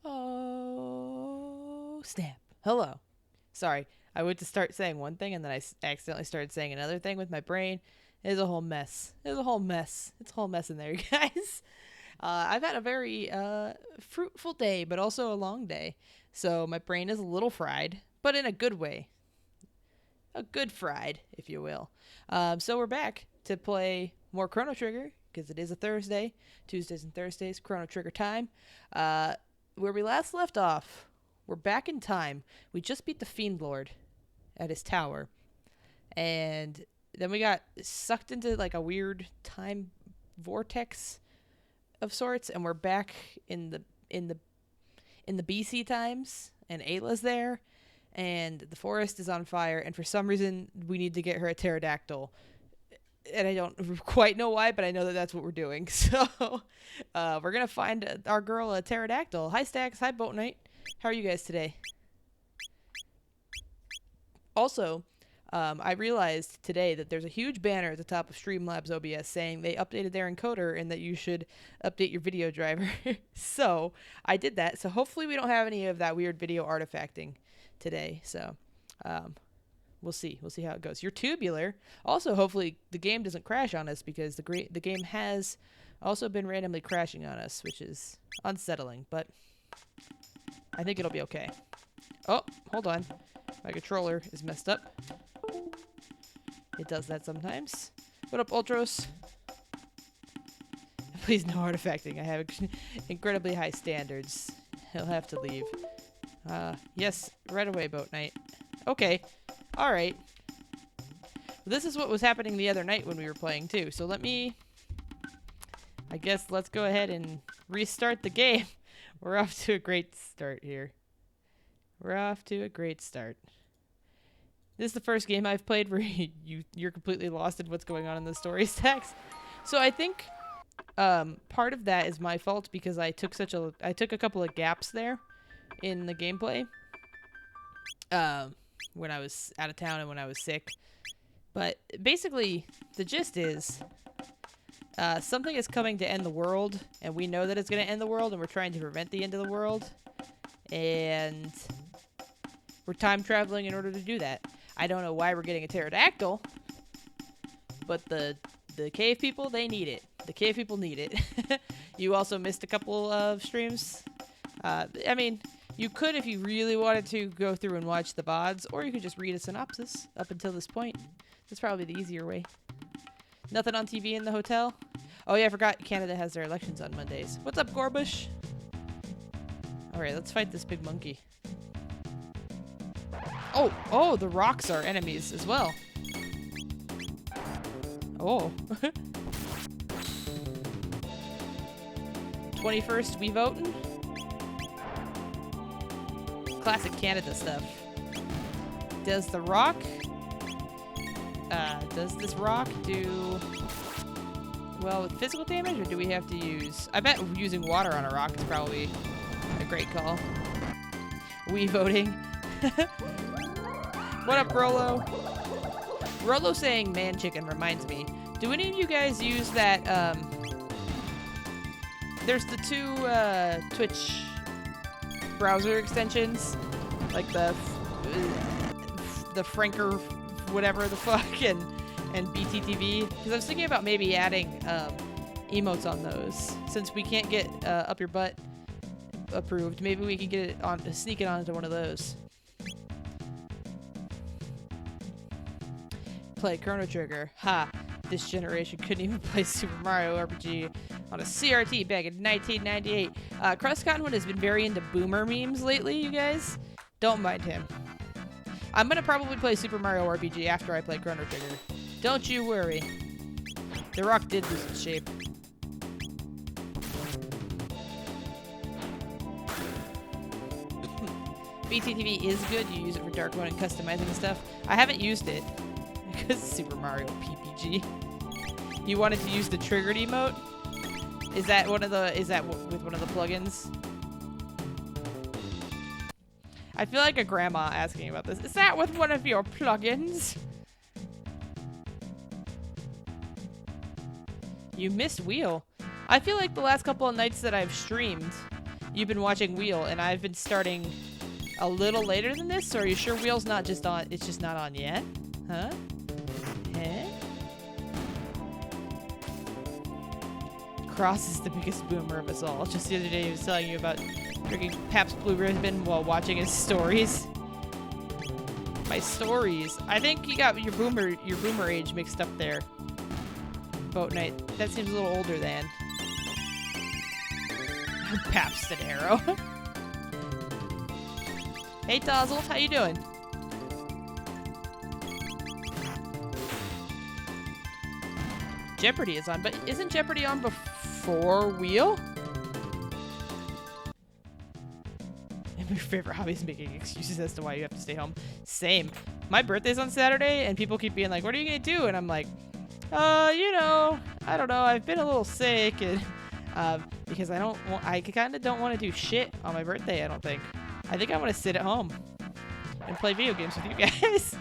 Oh, snap. Hello. Sorry, I went to start saying one thing and then I accidentally started saying another thing with my brain. It's a whole mess. It's a whole mess. It's a whole mess in there, you guys. I've had a very fruitful day, but also a long day. So my brain is a little fried, but in a good way. A good fried, if you will. So we're back to play more Chrono Trigger, because it is a Thursday. Tuesdays and Thursdays, Chrono Trigger time. Where we last left off, we're back in time. We just beat the Fiend Lord at his tower. And then we got sucked into like a weird time vortex of sorts, and we're back in the BC times, and Ayla's there, and the forest is on fire, and for some reason we need to get her a pterodactyl. And I don't quite know why, but I know that that's what we're doing. So we're going to find our girl a pterodactyl. Hi, Stax. Hi, Boat Knight. How are you guys today? Also, I realized today that there's a huge banner at the top of Streamlabs OBS saying they updated their encoder and that you should update your video driver. So I did that. So hopefully we don't have any of that weird video artifacting today. So we'll see. We'll see how it goes. You're tubular. Also, hopefully the game doesn't crash on us, because the game has also been randomly crashing on us, which is unsettling, but I think it'll be okay. Oh, hold on. My controller is messed up. It does that sometimes. What up, Ultros? Please, no artifacting. I have incredibly high standards. He'll have to leave. Yes, right away, Boat Knight. Okay. Alright. This is what was happening the other night when we were playing, too. So I guess let's go ahead and restart the game. We're off to a great start here. We're off to a great start. This is the first game I've played where you're completely lost in what's going on in the story stacks. So I think part of that is my fault, because I took a couple of gaps there in the gameplay when I was out of town and when I was sick. But basically, the gist is something is coming to end the world, and we know that it's going to end the world, and we're trying to prevent the end of the world. And we're time traveling in order to do that. I don't know why we're getting a pterodactyl, but the cave people, they need it. The cave people need it. You also missed a couple of streams. I mean, you could, if you really wanted to, go through and watch the VODs, or you could just read a synopsis up until this point. That's probably the easier way. Nothing on TV in the hotel? Oh yeah, I forgot Canada has their elections on Mondays. What's up, Gorbush? Alright, let's fight this big monkey. Oh, the rocks are enemies as well. Oh. 21st, we voting? Classic Canada stuff. Does the rock... does this rock do... well, with physical damage, or do we have to use... I bet using water on a rock is probably a great call. We voting? What up, Rolo? Rolo saying man chicken reminds me. Do any of you guys use that, there's the two, Twitch browser extensions, like the Franker, whatever the fuck, and BTTV? Because I was thinking about maybe adding, emotes on those. Since we can't get, up your butt approved, maybe we can get it on, sneak it onto one of those. Play Chrono Trigger. Ha! This generation couldn't even play Super Mario RPG on a CRT back in 1998. Crestcottonwood has been very into boomer memes lately, you guys. Don't mind him. I'm gonna probably play Super Mario RPG after I play Chrono Trigger. Don't you worry. The rock did lose its shape. BTTV is good. You use it for dark mode and customizing and stuff. I haven't used it. Because Super Mario PPG. You wanted to use the triggered emote? Is that with one of the plugins? I feel like a grandma asking about this. Is that with one of your plugins? You missed Wheel. I feel like the last couple of nights that I've streamed, you've been watching Wheel, and I've been starting a little later than this. So are you sure Wheel's not just on? It's just not on yet, huh? Cross is the biggest boomer of us all. Just the other day, he was telling you about drinking Pabst Blue Ribbon while watching his stories. My stories. I think you got your boomer age mixed up there. Boat Night. That seems a little older than Pabst and Arrow. Hey Dazzle, how you doing? Jeopardy is on, but isn't Jeopardy on before Wheel? And your favorite hobby is making excuses as to why you have to stay home. Same. My birthday's on Saturday, and people keep being like, what are you gonna do? And I'm like, you know, I don't know. I've been a little sick, and because I kind of don't want to do shit on my birthday, I don't think. I think I want to sit at home and play video games with you guys.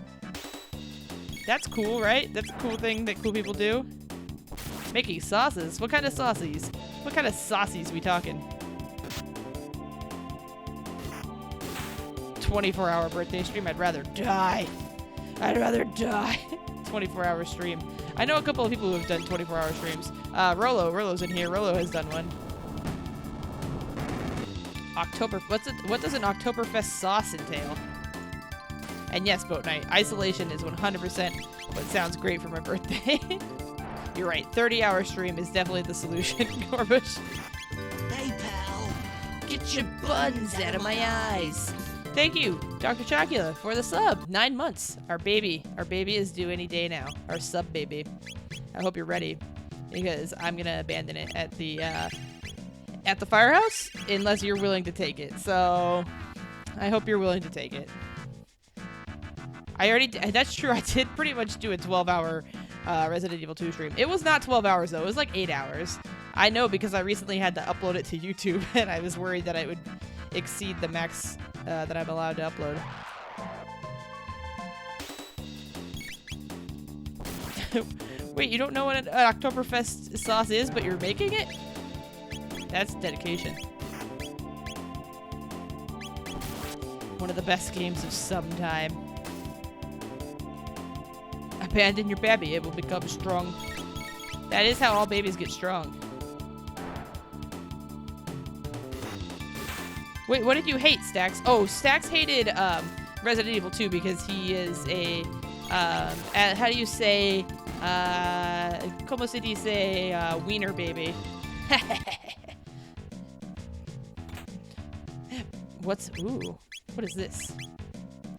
That's cool, right? That's a cool thing that cool people do. Making sauces? What kind of sauces? What kind of sauces we talking? 24-hour birthday stream? I'd rather die. I'd rather die. 24-hour stream. I know a couple of people who have done 24-hour streams. Rolo's in here. Rolo has done one. What does an Oktoberfest sauce entail? And yes, Boat Night. Isolation is 100% what sounds great for my birthday. You're right. 30-hour stream is definitely the solution, Gorbush. Hey, pal. Get your buns out of my eyes. Thank you, Dr. Chocula, for the sub. 9 months. Our baby is due any day now. Our sub baby. I hope you're ready, because I'm gonna abandon it at the firehouse unless you're willing to take it. So I hope you're willing to take it. That's true. I did pretty much do a 12-hour Resident Evil 2 stream. It was not 12 hours though. It was like 8 hours. I know, because I recently had to upload it to YouTube, and I was worried that I would exceed the max that I'm allowed to upload. Wait, you don't know what an Oktoberfest sauce is, but you're making it? That's dedication. One of the best games of some time. Abandon your baby, it will become strong. That is how all babies get strong. Wait, what did you hate, Stax? Oh, Stax hated Resident Evil 2 because he is a how do you say como se dice wiener baby. What is this?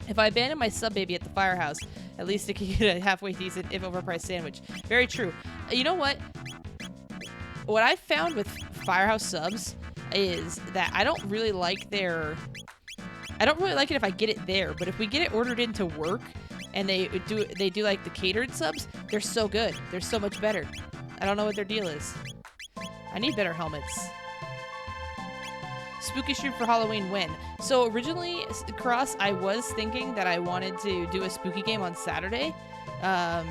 If I abandon my sub baby at the firehouse, at least it can get a halfway decent, if overpriced sandwich. Very true. You know what? What I found with firehouse subs is that I don't really like it if I get it there, but if we get it ordered into work and they do like the catered subs, they're so good. They're so much better. I don't know what their deal is. I need better helmets. Spooky stream for Halloween when? So originally, Cross, I was thinking that I wanted to do a spooky game on Saturday,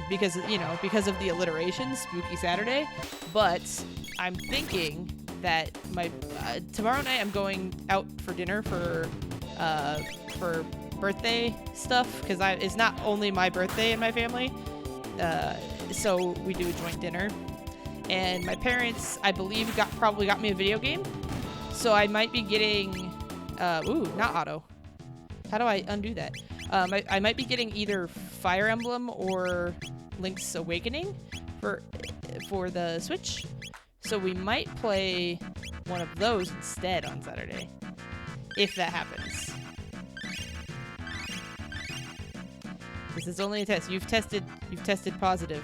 because of the alliteration, Spooky Saturday. But I'm thinking that tomorrow night I'm going out for dinner for birthday stuff, because it's not only my birthday in my family, so we do a joint dinner. And my parents, I believe, probably got me a video game. So I might be getting, not auto. How do I undo that? I might be getting either Fire Emblem or Link's Awakening for the Switch. So we might play one of those instead on Saturday, if that happens. This is only a test. You've tested positive.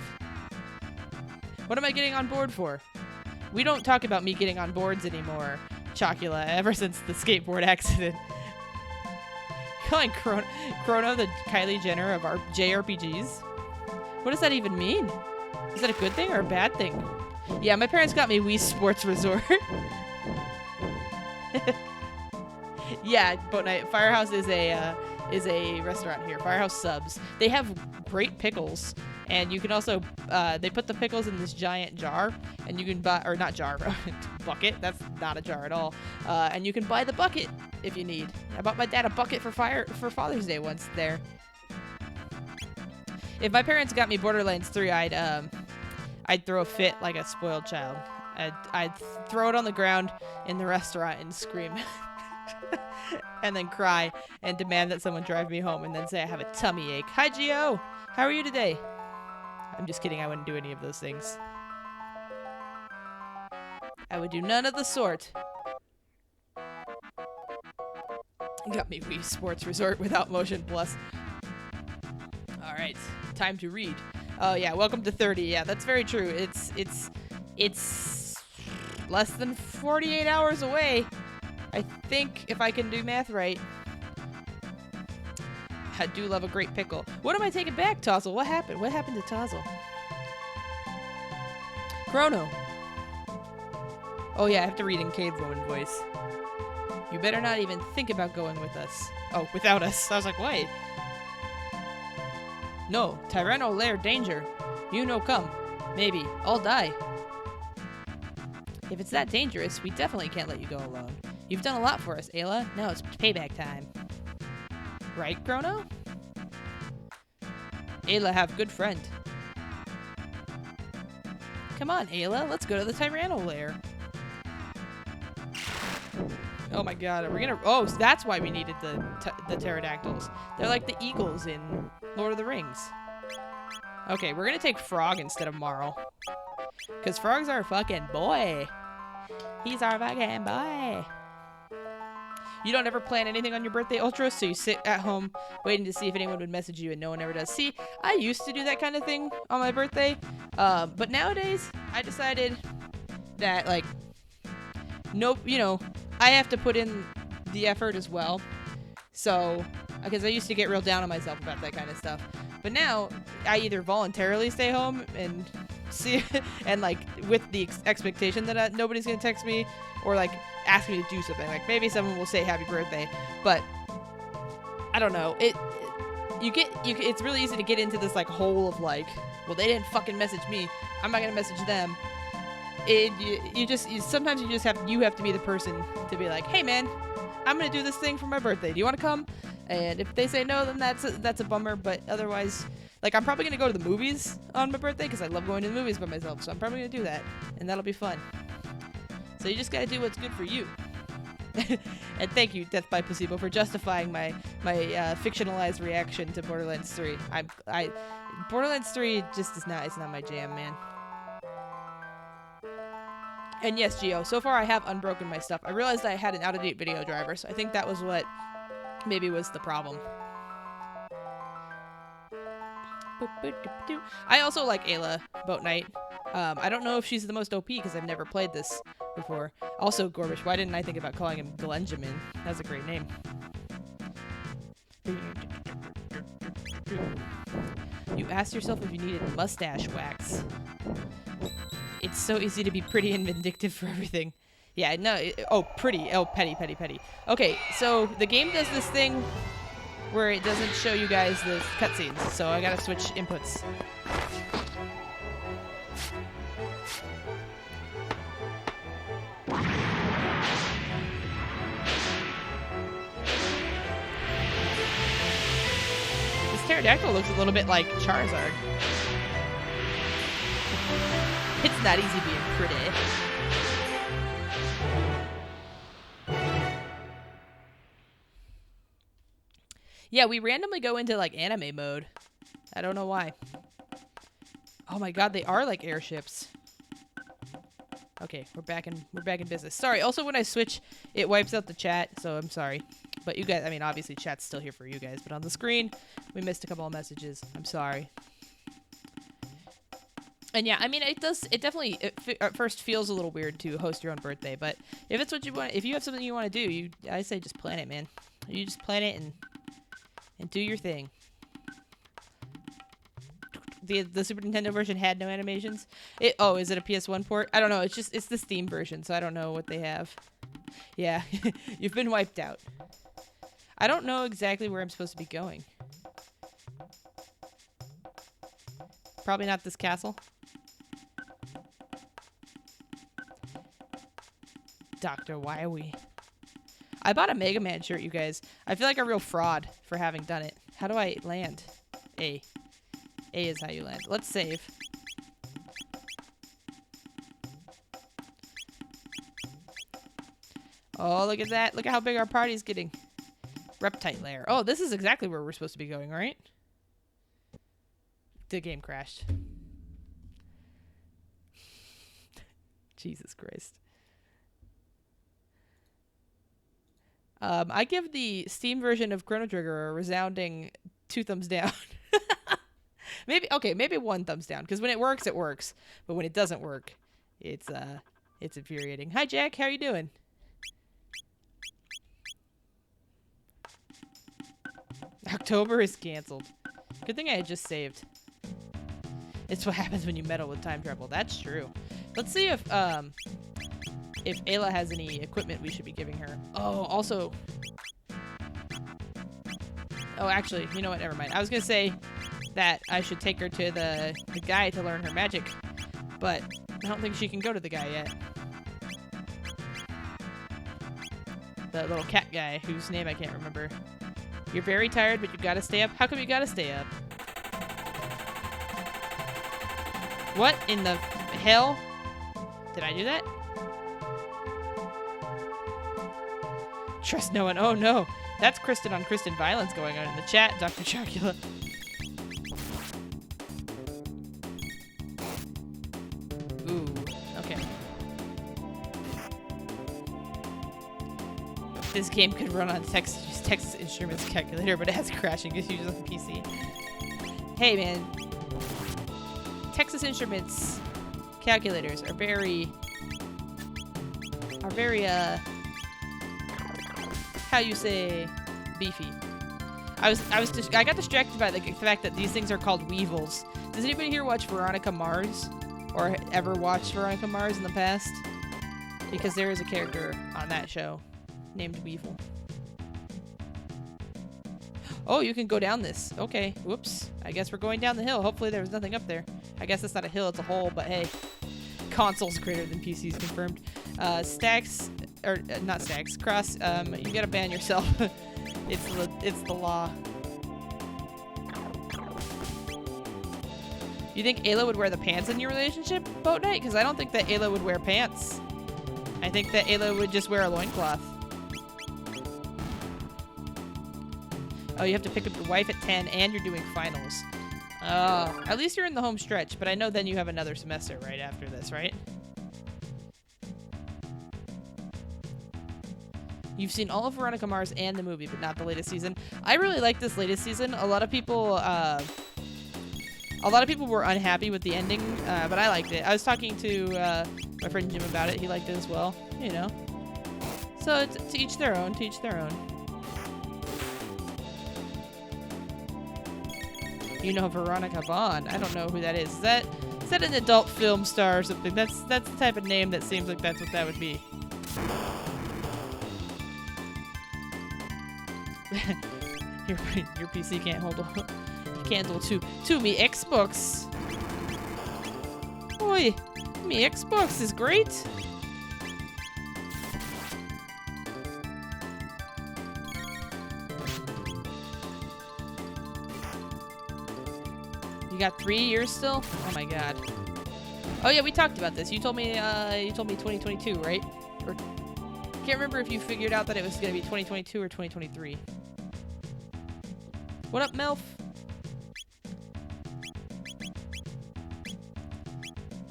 What am I getting on board for? We don't talk about me getting on boards anymore, Chocula, ever since the skateboard accident. Calling Chrono the Kylie Jenner of our JRPGs? What does that even mean? Is that a good thing or a bad thing? Yeah, my parents got me Wii Sports Resort. Yeah, Boat Night. Firehouse is a restaurant here. Firehouse Subs. They have great pickles. And you can also, they put the pickles in this giant jar, and you can buy, or not jar, bucket. That's not a jar at all. And you can buy the bucket if you need. I bought my dad a bucket for Father's Day once there. If my parents got me Borderlands 3, I'd throw a fit like a spoiled child. I'd throw it on the ground in the restaurant and scream. And then cry and demand that someone drive me home and then say I have a tummy ache. Hi, Gio. How are you today? I'm just kidding. I wouldn't do any of those things. I would do none of the sort. Got me Wii Sports Resort without Motion Plus. All right, time to read. Oh yeah, welcome to 30. Yeah, that's very true. It's less than 48 hours away. I think if I can do math right. I do love a great pickle. What am I taking back, Tozzle? What happened? What happened to Tozzle? Chrono. Oh yeah, I have to read in cave woman voice. You better not even think about going with us. Oh, without us. I was like, wait. No, Tyranno Lair danger. You no come. Maybe. I'll die. If it's that dangerous, we definitely can't let you go alone. You've done a lot for us, Ayla. Now it's payback time. Right, Chrono? Ayla have good friend. Come on, Ayla. Let's go to the Tyranno Lair. Oh my god, are we gonna... Oh, so that's why we needed the pterodactyls. They're like the eagles in Lord of the Rings. Okay, we're gonna take Frog instead of Marl. Because Frog's our fucking boy. He's our fucking boy. You don't ever plan anything on your birthday, Ultra, so you sit at home waiting to see if anyone would message you, and no one ever does. See, I used to do that kind of thing on my birthday, but nowadays, I decided that, like, nope, you know, I have to put in the effort as well. So, because I used to get real down on myself about that kind of stuff. But now, I either voluntarily stay home and see, and like with the expectation that nobody's gonna text me or like ask me to do something. Like maybe someone will say happy birthday, but I don't know. It's really easy to get into this like hole of like, well, they didn't fucking message me. I'm not gonna message them. Sometimes you have to be the person to be like, hey man, I'm gonna do this thing for my birthday. Do you want to come? And if they say no, then that's a bummer. But otherwise, like I'm probably gonna go to the movies on my birthday because I love going to the movies by myself. So I'm probably gonna do that, and that'll be fun. So you just gotta do what's good for you. And thank you, Death by Placebo, for justifying my fictionalized reaction to Borderlands 3. Borderlands 3 just is not. It's not my jam, man. And yes, Gio, so far I have unbroken my stuff. I realized I had an out-of-date video driver, so I think that was what maybe was the problem. I also like Ayla Boat Knight. I don't know if she's the most OP because I've never played this before. Also, Gorbish, why didn't I think about calling him Glenjamin? That's a great name. You asked yourself if you needed mustache wax. It's so easy to be pretty and vindictive for everything. Yeah, no, pretty. Oh, petty. Okay, so the game does this thing where it doesn't show you guys the cutscenes, so I gotta switch inputs. This pterodactyl looks a little bit like Charizard. It's not easy being pretty. Yeah, we randomly go into like anime mode. I don't know why. Oh my god, they are like airships. Okay, we're back in business. Sorry. Also, when I switch, it wipes out the chat, so I'm sorry. But you guys, I mean, obviously chat's still here for you guys, but on the screen, we missed a couple of messages. I'm sorry. And yeah, I mean, it definitely at first feels a little weird to host your own birthday, but if it's what you want, if you have something you want to do, I say just plan it, man. You just plan it and do your thing. The Super Nintendo version had no animations. Is it a PS1 port? I don't know. It's the Steam version, so I don't know what they have. Yeah, you've been wiped out. I don't know exactly where I'm supposed to be going. Probably not this castle. Doctor, why are we... I bought a Mega Man shirt, you guys. I feel like a real fraud for having done it. How do I land? A. A is how you land. Let's save. Oh, look at that. Look at how big our party's getting. Reptite Lair. Oh, this is exactly where we're supposed to be going, right? The game crashed. Jesus Christ. I give the Steam version of Chrono Trigger a resounding 2 thumbs down. maybe 1 thumbs down, because when it works, it works. But when it doesn't work, it's infuriating. Hi, Jack. How you doing? October is canceled. Good thing I had just saved. It's what happens when you meddle with time travel. That's true. Let's see if Ayla has any equipment we should be giving her. Oh, also... Oh, actually, you know what? Never mind. I was going to say that I should take her to the guy to learn her magic, but I don't think she can go to the guy yet. The little cat guy, whose name I can't remember. You're very tired, but you gotta stay up? How come you gotta stay up? What in the hell? Did I do that? Trust no one. Oh no. That's Kristen on Kristen violence going on in the chat, Dr. Chocula. Ooh, okay. This game could run on Texas Instruments calculator, but it has crashing issues on the PC. Hey man. Texas Instruments calculators are very how you say beefy. I got distracted by the fact that these things are called weevils. Does anybody here watch Veronica Mars or ever watched Veronica Mars in the past? Because there is a character on that show named Weevil. Oh, you can go down this. Okay, whoops. I guess we're going down the hill. Hopefully there was nothing up there. I guess it's not a hill, it's a hole, but hey. Consoles greater than PCs confirmed. Stacks, or not Stacks, Cross, you gotta ban yourself. It's the law. You think Ayla would wear the pants in your relationship, Boat Knight? Because I don't think that Ayla would wear pants. I think that Ayla would just wear a loincloth. Oh, you have to pick up your wife at 10 and you're doing finals. Oh, at least you're in the home stretch, but I know then you have another semester right after this, right? You've seen all of Veronica Mars and the movie, but not the latest season. I really like this latest season. A lot of people were unhappy with the ending, but I liked it. I was talking to my friend Jim about it. He liked it as well, you know. So to each their own, to each their own. You know Veronica Vaughn. I don't know who that is. Is that an adult film star or something? That's the type of name that seems like that's what that would be. your PC can't handle two me Xbox. Oi, me Xbox is great. You got 3 years still? Oh my god. Oh yeah, we talked about this. You told me 2022, right? Or can't remember if you figured out that it was gonna be 2022 or 2023. What up, Melf?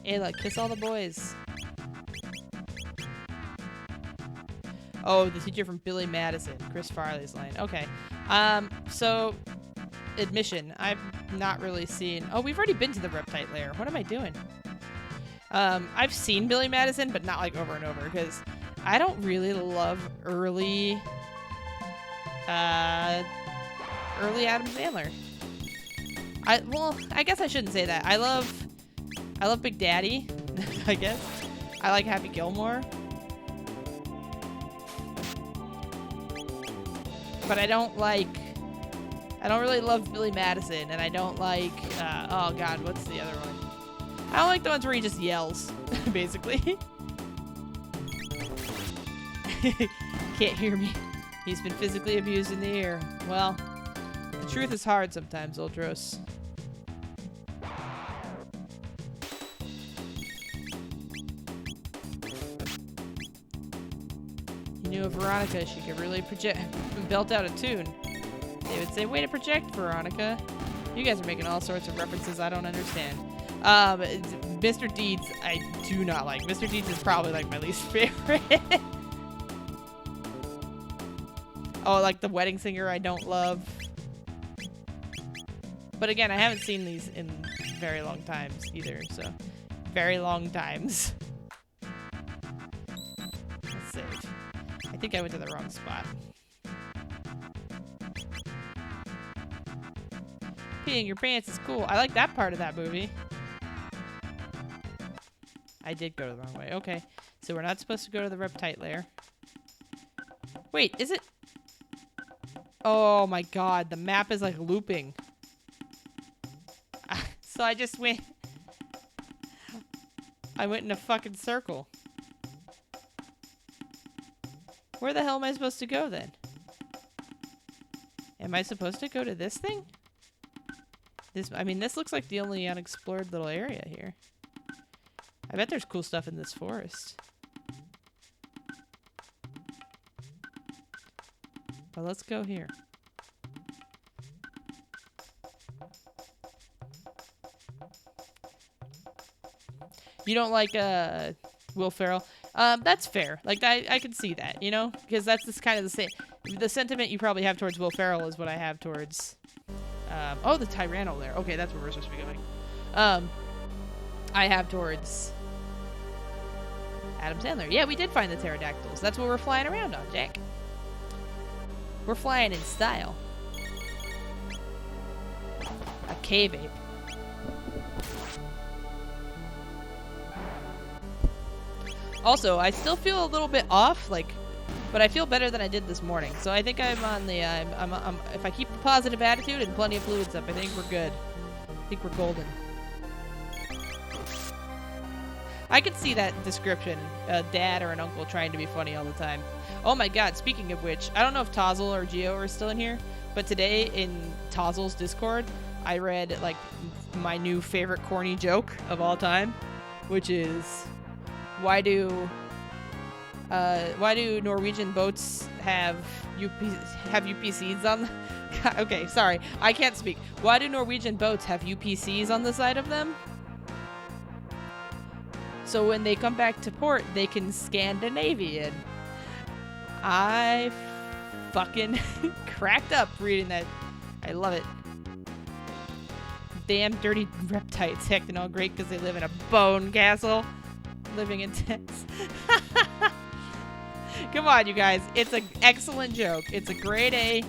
Ayla, kiss all the boys. Oh, the teacher from Billy Madison, Chris Farley's line. Okay. So admission. I've not really seen... Oh, we've already been to the Reptite Lair. What am I doing? I've seen Billy Madison, but not like over and over, because I don't really love early Adam Sandler. Well, I guess I shouldn't say that. I love Big Daddy, I guess. I like Happy Gilmore. But I don't like I don't really love Billy Madison, and I don't like, oh god, what's the other one? I don't like the ones where he just yells, basically. Can't hear me. He's been physically abused in the ear. Well, the truth is hard sometimes, Ultros. He knew of Veronica, she could really belt out a tune. They would say, way to project, Veronica. You guys are making all sorts of references I don't understand. Mr. Deeds, I do not like. Mr. Deeds is probably like my least favorite. Oh, like the wedding singer I don't love. But again, I haven't seen these in very long times either, so. Very long times. Let's save. I think I went to the wrong spot. Peeing your pants is cool. I like that part of that movie. I did go the wrong way. Okay. So we're not supposed to go to the Reptite Lair. Wait, is it? Oh my god, the map is like looping. So I just went... I went in a fucking circle. Where the hell am I supposed to go then? Am I supposed to go to this thing? I mean, this looks like the only unexplored little area here. I bet there's cool stuff in this forest. But let's go here. You don't like Will Ferrell? That's fair. Like I can see that, you know, because that's just kind of the same. The sentiment you probably have towards Will Ferrell is what I have towards. Oh, the Tyranno Lair. Okay, that's where we're supposed to be going. I have towards Adam Sandler. Yeah, we did find the pterodactyls. That's what we're flying around on, Jack. We're flying in style. A cave ape. Also, I still feel a little bit off, like, but I feel better than I did this morning. So I think I'm on the, if I keep a positive attitude and plenty of fluids up, I think we're good. I think we're golden. I could see that description, a dad or an uncle trying to be funny all the time. Oh my god, speaking of which, I don't know if Tozzle or Geo are still in here, but today in Tozzle's Discord, I read, like, my new favorite corny joke of all time, which is, why do Norwegian boats have UPCs on them? Okay, sorry, I can't speak. Why do Norwegian boats have UPCs on the side of them? So when they come back to port, they can Scandinavian. I fucking cracked up reading that. I love it. Damn dirty reptites acting all great because they live in a bone castle. Living in tents. Come on, you guys. It's an excellent joke. It's a grade A.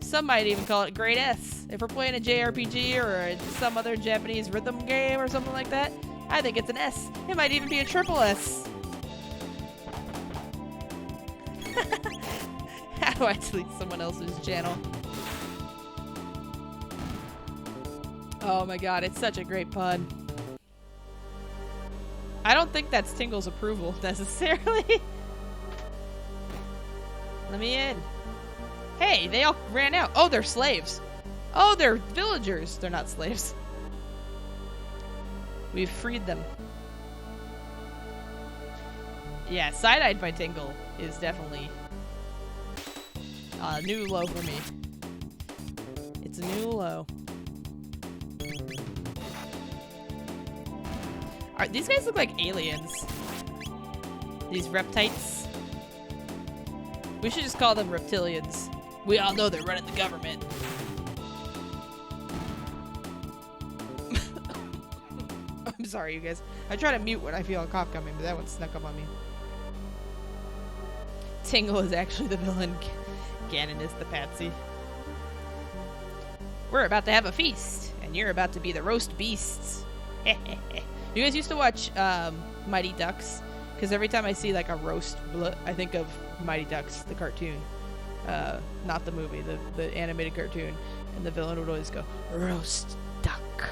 Some might even call it grade S. If we're playing a JRPG or some other Japanese rhythm game or something like that, I think it's an S. It might even be a triple S. How do I delete someone else's channel? Oh my god, it's such a great pun. I don't think that's Tingle's approval, necessarily. Let me in. Hey, they all ran out. Oh, they're slaves. Oh, they're villagers. They're not slaves. We've freed them. Yeah, side-eyed by Tingle is definitely a new low for me. It's a new low. These guys look like aliens. These reptites. We should just call them reptilians. We all know they're running the government. I'm sorry, you guys. I try to mute when I feel a cough coming, but that one snuck up on me. Tingle is actually the villain. Ganon is the patsy. We're about to have a feast, and you're about to be the roast beasts. You guys used to watch Mighty Ducks? Because every time I see like a roast, I think of Mighty Ducks, the cartoon. Not the movie, the animated cartoon. And the villain would always go, roast duck.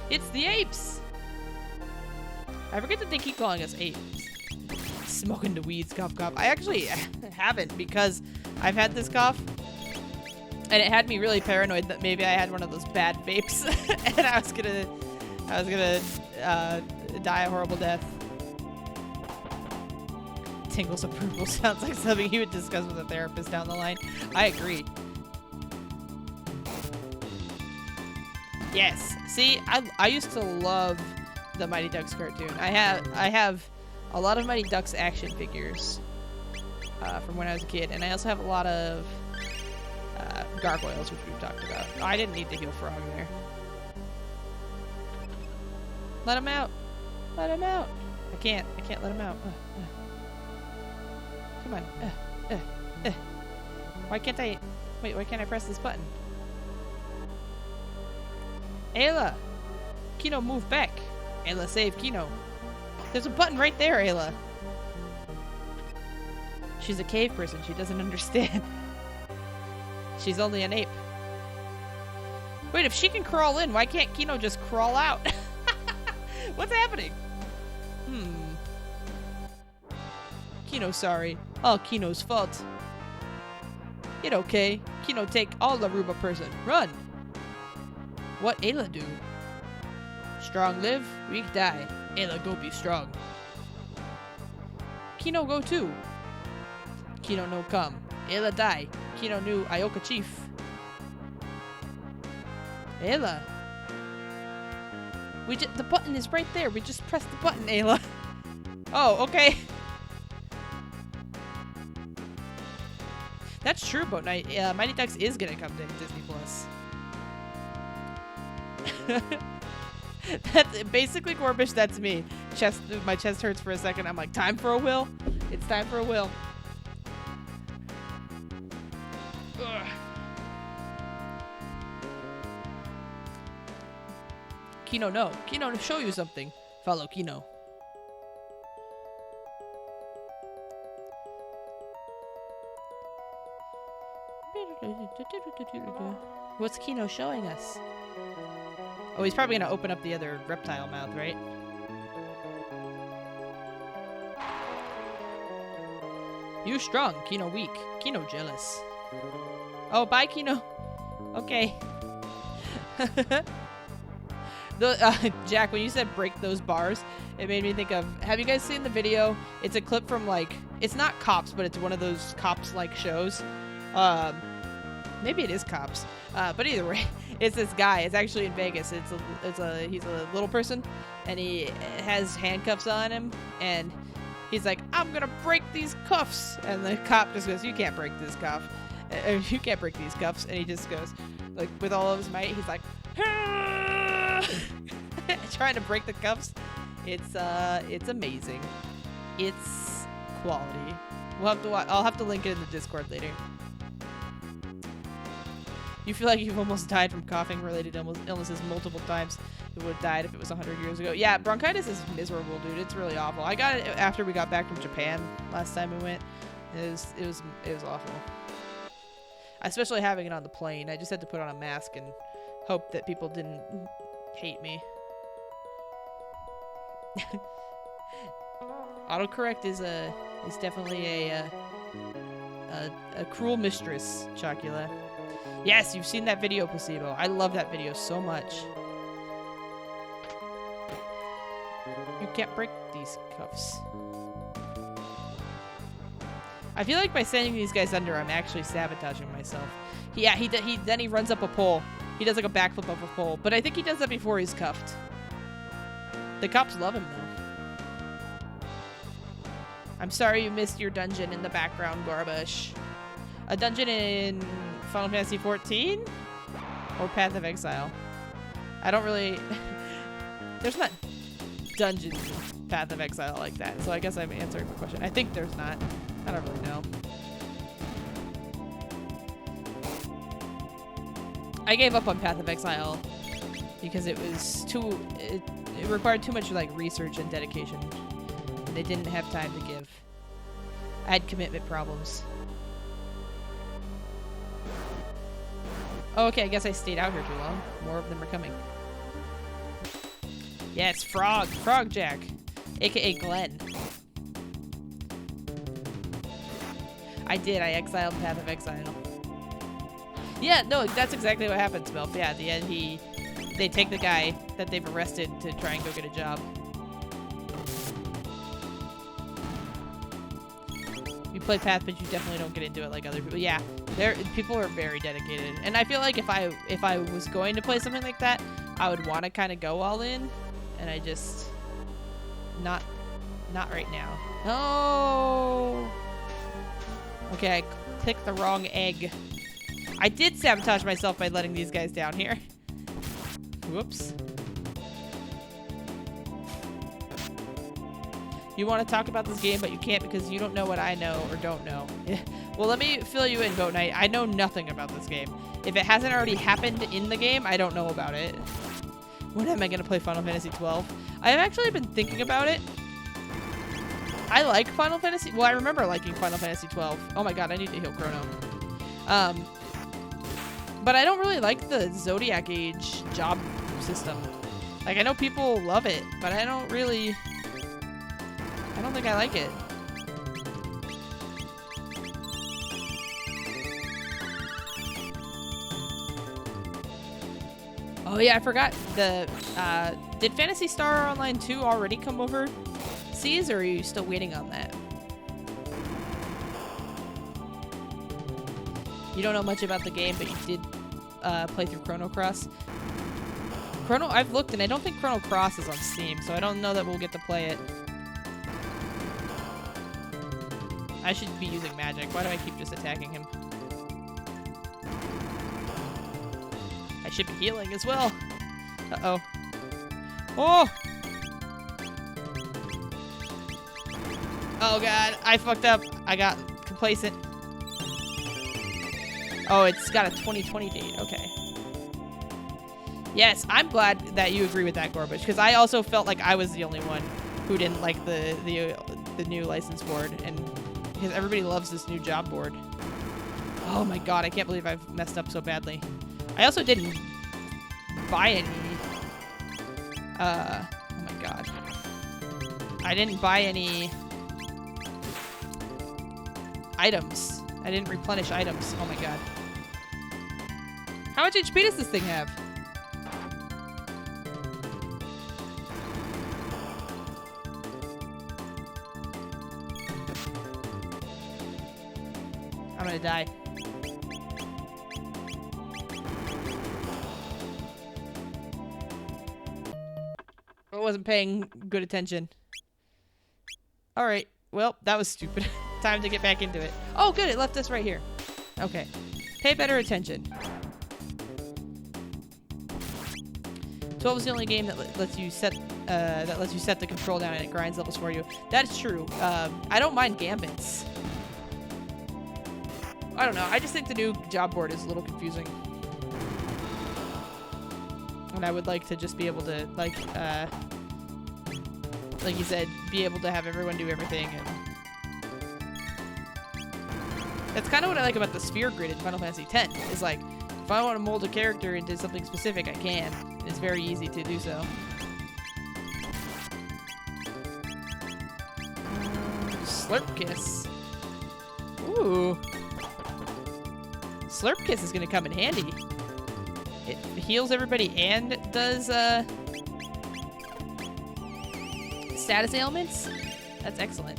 It's the apes! I forget that they keep calling us apes. Smoking the weeds, cough, cough. I actually haven't, because I've had this cough, and it had me really paranoid that maybe I had one of those bad vapes, and I was gonna die a horrible death. Tingles approval sounds like something he would discuss with a therapist down the line. I agree. Yes. See, I used to love the Mighty Ducks cartoon. I have a lot of Mighty Ducks action figures from when I was a kid, and I also have a lot of gargoyles, which we've talked about. Oh, I didn't need to heal Frog there. Let him out. Let him out. I can't let him out. Come on. Why can't I? Wait, why can't I press this button? Ayla! Kino, move back. Ayla, save Kino. There's a button right there, Ayla. She's a cave person. She doesn't understand. She's only an ape. Wait, if she can crawl in, why can't Kino just crawl out? What's happening? Kino, sorry. All Kino's fault. It okay. Kino take all the Aruba person. Run! What Ayla do? Strong live, weak die. Ayla go be strong. Kino go too. Kino no come. Ayla die. Kino new Ioka chief. Ayla. The button is right there. We just press the button, Ayla. Oh, okay. That's true, Boat Knight. Mighty Ducks is gonna come to Disney Plus. That's basically Corbish. That's me. My chest hurts for a second. I'm like, time for a will. It's time for a will. Ugh. Kino, no. Kino, to show you something. Follow Kino. What's Kino showing us? Oh, he's probably gonna open up the other reptile mouth, right? You strong, Kino weak. Kino jealous. Oh, bye, Kino. Okay. Jack, when you said break those bars, it made me think of, have you guys seen the video? It's a clip from, like, it's not Cops, but it's one of those Cops-like shows. Maybe it is Cops. But either way, it's this guy. It's actually in Vegas. He's a little person, and he has handcuffs on him, and he's like, I'm gonna break these cuffs. And the cop just goes, you can't break this cuff. You can't break these cuffs. And he just goes, like, with all of his might, he's like, trying to break the cuffs. It's amazing. It's quality. We'll have to watch. I'll have to link it in the Discord later. You feel like you've almost died from coughing-related illnesses multiple times. You would have died if it was 100 years ago. Yeah, bronchitis is miserable, dude. It's really awful. I got it after we got back from Japan last time we went. It was awful. Especially having it on the plane. I just had to put on a mask and hope that people didn't hate me. Autocorrect is definitely a cruel mistress, Chocula. Yes, you've seen that video, Placebo. I love that video so much. You can't break these cuffs. I feel like by sending these guys under, I'm actually sabotaging myself. Yeah, then he runs up a pole. He does like a backflip up a pole. But I think he does that before he's cuffed. The cops love him, though. I'm sorry you missed your dungeon in the background, Gorbush. A dungeon in Final Fantasy XIV? Or Path of Exile? I don't really... There's not dungeons in Path of Exile like that, so I guess I'm answering the question. I think there's not. I don't really know. I gave up on Path of Exile because it was too... It required too much like research and dedication. And they didn't have time to give. I had commitment problems. Oh, okay, I guess I stayed out here too long. More of them are coming. Yes, Frog Jack, aka Glenn. I did. I exiled Path of Exile. Yeah, no, that's exactly what happens, Milf. Yeah, at the end, they take the guy that they've arrested to try and go get a job. You play Path, but you definitely don't get into it like other people. Yeah, people are very dedicated, and I feel like if I was going to play something like that, I would want to kind of go all in, and I just not right now. Oh. Okay, I clicked the wrong egg. I did sabotage myself by letting these guys down here. Whoops. You want to talk about this game, but you can't because you don't know what I know or don't know. Well, let me fill you in, Goat Knight. I know nothing about this game. If it hasn't already happened in the game, I don't know about it. When am I going to play Final Fantasy XII? I've actually been thinking about it. I like Final Fantasy. Well, I remember liking Final Fantasy XII. Oh my god, I need to heal Chrono. But I don't really like the Zodiac Age job system. Like, I know people love it, but I don't think I like it. Oh yeah, I forgot. Did Phantasy Star Online 2 already come over? Or are you still waiting on that? You don't know much about the game, but you did play through Chrono Cross. I've looked, and I don't think Chrono Cross is on Steam, so I don't know that we'll get to play it. I should be using magic. Why do I keep just attacking him? I should be healing as well. Uh-oh. Oh! Oh god, I fucked up. I got complacent. Oh, it's got a 2020 date. Okay. Yes, I'm glad that you agree with that, Gorbage, because I also felt like I was the only one who didn't like the new license board, and because everybody loves this new job board. Oh my god, I can't believe I've messed up so badly. I also didn't buy any. Oh my god. I didn't buy any items. I didn't replenish items. Oh my god. How much HP does this thing have? I'm gonna die. I wasn't paying good attention. Alright. Well, that was stupid. Time to get back into it. Oh, good. It left us right here. Okay. Pay better attention. 12 is the only game that lets you set the control down and it grinds levels for you. That's true. I don't mind gambits. I don't know. I just think the new job board is a little confusing. And I would like to just be able to, like you said, be able to have everyone do everything. And that's kind of what I like about the sphere grid in Final Fantasy X. Is like, if I want to mold a character into something specific, I can. And it's very easy to do so. Slurp Kiss. Ooh. Slurp Kiss is going to come in handy. It heals everybody and does status ailments. That's excellent.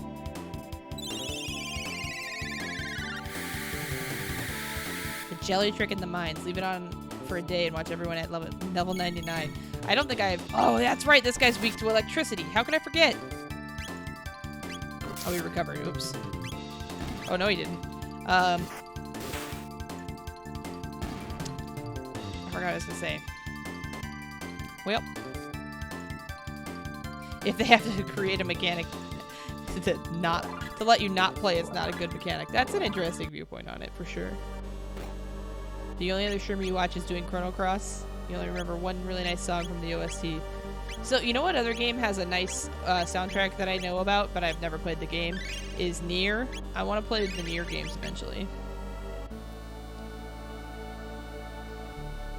The jelly trick in the mines. Leave it on for a day and watch everyone at level 99. I don't think I have... Oh, that's right. This guy's weak to electricity. How could I forget? Oh, he recovered. Oops. Oh, no, he didn't. I forgot what I was going to say. Well, if they have to create a mechanic to let you not play, it's not a good mechanic. That's an interesting viewpoint on it, for sure. The only other streamer you watch is doing Chrono Cross. You only remember one really nice song from the OST. So, you know what other game has a nice soundtrack that I know about, but I've never played the game? Is Nier. I want to play the Nier games eventually.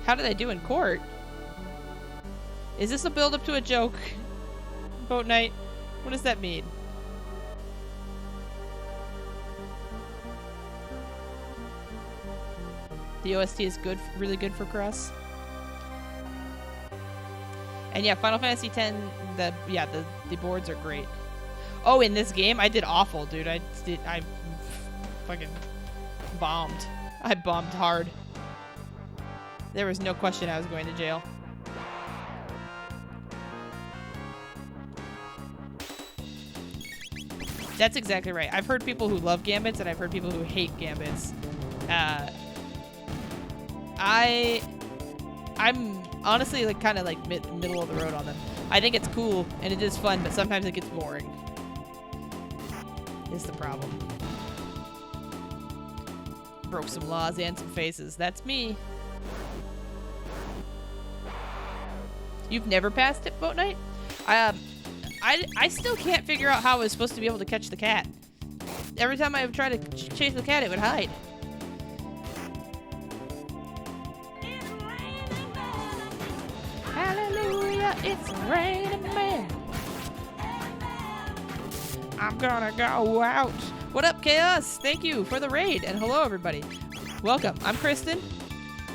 How did I do in court? Is this a build-up to a joke? Boat Knight? What does that mean? The OST is good, really good for Cross. And yeah, Final Fantasy X, the boards are great. Oh, in this game, I did awful, dude. I fucking bombed. I bombed hard. There was no question I was going to jail. That's exactly right. I've heard people who love gambits, and I've heard people who hate gambits. I'm honestly like kind of like middle of the road on them. I think it's cool and it is fun, but sometimes it gets boring. Is the problem. Broke some laws and some faces. That's me. You've never passed it, Boat Knight? I still can't figure out how I was supposed to be able to catch the cat. Every time I would try to chase the cat, it would hide. Hallelujah, it's raining men. I'm gonna go out. What up, Chaos? Thank you for the raid, and hello, everybody. Welcome. I'm Kristen.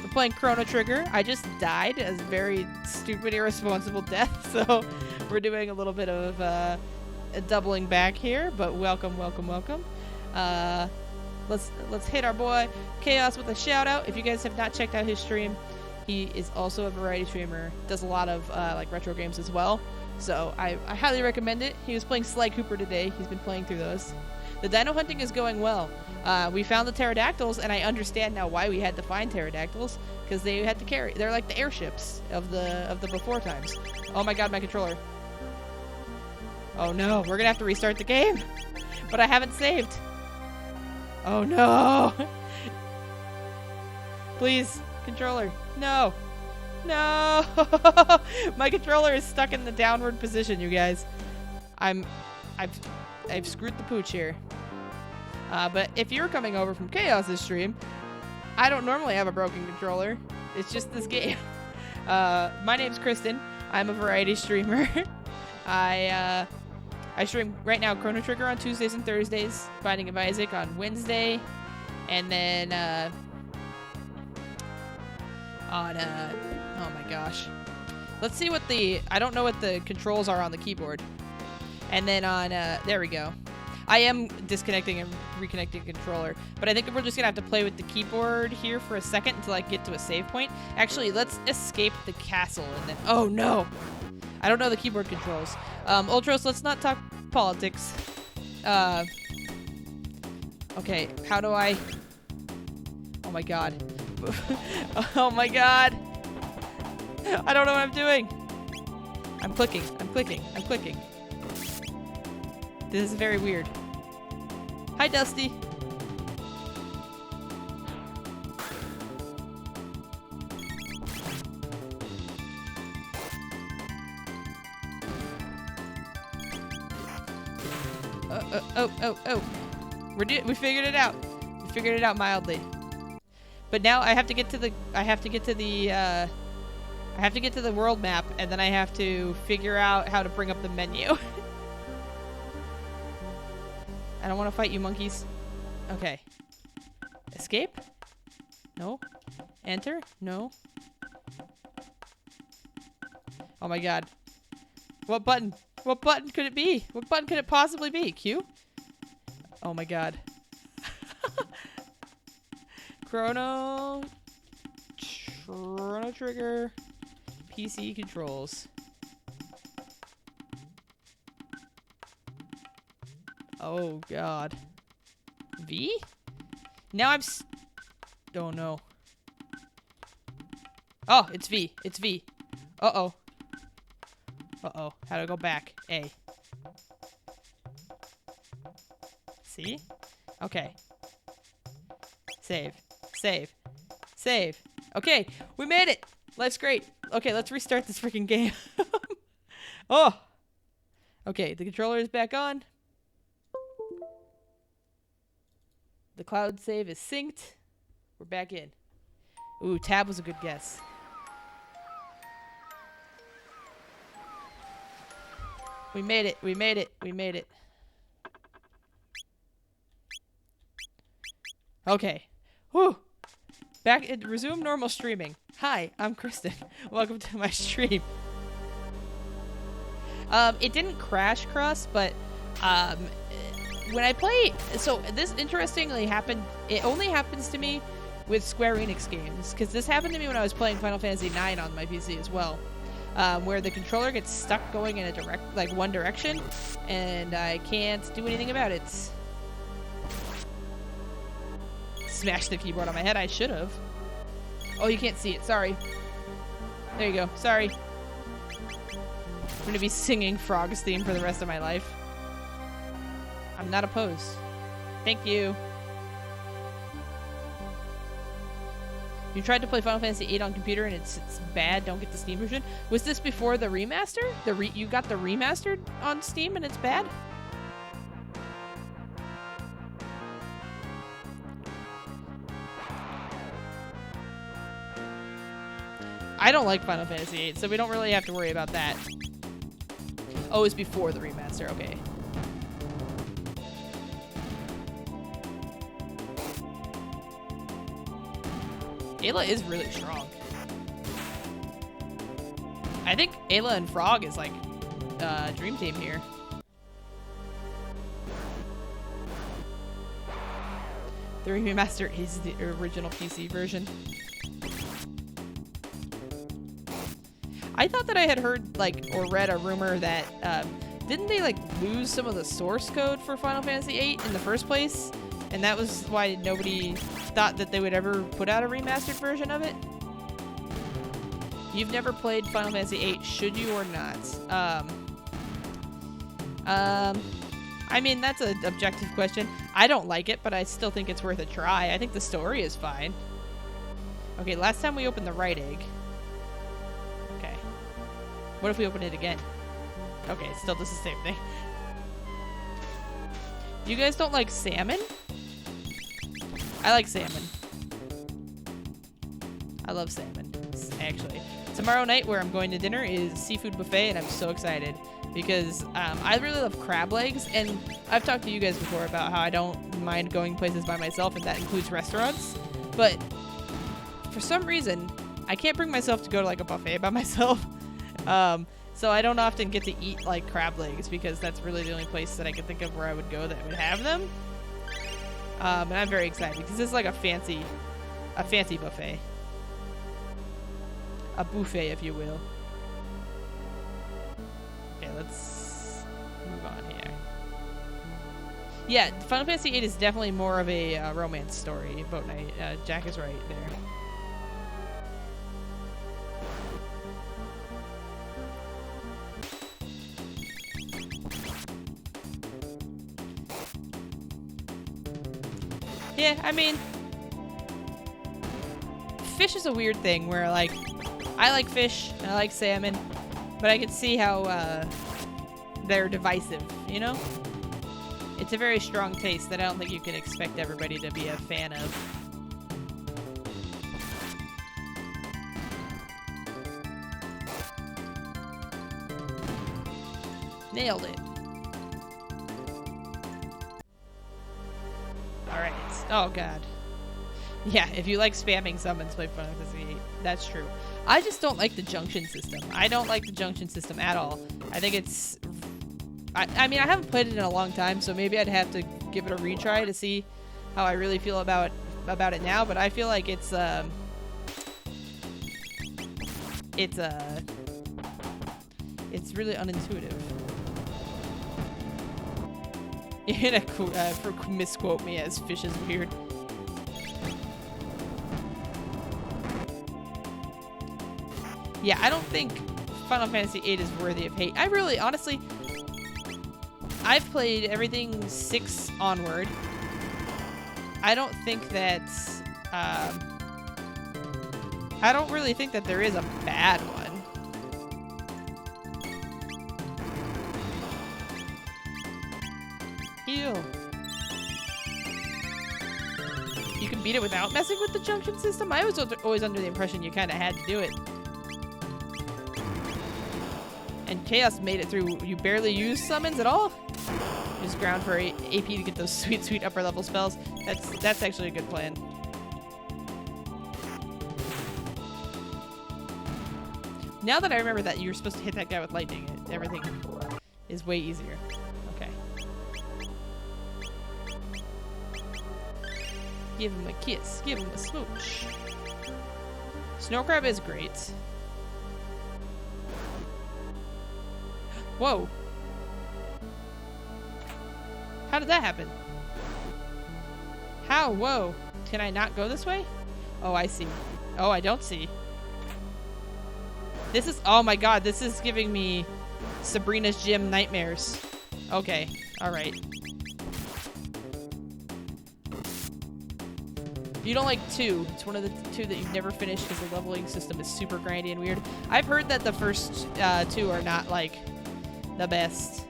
We're playing Chrono Trigger. I just died as a very stupid, irresponsible death, so we're doing a little bit of a doubling back here, but welcome, welcome, welcome. Let's hit our boy Chaos with a shout out. If you guys have not checked out his stream, he is also a variety streamer. Does a lot of like retro games as well. So I highly recommend it. He was playing Sly Cooper today. He's been playing through those. The dino hunting is going well. We found the pterodactyls, and I understand now why we had to find pterodactyls, because they had to carry. They're like the airships of the before times. Oh my god, my controller. Oh no, we're gonna have to restart the game. But I haven't saved. Oh no. Please, controller. No. No. My controller is stuck in the downward position, you guys. I've screwed the pooch here. But if you're coming over from Chaos's stream, I don't normally have a broken controller. It's just this game. My name's Kristen. I'm a variety streamer. I stream right now Chrono Trigger on Tuesdays and Thursdays, Binding of Isaac on Wednesday, and then on oh my gosh, let's see what I don't know what the controls are on the keyboard. And then on there we go. I am disconnecting and reconnecting the controller, but I think we're just gonna have to play with the keyboard here for a second until I get to a save point. Actually, let's escape the castle and then oh no, I don't know the keyboard controls. Ultros, let's not talk politics. Okay, how do I? Oh my god. Oh my god. I don't know what I'm doing. I'm clicking. I'm clicking. I'm clicking. This is very weird. Hi, Dusty. Oh. We figured it out. We figured it out mildly. But now I have to get to the world map, and then I have to figure out how to bring up the menu. I don't want to fight you, monkeys. Okay. Escape? No. Enter? No. Oh my god. What button? What button could it be? What button could it possibly be? Q? Oh my god. Chrono Trigger PC controls. Oh god. V? Now I'm oh no. Oh, it's V. It's V. Uh-oh. Uh-oh. How do I go back? A. See? Okay. Save. Save. Save. Okay, we made it. Life's great. Okay, let's restart this freaking game. Oh! Okay, the controller is back on. The cloud save is synced. We're back in. Ooh, tab was a good guess. We made it. We made it. We made it. Okay. Whew. Back at resume normal streaming. Hi, I'm Kristen. Welcome to my stream. It didn't crash cross, but when I play, so this interestingly happened. It only happens to me with Square Enix games, because this happened to me when I was playing Final Fantasy IX on my PC as well, where the controller gets stuck going in a one direction, and I can't do anything about it. Smashed the keyboard on my head. I should have. Oh, you can't see it. Sorry. There you go. Sorry. I'm gonna be singing Frog's theme for the rest of my life. I'm not opposed. Thank you. You tried to play Final Fantasy VIII on computer and it's bad. Don't get the Steam version. Was this before the remaster? You got the remastered on Steam and it's bad? I don't like Final Fantasy VIII, so we don't really have to worry about that. Oh, it's before the remaster. Okay. Ayla is really strong. I think Ayla and Frog is like dream team here. The remaster is the original PC version. I thought that I had heard, like, or read a rumor that, didn't they, like, lose some of the source code for Final Fantasy VIII in the first place? And that was why nobody thought that they would ever put out a remastered version of it? You've never played Final Fantasy VIII, should you or not? I mean, that's an objective question. I don't like it, but I still think it's worth a try. I think the story is fine. Okay, last time we opened the right egg. Okay. What if we open it again? Okay, it still does the same thing. You guys don't like salmon? I like salmon. I love salmon, actually. Tomorrow night, where I'm going to dinner, is seafood buffet, and I'm so excited because I really love crab legs, and I've talked to you guys before about how I don't mind going places by myself, and that includes restaurants. But for some reason, I can't bring myself to go to like a buffet by myself. So I don't often get to eat like crab legs because that's really the only place that I can think of where I would go that would have them. And I'm very excited because this is like a fancy buffet. A buffet, if you will. Okay, let's move on here. Yeah, Final Fantasy VIII is definitely more of a romance story. Boat Night. Jack is right there. Yeah, I mean, fish is a weird thing where, like, I like fish, and I like salmon, but I can see how they're divisive, you know? It's a very strong taste that I don't think you can expect everybody to be a fan of. Nailed it. Alright. Oh, God. Yeah, if you like spamming summons, play Final Fantasy VIII. That's true. I just don't like the junction system. I don't like the junction system at all. I think it's... I mean, I haven't played it in a long time, so maybe I'd have to give it a retry to see how I really feel about it now, but I feel like it's really unintuitive. You're gonna misquote me as fish is weird. Yeah, I don't think Final Fantasy VIII is worthy of hate. I really, honestly, I've played everything 6 onward. I don't think that I don't really think that there is a bad one. Heal. You can beat it without messing with the junction system? I was always under the impression you kind of had to do it. And Chaos made it through. You barely use summons at all? Just ground for AP to get those sweet, sweet upper level spells. That's actually a good plan. Now that I remember that you're supposed to hit that guy with lightning, everything is way easier. Okay. Give him a kiss. Give him a smooch. Snow Crab is great. Whoa. How did that happen? How? Whoa. Can I not go this way? Oh, I see. Oh, I don't see. This is, oh my god, this is giving me Sabrina's Gym nightmares. Okay, alright. You don't like 2. It's one of the 2 that you've never finished because the leveling system is super grindy and weird. I've heard that the first 2 are not, like, the best.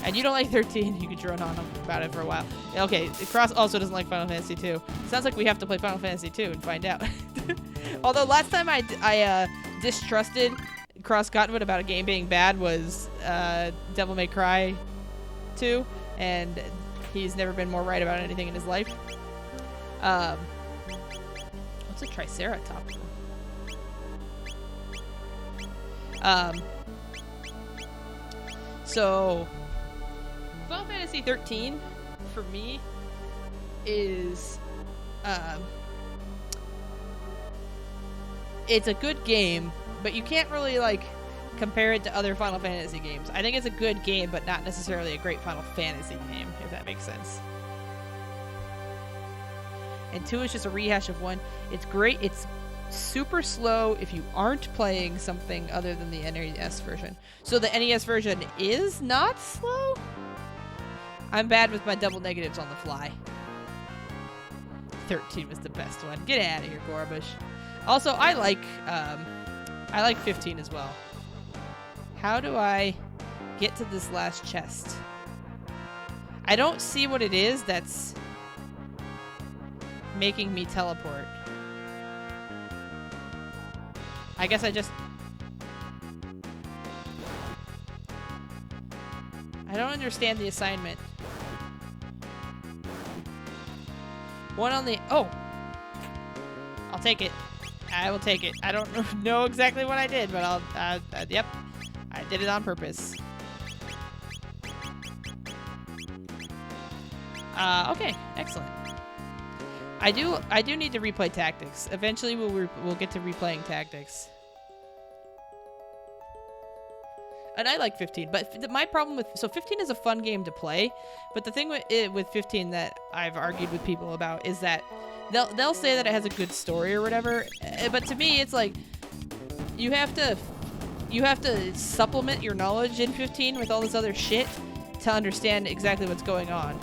And you don't like 13. You could drone on about it for a while. Okay, Cross also doesn't like Final Fantasy 2. Sounds like we have to play Final Fantasy 2 and find out. Although last time I distrusted Cross Cottonwood about a game being bad was Devil May Cry 2, and he's never been more right about anything in his life. What's a Triceratops? So Final Fantasy 13 for me is it's a good game, but you can't really like compare it to other Final Fantasy games. I think it's a good game, but not necessarily a great Final Fantasy game, if that makes sense. And 2 is just a rehash of 1. It's great. It's super slow if you aren't playing something other than the NES version. So the NES version is not slow? I'm bad with my double negatives on the fly. 13 was the best one. Get out of here, Gorbush. Also, I like 15 as well. How do I get to this last chest? I don't see what it is that's making me teleport. I guess I don't understand the assignment. One on the... Oh! I'll take it. I will take it. I don't know exactly what I did, but yep. I did it on purpose. Okay. Excellent. I do need to replay Tactics. Eventually we'll get to replaying Tactics. And I like 15, but my problem with... So 15 is a fun game to play, but the thing with 15 that I've argued with people about is that they'll say that it has a good story or whatever, but to me it's like you have to supplement your knowledge in 15 with all this other shit to understand exactly what's going on.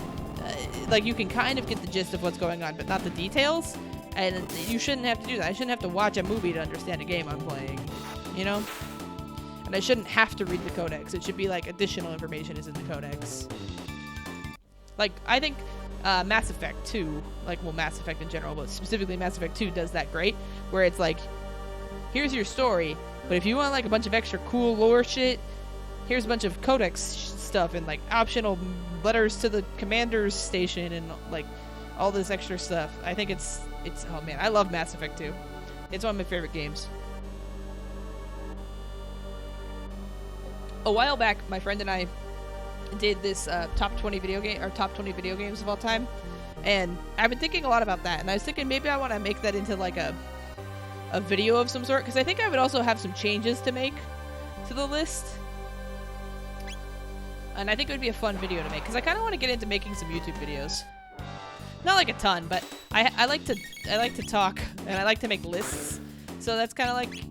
Like you can kind of get the gist of what's going on, but not the details, and you shouldn't have to do that. I shouldn't have to watch a movie to understand a game I'm playing, you know? And I shouldn't have to read the codex. It should be like additional information is in the codex. Like, I think Mass Effect 2, like, well, Mass Effect in general, but specifically Mass Effect 2 does that great, where it's like, here's your story, but if you want like a bunch of extra cool lore shit, here's a bunch of codex stuff and like optional letters to the commander's station and like all this extra stuff. I think it's oh man, I love Mass Effect 2. It's one of my favorite games. A while back, my friend and I did this top 20 video games of all time, and I've been thinking a lot about that, and I was thinking maybe I want to make that into like a video of some sort, because I think I would also have some changes to make to the list, and I think it would be a fun video to make, because I kind of want to get into making some YouTube videos. Not like a ton, but I like to talk, and I like to make lists, so that's kind of like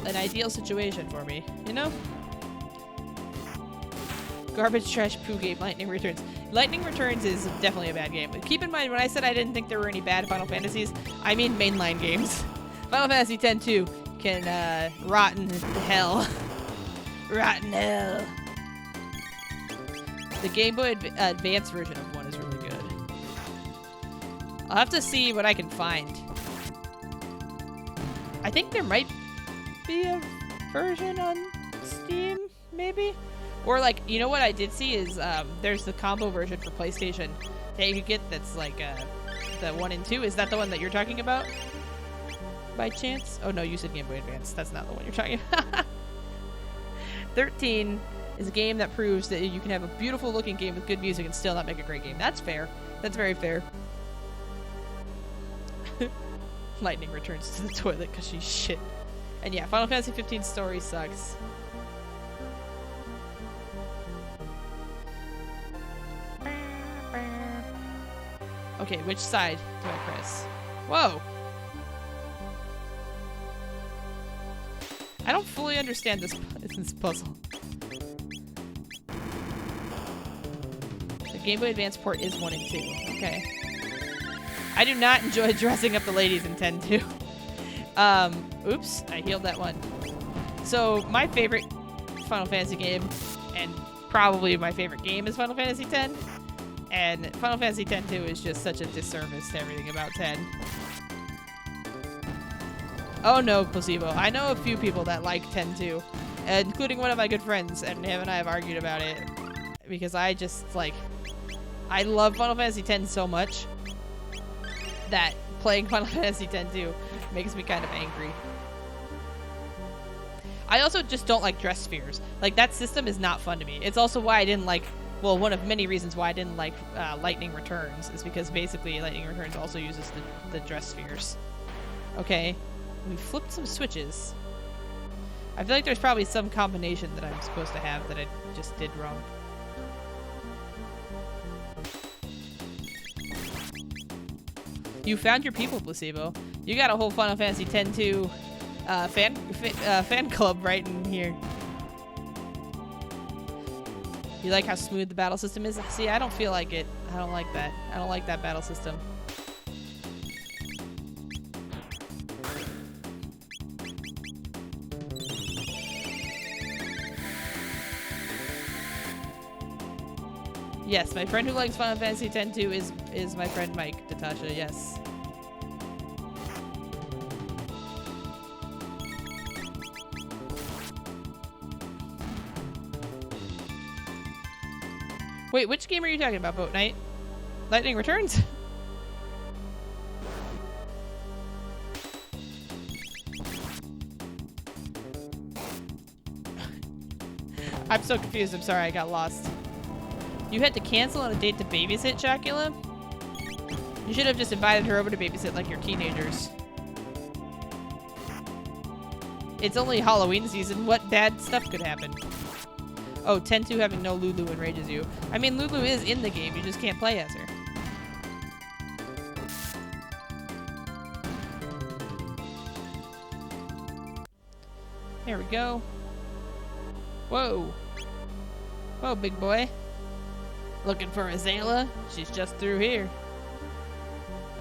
an ideal situation for me, you know? Garbage, trash, poo game, lightning returns. Lightning Returns is definitely a bad game. But keep in mind, when I said I didn't think there were any bad Final Fantasies, I mean mainline games. Final Fantasy X-2 can rot in hell. Rot in hell. The Game Boy Advance version of 1 is really good. I'll have to see what I can find. I think there might be a version on Steam, maybe? Or like, you know what I did see is there's the combo version for PlayStation that you get that's like the 1 and 2. Is that the one that you're talking about? By chance? Oh no, you said Game Boy Advance. That's not the one you're talking about. 13 is a game that proves that you can have a beautiful looking game with good music and still not make a great game. That's fair. That's very fair. Lightning returns to the toilet because she's shit. And yeah, Final Fantasy 15 story sucks. Okay, which side do I press? Whoa! I don't fully understand this puzzle. The Game Boy Advance port is 1 and 2. Okay. I do not enjoy dressing up the ladies in 10-2. Oops, I healed that one. So, my favorite Final Fantasy game, and probably my favorite game, is Final Fantasy X. And Final Fantasy X-2 is just such a disservice to everything about 10. Oh no, Placebo. I know a few people that like 10-2, including one of my good friends, and him and I have argued about it. Because I just, like, I love Final Fantasy X so much that playing Final Fantasy X-2 makes me kind of angry. I also just don't like dress spheres. Like, that system is not fun to me. It's also why I didn't like, well, one of many reasons why I didn't like Lightning Returns is because basically Lightning Returns also uses the dress spheres. Okay, we flipped some switches. I feel like there's probably some combination that I'm supposed to have that I just did wrong. You found your people, Placebo. You got a whole Final Fantasy X-2 fan club right in here. You like how smooth the battle system is? See, I don't feel like it. I don't like that. I don't like that battle system. Yes, my friend who likes Final Fantasy X-2 is my friend Mike, Natasha, yes. Wait, which game are you talking about, Boat Knight? Lightning Returns? I'm so confused, I'm sorry, I got lost. You had to cancel on a date to babysit, Chocula? You should have just invited her over to babysit like you're teenagers. It's only Halloween season. What bad stuff could happen? Oh, 10-2 having no Lulu enrages you. I mean, Lulu is in the game. You just can't play as her. There we go. Whoa. Whoa, big boy. Looking for a Ayla? She's just through here.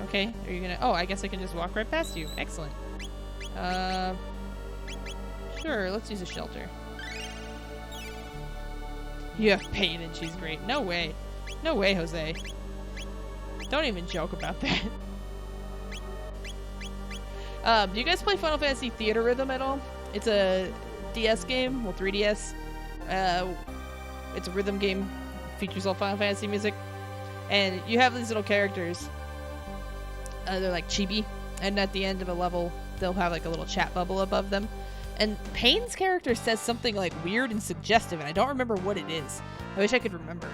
Okay, are you gonna... Oh, I guess I can just walk right past you. Excellent. Sure, let's use a shelter. You have pain and she's great. No way. No way, Jose. Don't even joke about that. Do you guys play Final Fantasy Theater Rhythm at all? It's a DS game. Well, 3DS. It's a rhythm game. Features all Final Fantasy music. And you have these little characters. They're like chibi. And at the end of a level, they'll have like a little chat bubble above them. And Payne's character says something like weird and suggestive, and I don't remember what it is. I wish I could remember.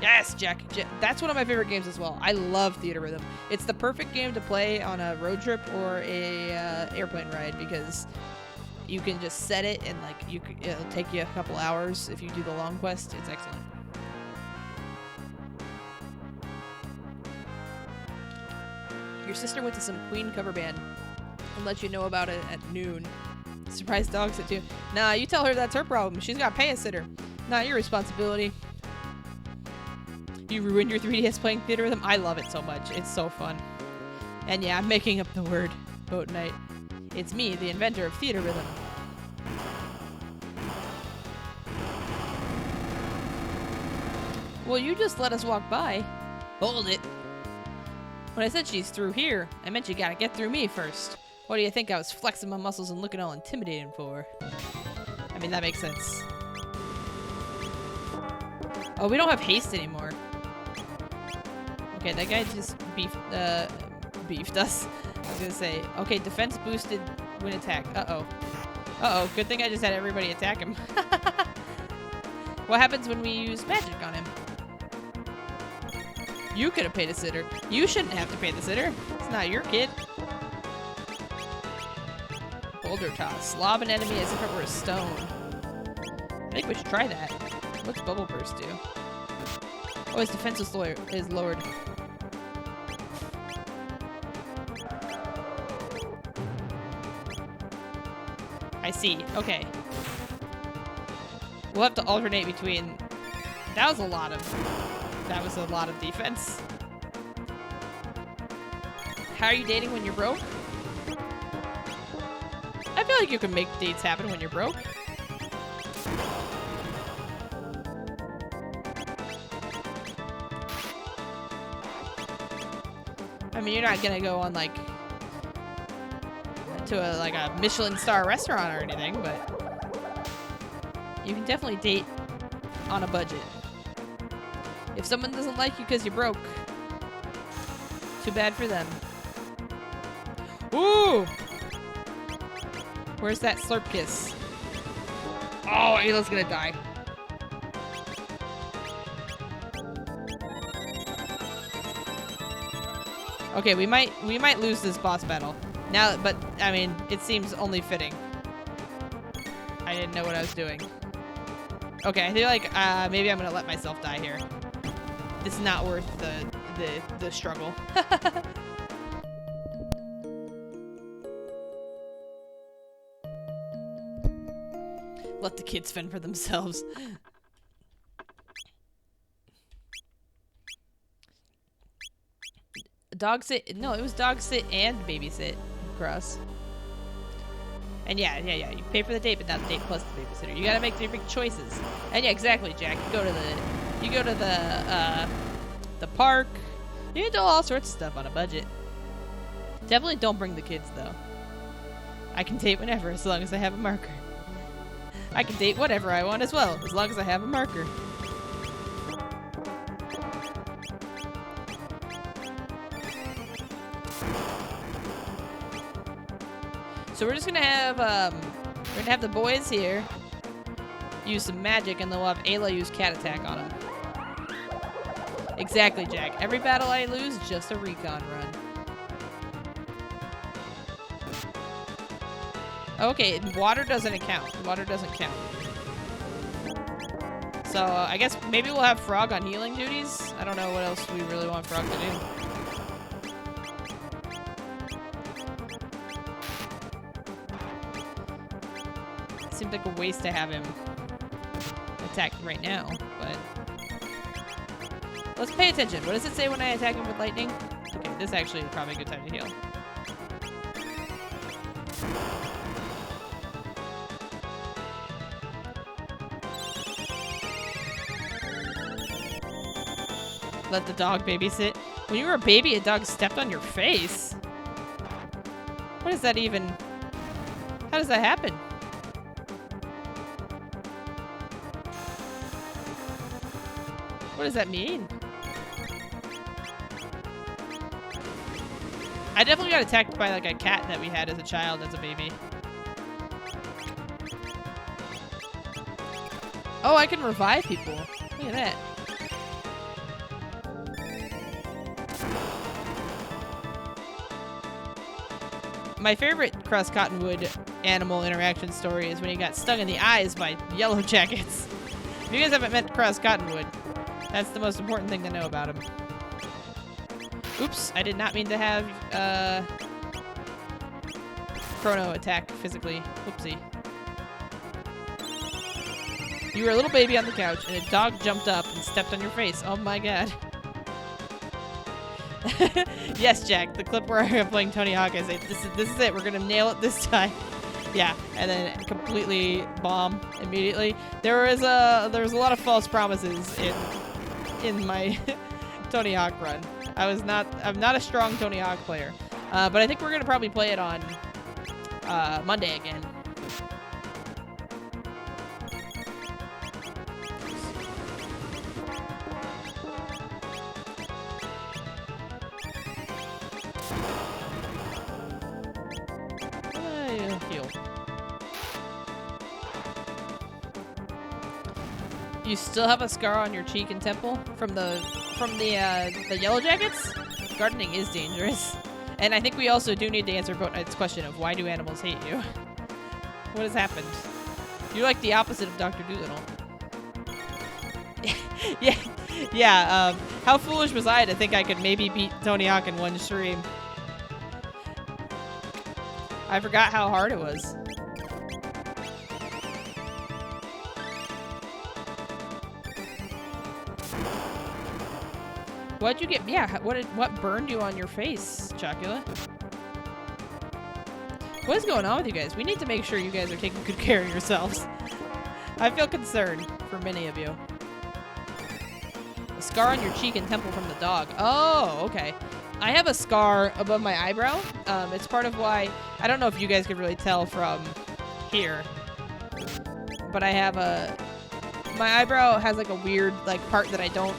Yes, Jack. That's one of my favorite games as well. I love Theater Rhythm. It's the perfect game to play on a road trip or a airplane ride because you can just set it and like it'll take you a couple hours if you do the long quest. It's excellent. Your sister went to some Queen cover band and let you know about it at noon. Surprise dog sit too. Nah, you tell her that's her problem. She's got to pay a sitter. Not your responsibility. You ruined your 3DS playing Theater Rhythm? I love it so much. It's so fun. And yeah, I'm making up the word boat night. It's me, the inventor of Theater Rhythm. Well, you just let us walk by. Hold it. When I said she's through here, I meant you gotta get through me first. What do you think I was flexing my muscles and looking all intimidating for? I mean, that makes sense. Oh, we don't have haste anymore. Okay, that guy just beefed us. I was gonna say, okay, defense boosted when attack. Uh-oh. Uh-oh, good thing I just had everybody attack him. What happens when we use magic on him? You could have paid a sitter. You shouldn't have to pay the sitter. It's not your kid. Boulder toss. Lob an enemy as if it were a stone. I think we should try that. What's bubble burst do? Oh, his defense is lowered. I see. Okay. We'll have to alternate between... That was a lot of defense. How are you dating when you're broke? I feel like you can make dates happen when you're broke. I mean, you're not gonna go on like to a Michelin star restaurant or anything, but you can definitely date on a budget. If someone doesn't like you because you're broke, too bad for them. Ooh! Where's that slurp kiss? Oh, Ayla's gonna die. Okay, we might lose this boss battle. Now, but I mean, it seems only fitting. I didn't know what I was doing. Okay, I feel like maybe I'm gonna let myself die here. This is not worth the struggle. Let the kids fend for themselves. Dog sit? No, it was dog sit and babysit. Cross. And yeah. You pay for the date, but not the date plus the babysitter. You gotta make three big choices. And yeah, exactly, Jack. You go to the park. You can do all sorts of stuff on a budget. Definitely don't bring the kids though. I can date whenever, as long as I have a marker. I can date whatever I want as well, as long as I have a marker. So we're just gonna have the boys here use some magic, and then we'll have Ayla use cat attack on them. Exactly, Jack. Every battle I lose, just a recon run. Okay, water doesn't count. Water doesn't count. So I guess maybe we'll have Frog on healing duties. I don't know what else we really want Frog to do. Seems like a waste to have him attack right now, but let's pay attention. What does it say when I attack him with lightning? Okay, this actually is probably a good time to heal. Let the dog babysit. When you were a baby, a dog stepped on your face. What is that even? How does that happen? What does that mean? I definitely got attacked by like a cat that we had as a child, as a baby. Oh, I can revive people. Look at that. My favorite Cross Cottonwood animal interaction story is when he got stung in the eyes by yellow jackets. If you guys haven't met Cross Cottonwood, that's the most important thing to know about him. Oops, I did not mean to have Chrono attack physically. Whoopsie. You were a little baby on the couch, and a dog jumped up and stepped on your face. Oh my god. Yes, Jack. The clip where I'm playing Tony Hawk, I say, this is it. We're gonna nail it this time. Yeah, and then completely bomb immediately. There was a lot of false promises in my Tony Hawk run. I'm not a strong Tony Hawk player, but I think we're gonna probably play it on Monday again. Heal. You still have a scar on your cheek and temple from the Yellow Jackets? Gardening is dangerous. And I think we also do need to answer Boat Knight's question of why do animals hate you? What has happened? You're like the opposite of Dr. Dolittle. Yeah, how foolish was I to think I could maybe beat Tony Hawk in one stream? I forgot how hard it was. What'd you get? Yeah, what burned you on your face, Chocula? What is going on with you guys? We need to make sure you guys are taking good care of yourselves. I feel concerned for many of you. A scar on your cheek and temple from the dog. Oh, okay. I have a scar above my eyebrow. It's part of why, I don't know if you guys could really tell from here, but I have my eyebrow has like a weird like part that I don't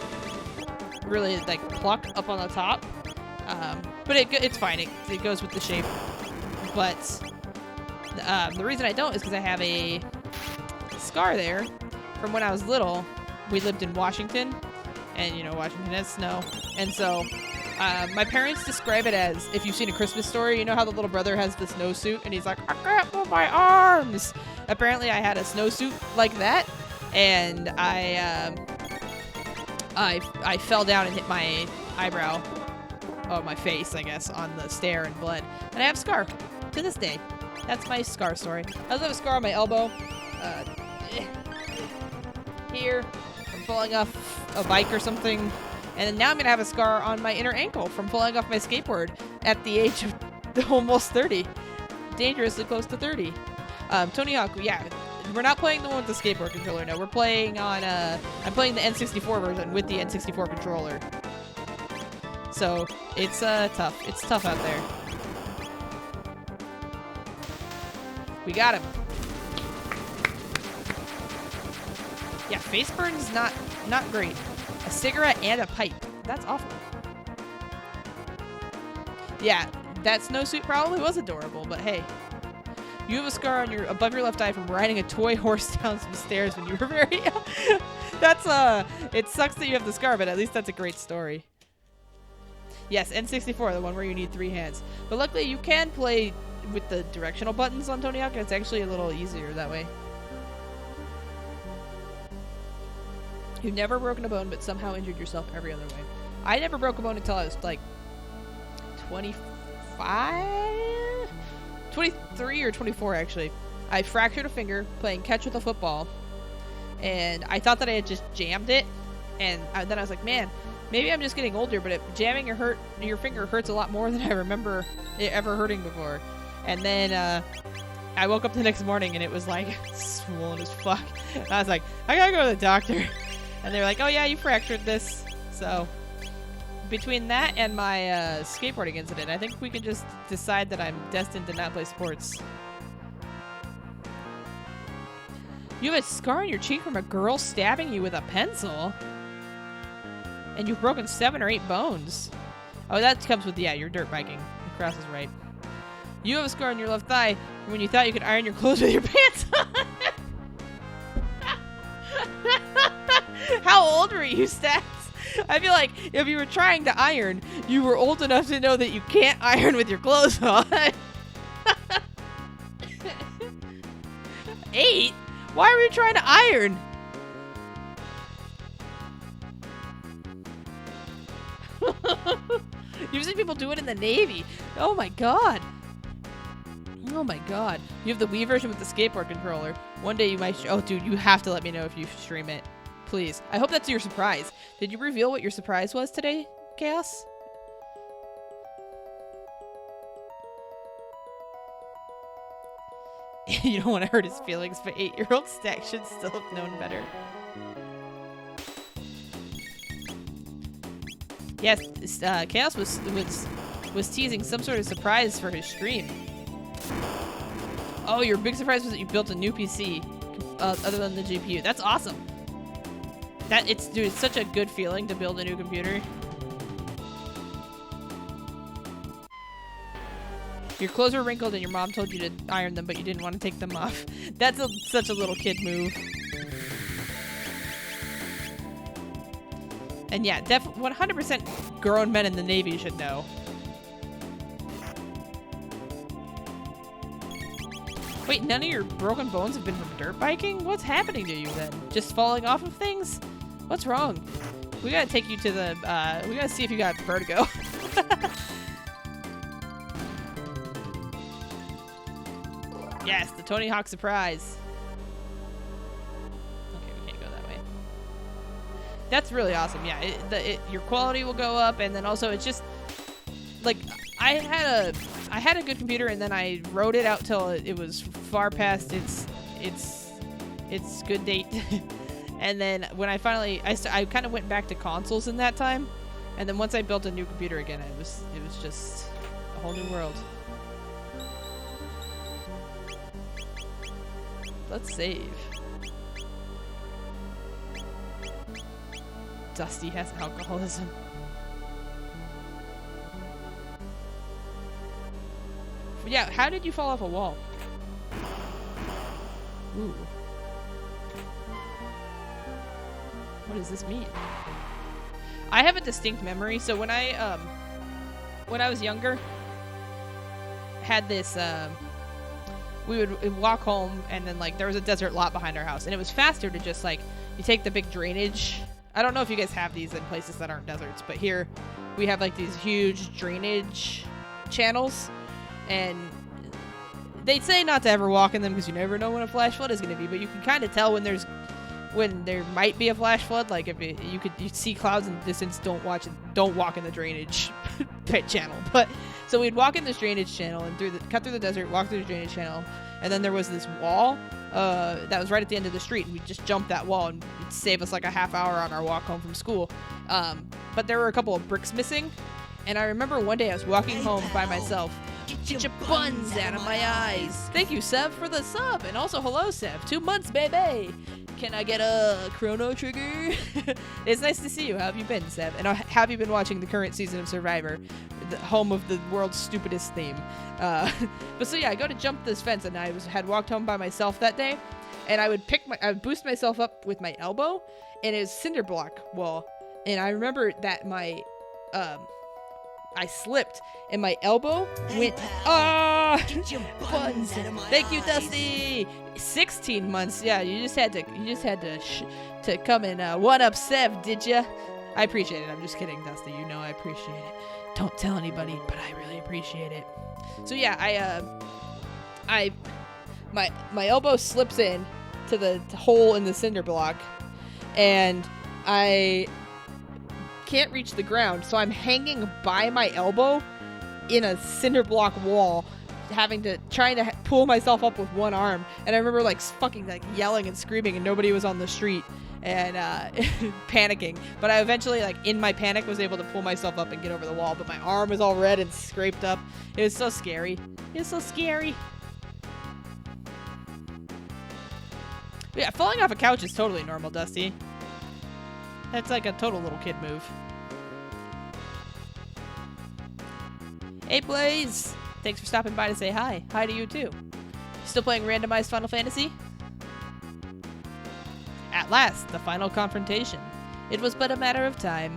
really like pluck up on the top. But it's fine. It goes with the shape. But the reason I don't is because I have a scar there from when I was little. We lived in Washington, and you know Washington has snow, and so my parents describe it as, if you've seen A Christmas Story, you know how the little brother has the snowsuit and he's like, I can't move my arms. Apparently I had a snowsuit like that, and I fell down and hit my eyebrow, my face, I guess, on the stair and bled. And I have a scar to this day. That's my scar story. I also have a scar on my elbow, here, from falling off a bike or something. And now I'm going to have a scar on my inner ankle from falling off my skateboard at the age of almost 30. Dangerously close to 30. Tony Hawk, yeah, we're not playing the one with the skateboard controller, no. We're playing on, I'm playing the N64 version with the N64 controller. So, it's tough. It's tough out there. We got him. Yeah, face burn's not great. A cigarette and a pipe. That's awful. Yeah, that snowsuit probably was adorable, but hey. You have a scar on above your left eye from riding a toy horse down some stairs when you were very young. That's, it sucks that you have the scar, but at least that's a great story. Yes, N64, the one where you need 3 hands. But luckily you can play with the directional buttons on Tony Hawk, and it's actually a little easier that way. You've never broken a bone, but somehow injured yourself every other way. I never broke a bone until I was like 25? 23 or 24, actually. I fractured a finger playing catch with a football, and I thought that I had just jammed it, and then I was like, man, maybe I'm just getting older, but jamming your finger hurts a lot more than I remember it ever hurting before. And then I woke up the next morning, and it was like swollen as fuck. And I was like, I gotta go to the doctor. And they were like, oh yeah, you fractured this. So, between that and my skateboarding incident, I think we can just decide that I'm destined to not play sports. You have a scar on your cheek from a girl stabbing you with a pencil? And you've broken 7 or 8 bones. Oh, that comes with, yeah, your dirt biking. Cross is right. You have a scar on your left thigh from when you thought you could iron your clothes with your pants on. How old were you, Stats? I feel like if you were trying to iron, you were old enough to know that you can't iron with your clothes on. 8? Why were you trying to iron? You've seen people do it in the Navy. Oh my god. Oh my god. You have the Wii version with the skateboard controller. One day you might... Oh, dude, you have to let me know if you stream it. Please. I hope that's your surprise. Did you reveal what your surprise was today, Chaos? You don't want to hurt his feelings, but 8-year-old Stack should still have known better. Yes, Chaos was teasing some sort of surprise for his stream. Oh, your big surprise was that you built a new PC other than the GPU. That's awesome. Dude, it's such a good feeling to build a new computer. Your clothes were wrinkled and your mom told you to iron them, but you didn't want to take them off. That's such a little kid move. And yeah, 100% grown men in the Navy should know. Wait, none of your broken bones have been from dirt biking? What's happening to you then? Just falling off of things? What's wrong? We gotta take you to the, we gotta see if you got vertigo. Yes, the Tony Hawk surprise. Okay, we can't go that way. That's really awesome. Yeah, your quality will go up, and then also it's just like I had a good computer, and then I wrote it out till it was far past its good date. And then when I finally I kind of went back to consoles in that time, and then once I built a new computer again, it was just a whole new world. Let's save. Dusty has alcoholism. Yeah, how did you fall off a wall? Ooh. What does this mean? I have a distinct memory. So when I was younger, had this we would walk home, and then like there was a desert lot behind our house, and it was faster to just like you take the big drainage. I don't know if you guys have these in places that aren't deserts, but here we have like these huge drainage channels, and they say not to ever walk in them because you never know when a flash flood is going to be, but you can kind of tell when there might be a flash flood. Like if you see clouds in the distance, don't walk in the drainage pit channel. But so we'd walk in this drainage channel and cut through the desert, walk through the drainage channel, and then there was this wall that was right at the end of the street, and we'd just jump that wall, and it'd save us like a half hour on our walk home from school. But there were a couple of bricks missing, and I remember one day I was walking home by myself. Get your buns out of my eyes. Thank you, Sev, for the sub, and also hello, Sev. 2 months, baby. Can I get a Chrono Trigger? It's nice to see you. How have you been, Sev? And have you been watching the current season of Survivor, the home of the world's stupidest theme? But so yeah, I go to jump this fence, and I had walked home by myself that day, and I would I would boost myself up with my elbow, and it was cinder block wall, and I remember that my I slipped and my elbow went. Buns. Thank you, Dusty. 16 months. Yeah, you just had to come and one up Sev, did ya? I appreciate it. I'm just kidding, Dusty. You know I appreciate it. Don't tell anybody, but I really appreciate it. So yeah, my elbow slips in to the hole in the cinder block, and I can't reach the ground, so I'm hanging by my elbow in a cinder block wall, trying to pull myself up with one arm. And I remember like fucking like yelling and screaming, and nobody was on the street, and panicking. But I eventually, like in my panic, was able to pull myself up and get over the wall. But my arm was all red and scraped up. It was so scary. It was so scary. But yeah, falling off a couch is totally normal, Dusty. That's like a total little kid move. Hey, Blaze! Thanks for stopping by to say hi. Hi to you, too. Still playing randomized Final Fantasy? At last, the final confrontation. It was but a matter of time.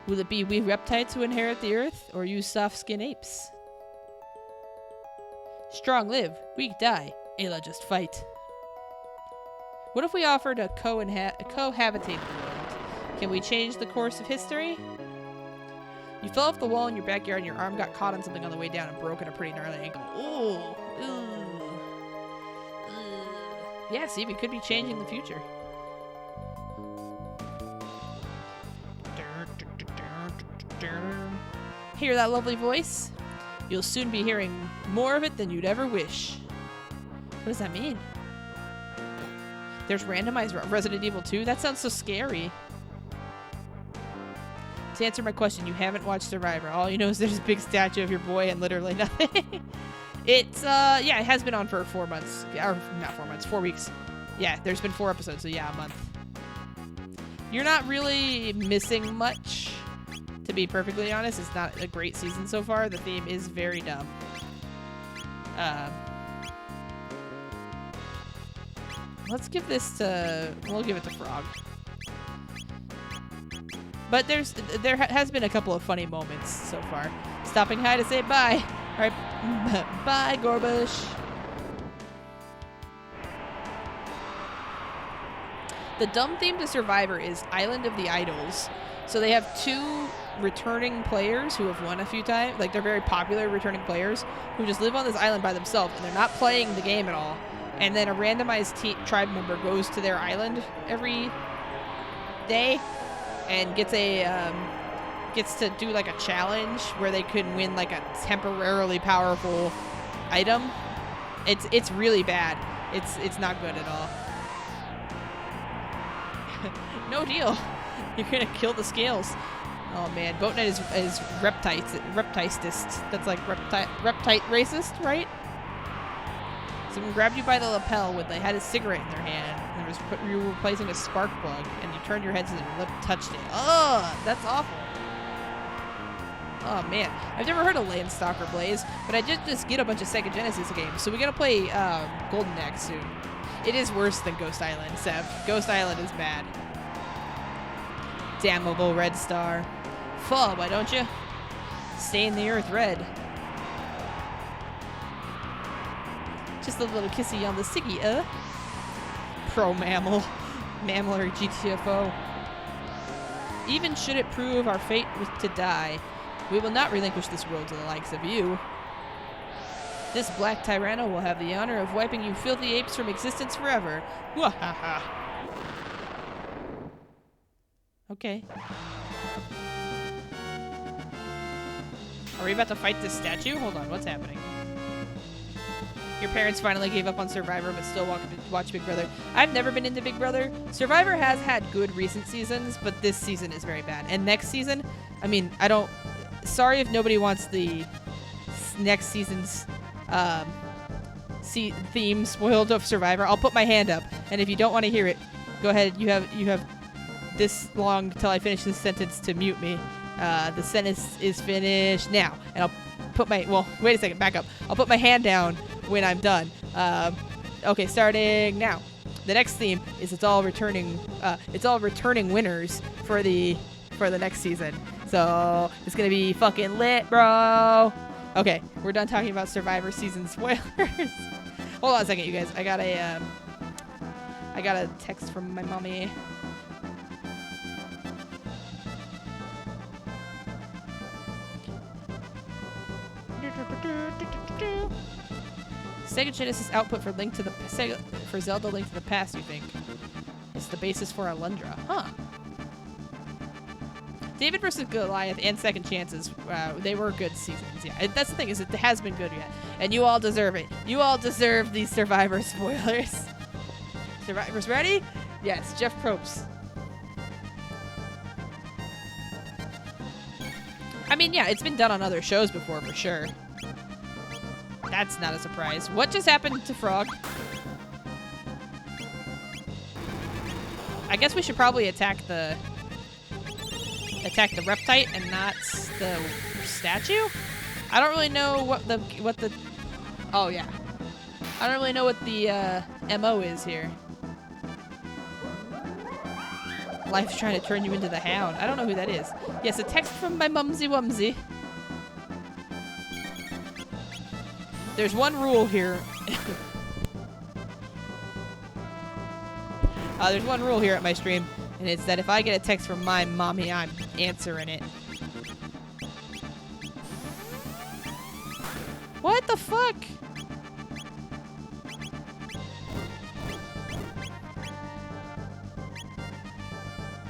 Will it be we reptiles who inherit the earth, or you soft-skin apes? Strong live, weak die. Ayla just fight. What if we offered a cohabitated world? Can we change the course of history? You fell off the wall in your backyard and your arm got caught on something on the way down and broke in a pretty gnarly ankle. Ooh. Ooh. Yeah, see, we could be changing the future. Hear that lovely voice? You'll soon be hearing more of it than you'd ever wish. What does that mean? There's randomized Resident Evil 2? That sounds so scary. To answer my question, you haven't watched Survivor. All you know is there's a big statue of your boy and literally nothing. It's, yeah, it has been on for 4 months. Or, not 4 months, 4 weeks. Yeah, there's been 4 episodes, so yeah, a month. You're not really missing much, to be perfectly honest. It's not a great season so far. The theme is very dumb. Let's give this to... We'll give it to Frog. But there has been a couple of funny moments so far. Stopping high to say bye. All right, bye, Gorbush. The dumb theme to Survivor is Island of the Idols. So they have 2 returning players who have won a few times. Like, they're very popular returning players who just live on this island by themselves, and they're not playing the game at all. And then a randomized tribe member goes to their island every day and gets to do like a challenge where they could win like a temporarily powerful item. It's really bad. It's not good at all. No deal. You're gonna kill the scales. Oh man, Boatnet is reptitist. That's like reptite racist, right? Someone grabbed you by the lapel when they had a cigarette in their hand. And you were replacing a spark plug, and you turned your head so that your lip touched it. Oh, that's awful. Oh man, I've never heard of Landstalker Blaze, but I just get a bunch of Sega Genesis games, so we gotta play Golden Axe soon. It is worse than Ghost Island, Seb. Ghost Island is bad. Damnable Red Star. Fall, why don't you? Stain the earth red. Just a little kissy on the ciggy, Pro mammal. Mammillary GTFO. Even should it prove our fate was to die, we will not relinquish this world to the likes of you. This black Tyranno will have the honor of wiping you filthy apes from existence forever. Wahaha. Okay. Are we about to fight this statue? Hold on, what's happening? Your parents finally gave up on Survivor but still watch Big Brother. I've never been into Big Brother. Survivor has had good recent seasons, but this season is very bad. And next season, I mean, I don't... Sorry if nobody wants the next season's theme spoiled of Survivor. I'll put my hand up, and if you don't want to hear it, go ahead. You have this long till I finish this sentence to mute me. The sentence is finished now, and I'll put my... Well, wait a second, back up. I'll put my hand down when I'm done. Okay, starting now. The next theme is it's all returning winners for the next season. So it's gonna be fucking lit, bro. Okay, we're done talking about Survivor season spoilers. Hold on a second, you guys. I got a text from my mommy. Sega Genesis output for Zelda Link to the Past, you think? It's the basis for Alundra. Huh. David vs. Goliath and Second Chances, they were good seasons. Yeah, that's the thing, is it has been good yet. And you all deserve it. You all deserve these Survivor spoilers. Survivors ready? Yes, Jeff Probst. I mean, yeah, it's been done on other shows before, for sure. That's not a surprise. What just happened to Frog? I guess we should probably attack the reptite and not the statue? I don't really know what the oh yeah. I don't really know what the MO is here. Life's trying to turn you into the Hound. I don't know who that is. Yes, a text from my mumsy wumsy. There's one rule here. There's one rule here at my stream, and it's that if I get a text from my mommy, I'm answering it. the fuck?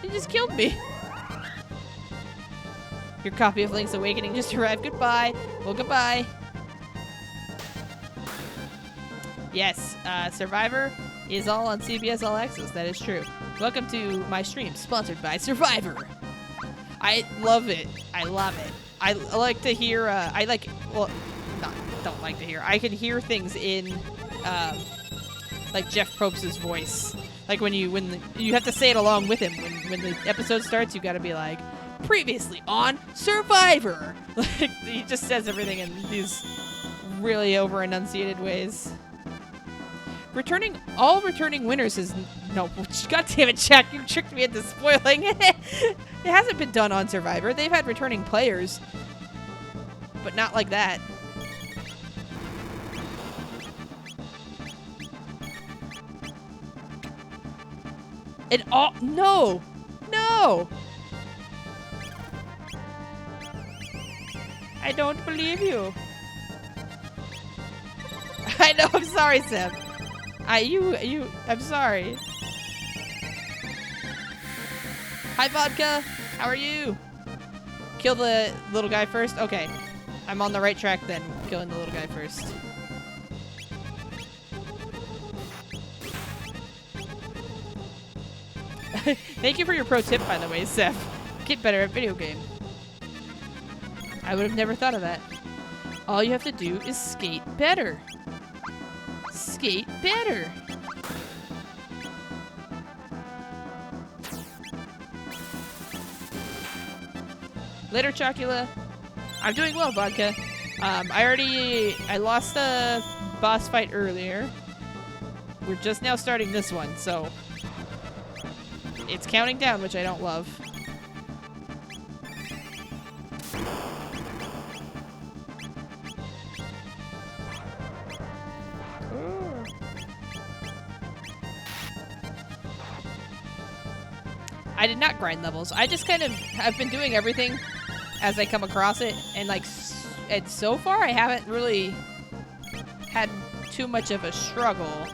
He just killed me. Your copy of Link's Awakening just arrived. Goodbye. Well, goodbye. Yes, Survivor is all on CBS All Access. That is true. Welcome to my stream, sponsored by Survivor. I love it. I love it. I like to hear, don't like to hear. I can hear things in, like Jeff Probst's voice. Like when you have to say it along with him. When the episode starts, you gotta be like, previously on Survivor. Like he just says everything in these really over enunciated ways. All returning winners is no. God damn it, Jack! You tricked me into spoiling it. It hasn't been done on Survivor. They've had returning players, but not like that. No. I don't believe you. I know. I'm sorry, Sam. I'm sorry. Hi, Vodka. How are you? Kill the little guy first? Okay. I'm on the right track then, killing the little guy first. Thank you for your pro tip, by the way, Seth. Get better at video game. I would have never thought of that. All you have to do is skate better. Skate better. Later, Chocula. I'm doing well, Vodka. I lost a boss fight earlier. We're just now starting this one, so it's counting down, which I don't love. I did not grind levels. I just kind of have been doing everything as I come across it, and and so far I haven't really had too much of a struggle,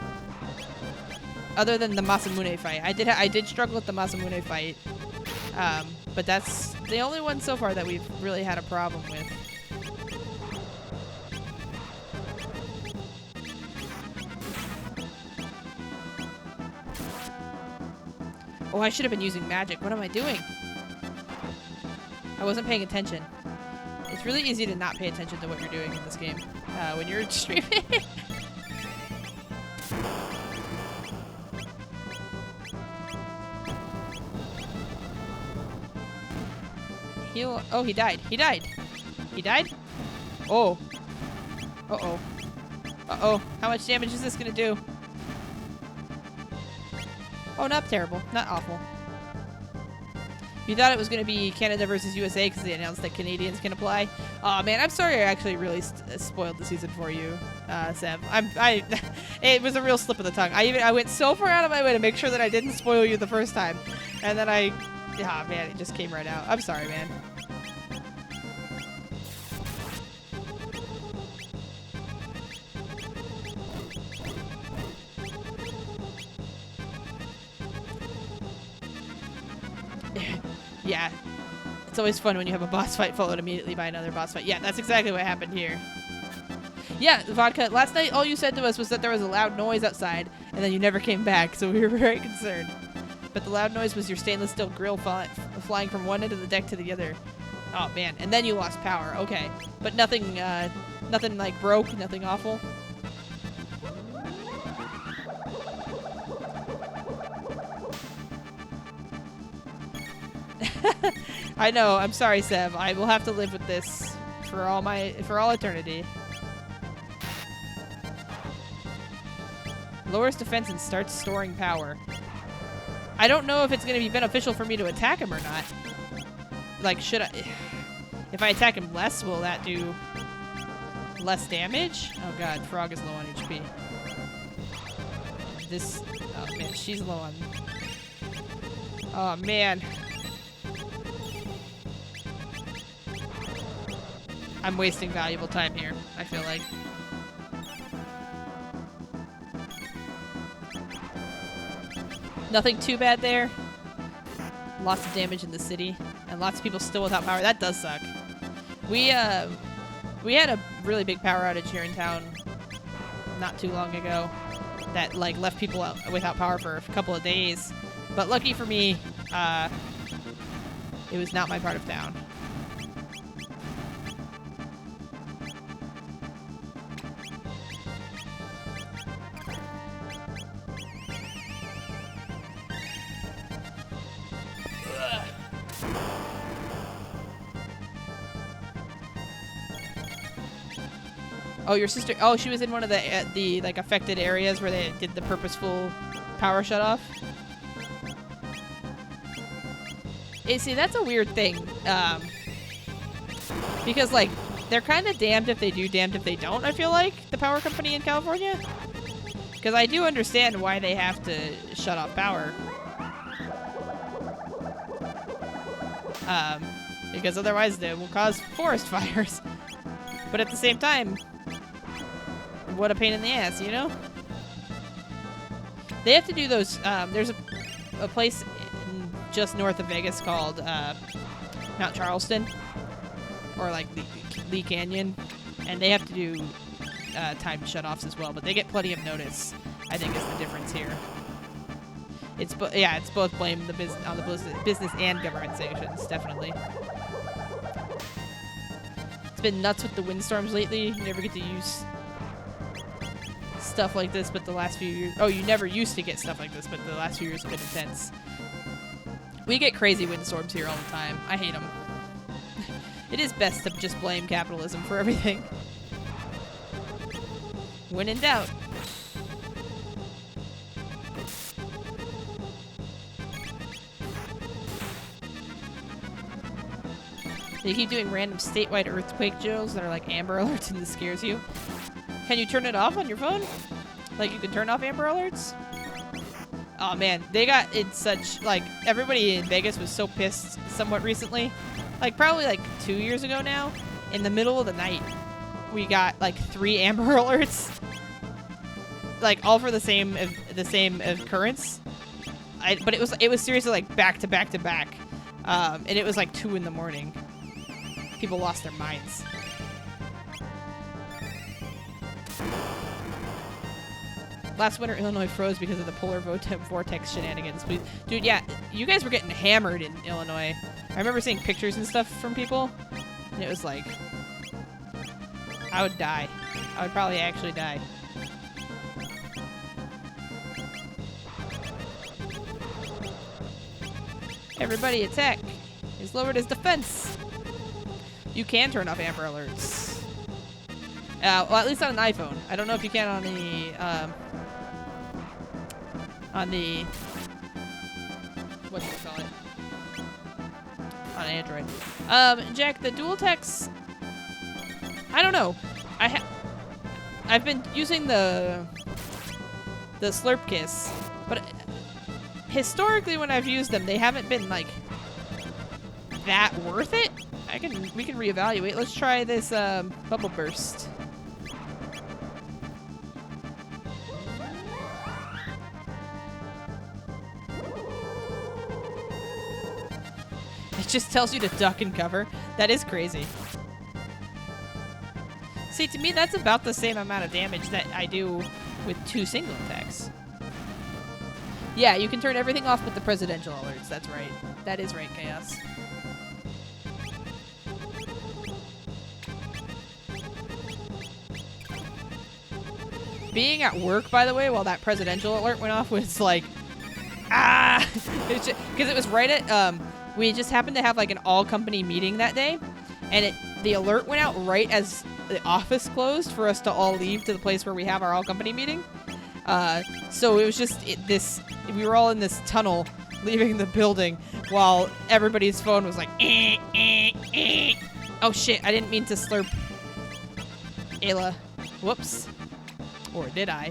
other than the Masamune fight. I did struggle with the Masamune fight, but that's the only one so far that we've really had a problem with. Oh, I should have been using magic. What am I doing? I wasn't paying attention. It's really easy to not pay attention to what you're doing in this game when you're streaming. Heal. Oh, he died. He died. He died? Oh. Uh-oh. Uh-oh. How much damage is this gonna do? Oh, not terrible. Not awful. You thought it was going to be Canada versus USA because they announced that Canadians can apply. Oh man, I'm sorry. I actually really spoiled the season for you, Seb. It was a real slip of the tongue. I went so far out of my way to make sure that I didn't spoil you the first time, and then man, it just came right out. I'm sorry, man. Yeah, it's always fun when you have a boss fight followed immediately by another boss fight. Yeah, that's exactly what happened here. Yeah, Vodka, last night all you said to us was that there was a loud noise outside, and then you never came back, so we were very concerned. But the loud noise was your stainless steel grill flying from one end of the deck to the other. Oh, man, and then you lost power. Okay, but nothing like broke, nothing awful. I know. I'm sorry, Seb. I will have to live with this for all eternity. Lowers defense and starts storing power. I don't know if it's going to be beneficial for me to attack him or not. Like, should I? If I attack him less, will that do less damage? Oh god, Frog is low on HP. Oh man, she's low on. Oh man. I'm wasting valuable time here, I feel like. Nothing too bad there. Lots of damage in the city, and lots of people still without power. That does suck. We had a really big power outage here in town not too long ago that like left people out without power for a couple of days. But lucky for me, it was not my part of town. Oh, your sister. Oh, she was in one of the like affected areas where they did the purposeful power shut off. See, that's a weird thing. Because like they're kind of damned if they do, damned if they don't. I feel like the power company in California. Because I do understand why they have to shut off power. Because otherwise they will cause forest fires. But at the same time, what a pain in the ass, you know? They have to do those, there's a place just north of Vegas called Mount Charleston, or like Lee Canyon, and they have to do timed shutoffs as well, but they get plenty of notice, I think is the difference here. It's both blame on the business and government sanctions, definitely. It's been nuts with the windstorms lately. You never get to use stuff like this, but the last few years... Oh, you never used to get stuff like this, but the last few years have been intense. We get crazy windstorms here all the time. I hate them. It is best to just blame capitalism for everything. When in doubt. They keep doing random statewide earthquake drills that are like Amber Alerts, and this scares you. Can you turn it off on your phone? Like you can turn off Amber Alerts? Oh man, they got in such, like, everybody in Vegas was so pissed somewhat recently. Like probably like 2 years ago now. In the middle of the night, we got like 3 Amber Alerts. Like all for the same occurrence. But it was seriously like back to back to back. And it was like 2 in the morning. People lost their minds. Last winter, Illinois froze because of the polar vortex shenanigans. Dude, yeah, you guys were getting hammered in Illinois. I remember seeing pictures and stuff from people, and it was like, I would die. I would probably actually die. Everybody attack. He's lowered his defense. You can turn off Amber Alerts. Well, at least on an iPhone. I don't know if you can on the what do you call it? On Android. Jack, the dual text. I don't know. I've been using the Slurp Kiss, but historically when I've used them, they haven't been like that worth it. We can reevaluate. Let's try this Bubble Burst. It just tells you to duck and cover. That is crazy. See, to me, that's about the same amount of damage that I do with 2 single attacks. Yeah, you can turn everything off but the presidential alerts. That's right. That is right, Chaos. Being at work, by the way, while that presidential alert went off was like, ah! Because it was right at, we just happened to have like an all-company meeting that day, and the alert went out right as the office closed for us to all leave to the place where we have our all-company meeting. So it was just we were all in this tunnel leaving the building while everybody's phone was like, eh, eh, eh. Oh shit, I didn't mean to slurp Ayla. Whoops. Or did I?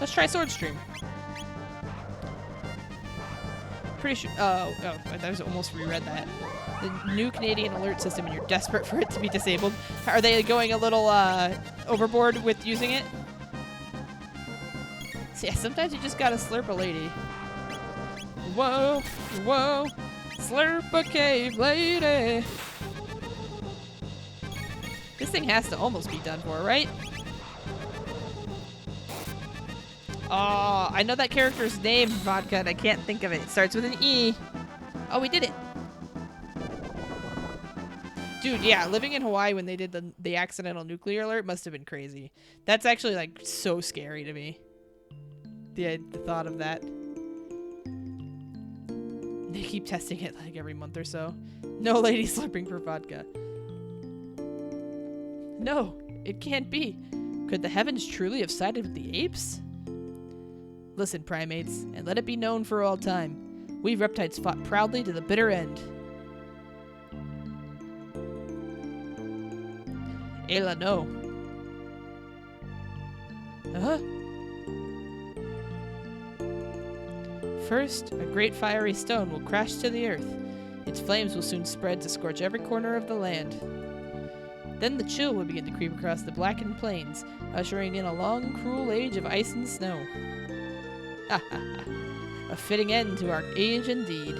Let's try Sword Stream. Pretty sure. Oh, I was almost reread that. The new Canadian alert system, and you're desperate for it to be disabled. Are they going a little overboard with using it. So yeah, sometimes you just gotta slurp a lady. Whoa, whoa, slurp a cave lady. This thing has to almost be done for, right? Oh, I know that character's name, Vodka, and I can't think of it. It starts with an E. Oh, we did it. Dude, yeah, living in Hawaii when they did the accidental nuclear alert must have been crazy. That's actually, like, so scary to me. The thought of that. They keep testing it, like, every month or so. No lady slurping for vodka. No, it can't be. Could the heavens truly have sided with the apes? Listen, primates, and let it be known for all time. We reptiles fought proudly to the bitter end. Ayla, no. First, a great fiery stone will crash to the earth. Its flames will soon spread to scorch every corner of the land. Then the chill will begin to creep across the blackened plains, ushering in a long, cruel age of ice and snow. Ha ha ha. A fitting end to our age indeed.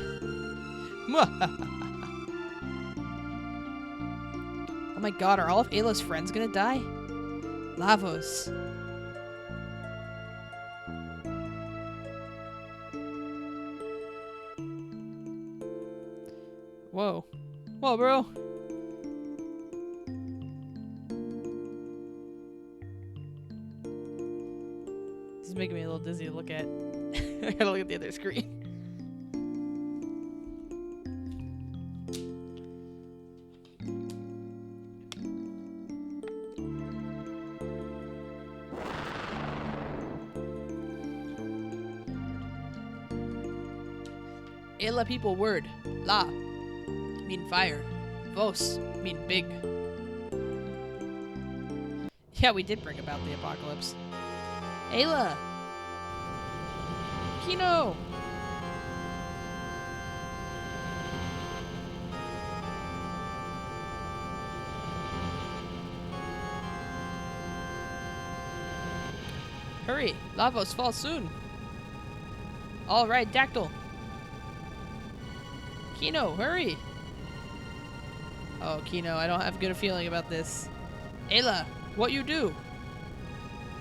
Oh my god, are all of Ayla's friends gonna die? Lavos. Whoa. Whoa, bro. This is making me a little dizzy to look at. I gotta look at the other screen. Ayla people word. La mean fire. Vos mean big. Yeah, we did bring about the apocalypse. Ayla! Kino! Hurry! Lavos fall soon! Alright, Dactyl! Kino, hurry! Oh, Kino, I don't have a good feeling about this. Ayla, what you do?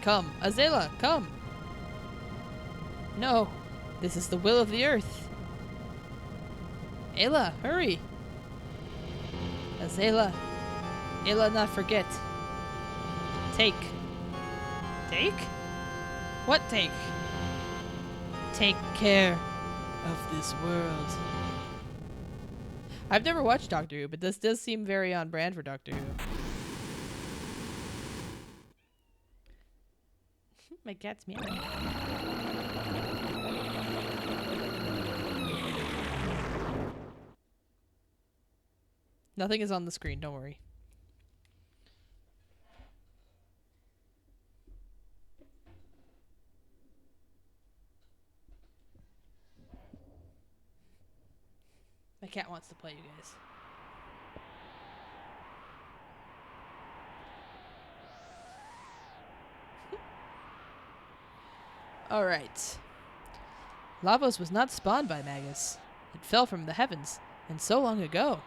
Come, Azela, come! No, this is the will of the earth. Ayla, hurry! Azela, Ayla not forget. Take. Take? What take? Take care of this world. I've never watched Doctor Who, but this does seem very on brand for Doctor Who. My cat's meowing. Nothing is on the screen, don't worry. My cat wants to play, you guys. Alright. Lavos was not spawned by Magus. It fell from the heavens, and so long ago.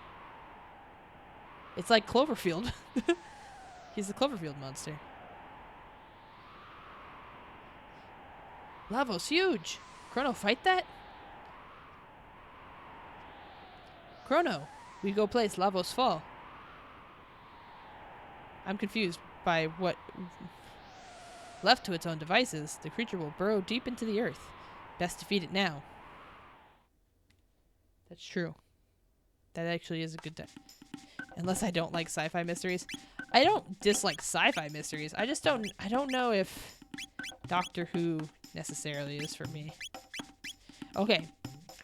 It's like Cloverfield. He's the Cloverfield monster. Lavos huge! Chrono fight that? Chrono, we go place Lavos fall. I'm confused by what... Left to its own devices, the creature will burrow deep into the earth. Best defeat it now. That's true. That actually is a good time. Unless I don't like sci-fi mysteries. I don't dislike sci-fi mysteries. I don't know if Doctor Who necessarily is for me. Okay.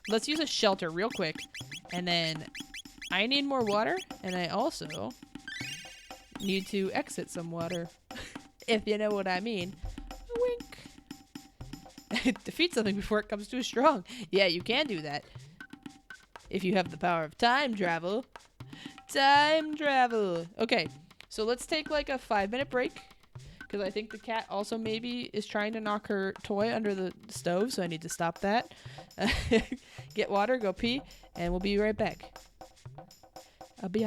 Let's use a shelter real quick. And then I need more water. And I also need to exit some water. If you know what I mean. Wink. Defeat something before it comes too strong. Yeah, you can do that. If you have the power of time travel. Time travel. Okay, so let's take like a 5-minute break. Because I think the cat also maybe is trying to knock her toy under the stove, so I need to stop that. Get water, go pee, and we'll be right back. I'll be.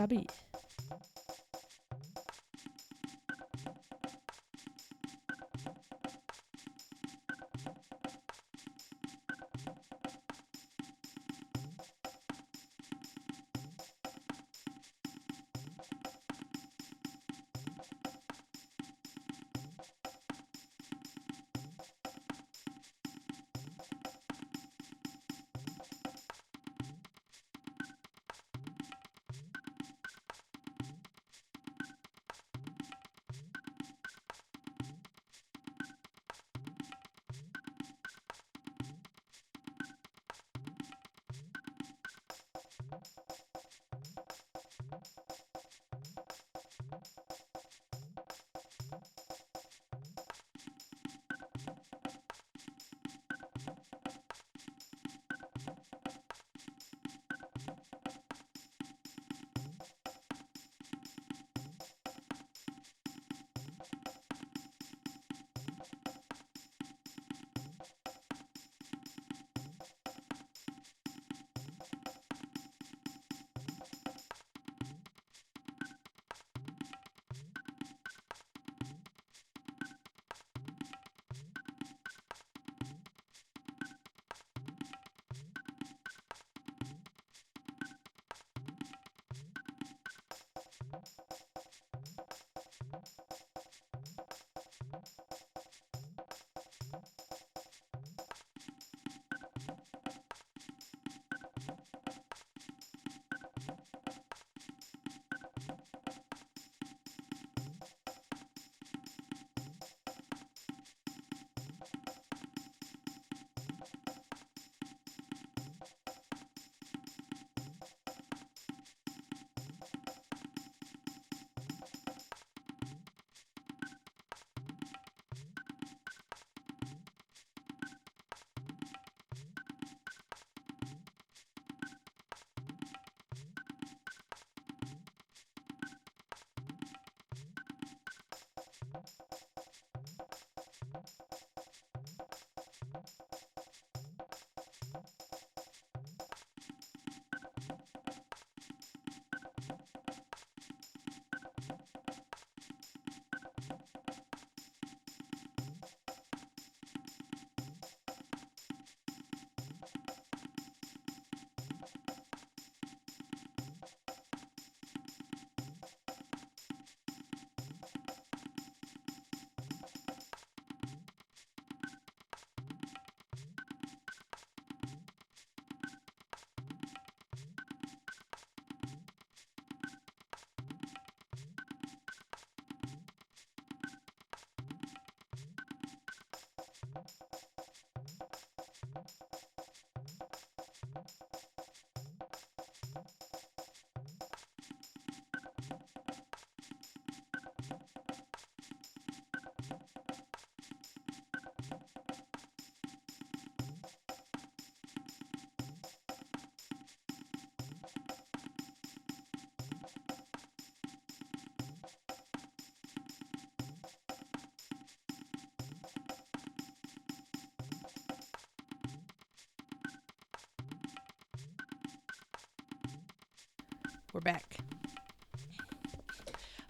We're back.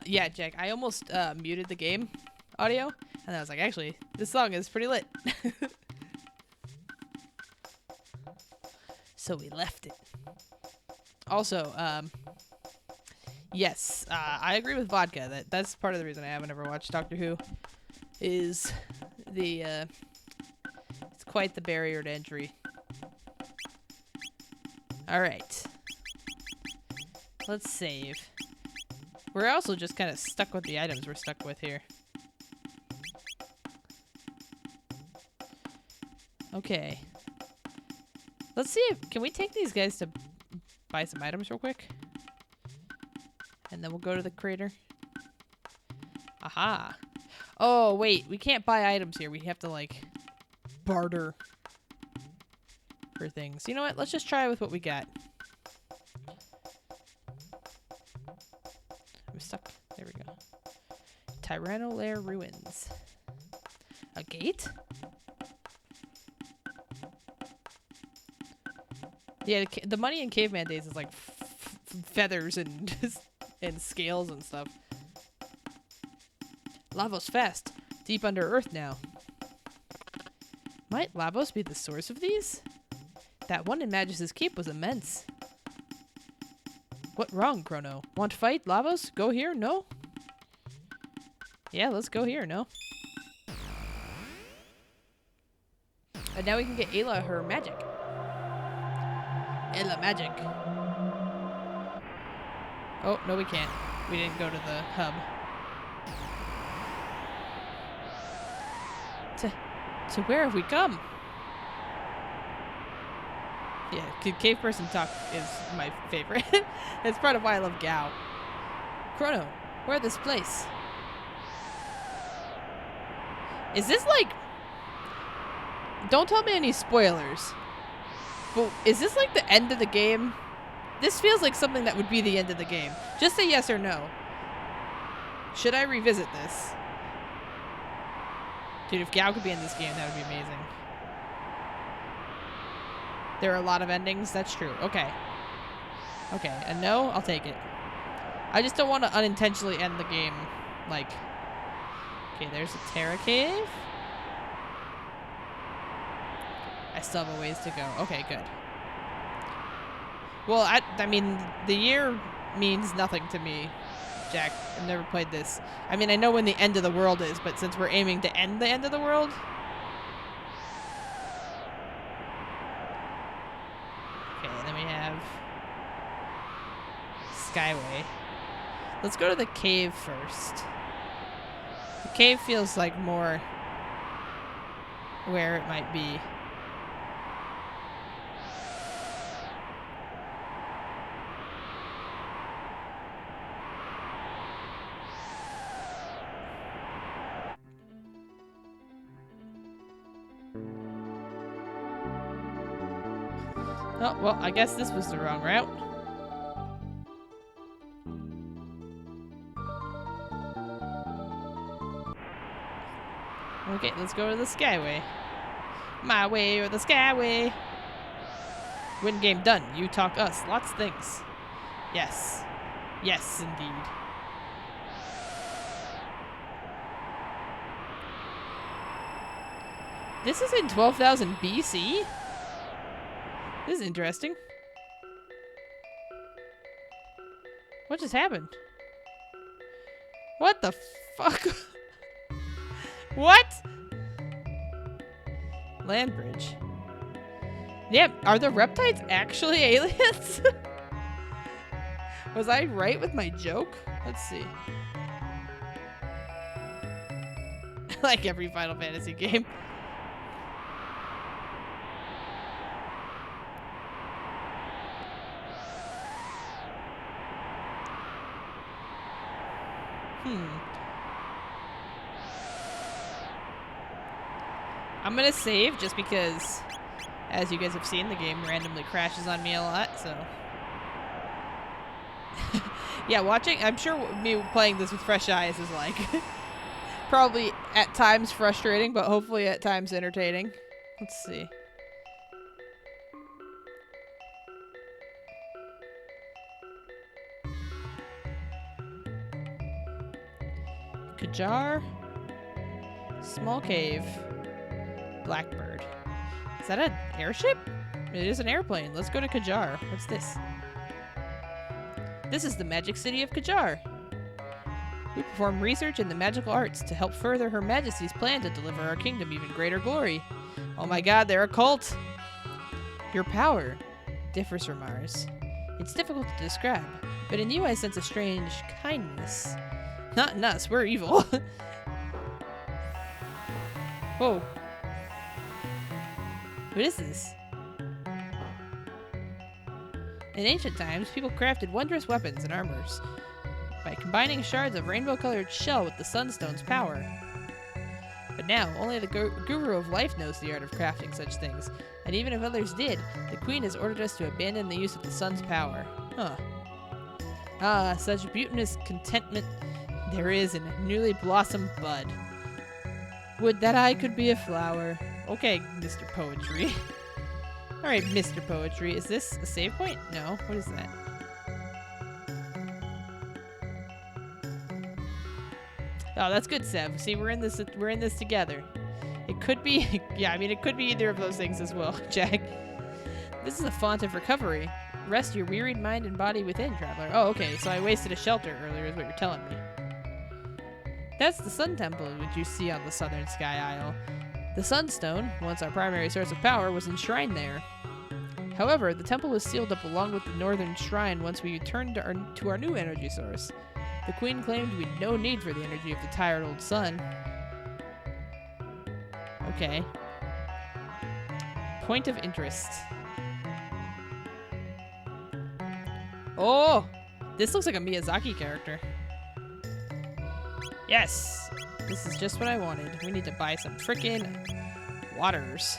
Yeah, Jack, I almost muted the game audio, and I was like, actually, this song is pretty lit. So we left it. Also, yes, I agree with Vodka. That's part of the reason I haven't ever watched Doctor Who. Is the it's quite the barrier to entry. All right, let's save. We're also just kind of stuck with the items we're stuck with here. Okay. Let's see if... Can we take these guys to buy some items real quick? And then we'll go to the crater. Aha. Oh, wait. We can't buy items here. We have to, like, barter for things. You know what? Let's just try with what we got. I'm stuck. There we go. Tyranno Lair ruins. A gate? Yeah, the money in caveman days is like feathers and and scales and stuff. Lavos fast, deep under earth now. Might Lavos be the source of these? That one in Magus's keep was immense. What wrong, Chrono? Want to fight? Lavos? Go here? No? Yeah, let's go here, no? And now we can get Ayla her magic. Ayla magic. Oh, no we can't. We didn't go to the hub. To where have we come? Yeah, cave person talk is my favorite. It's part of why I love Gao. Chrono, where this place? Is this like... Don't tell me any spoilers. But is this like the end of the game? This feels like something that would be the end of the game. Just say yes or no. Should I revisit this? Dude, if Gao could be in this game, that would be amazing. There are a lot of endings. That's true. Okay. Okay, a no, I'll take it. I just don't want to unintentionally end the game. Like... Okay, there's a Terra cave. I still have a ways to go. Okay, good. Well, I mean, the year means nothing to me, Jack. I've never played this. I mean, I know when the end of the world is, but since we're aiming to end the end of the world... Okay, then we have... Skyway. Let's go to the cave first. The cave feels like more where it might be. Oh, well, I guess this was the wrong route. Okay, let's go to the Skyway. My way or the Skyway. Win game done. You talk us. Lots of things. Yes. Yes, indeed. This is in 12,000 BC? This is interesting. What just happened? What the fuck? What? Land bridge. Yeah, are the reptiles actually aliens? Was I right with my joke? Let's see. Like every Final Fantasy game. I'm gonna save just because, as you guys have seen, the game randomly crashes on me a lot, so. Yeah, I'm sure me playing this with fresh eyes is like, probably at times frustrating, but hopefully at times entertaining. Let's see. Kajar. Small cave. Blackbird. Is that an airship? It is an airplane. Let's go to Kajar. What's this? This is the magic city of Kajar. We perform research in the magical arts to help further Her Majesty's plan to deliver our kingdom even greater glory. Oh my god, they're a cult! Your power differs from ours. It's difficult to describe, but in you I sense a strange kindness. Not in us, we're evil. Whoa. What is this? In ancient times, people crafted wondrous weapons and armors by combining shards of rainbow-colored shell with the Sunstone's power. But now, only the Guru of Life knows the art of crafting such things, and even if others did, the Queen has ordered us to abandon the use of the Sun's power. Huh. Ah, such there is in a newly blossomed bud. Would that I could be a flower. Okay, Mr. Poetry. Alright, Mr. Poetry. Is this a save point? No. What is that? Oh, that's good, Sev. See, we're in this together. It could be yeah, I mean it could be either of those things as well, Jack. This is a font of recovery. Rest your wearied mind and body within, traveler. Oh, okay, so I wasted a shelter earlier is what you're telling me. That's the Sun Temple, which you see on the southern sky isle. The Sunstone, once our primary source of power, was enshrined there. However, the temple was sealed up along with the northern shrine once we returned to our new energy source. The queen claimed we'd no need for the energy of the tired old sun. Okay. Point of interest. Oh! This looks like a Miyazaki character. Yes! This is just what I wanted. We need to buy some frickin' waters.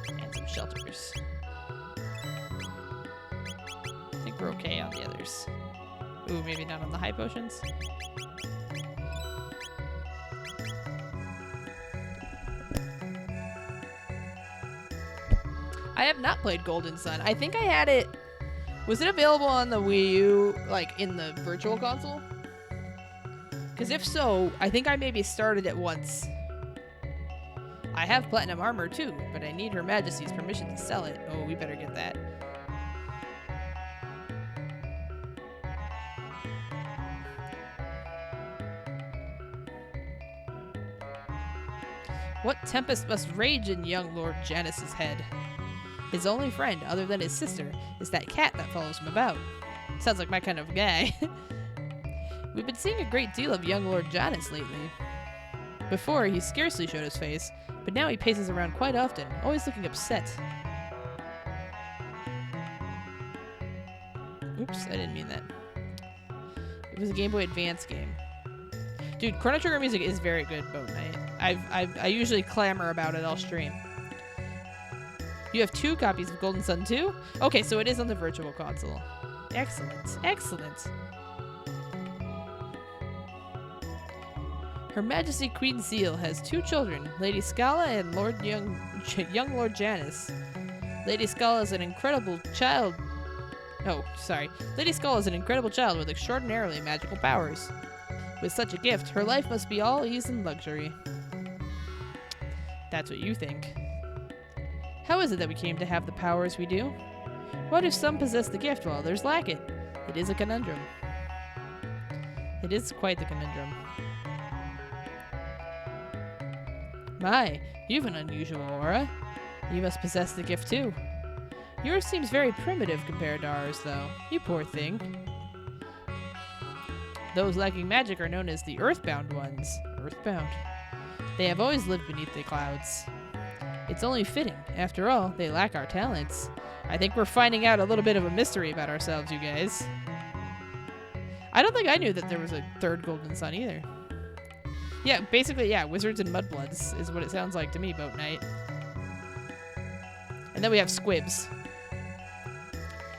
And some shelters. I think we're okay on the others. Ooh, maybe not on the high potions. I have not played Golden Sun. I think I had it... Was it available on the Wii U, like, in the Virtual Console? Because if so, I think I maybe started it once. I have Platinum Armor, too, but I need Her Majesty's permission to sell it. Oh, we better get that. What tempest must rage in young Lord Janus's head? His only friend, other than his sister, is that cat that follows him about. Sounds like my kind of guy. We've been seeing a great deal of young Lord Janus lately. Before, he scarcely showed his face, but now he paces around quite often, always looking upset. Oops, I didn't mean that. It was a Game Boy Advance game. Dude, Chrono Trigger music is very good, Boat Knight. I usually clamor about it all stream. You have 2 copies of Golden Sun 2? Okay, so it is on the Virtual Console. Excellent, excellent. Her Majesty Queen Zeal has 2 children, Lady Scala and young Lord Janus. Lady Scala is an incredible child. Oh, sorry. Lady Scala is an incredible child with extraordinarily magical powers. With such a gift, her life must be all ease and luxury. That's what you think. How is it that we came to have the powers we do? What if some possess the gift while others lack it? It is a conundrum. It is quite the conundrum. My, you've an unusual aura. You must possess the gift too. Yours seems very primitive compared to ours, though. You poor thing. Those lacking magic are known as the Earthbound ones. Earthbound. They have always lived beneath the clouds. It's only fitting. After all, they lack our talents. I think we're finding out a little bit of a mystery about ourselves, you guys. I don't think I knew that there was a 3rd Golden Sun either. Yeah, basically, yeah, wizards and mudbloods is what it sounds like to me, Boat Knight. And then we have squibs.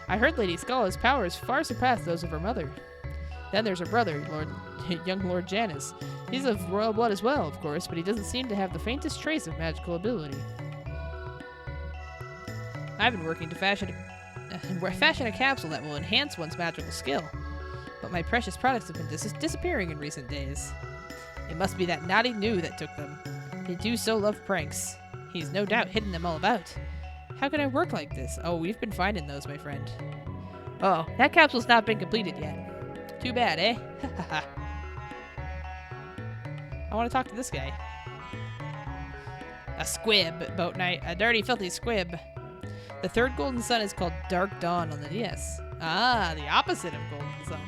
I heard Lady Scala's powers far surpass those of her mother. Then there's her brother, young Lord Janus. He's of royal blood as well, of course, but he doesn't seem to have the faintest trace of magical ability. I've been working to fashion a capsule that will enhance one's magical skill, but my precious products have been disappearing in recent days. It must be that naughty New that took them. They do so love pranks. He's no doubt hidden them all about. How can I work like this? Oh, we've been finding those, my friend. Oh, that capsule's not been completed yet. Too bad, eh? I want to talk to this guy. A squib, Boat Knight. A dirty, filthy squib. The 3rd Golden Sun is called Dark Dawn on the DS. Ah, the opposite of Golden Sun.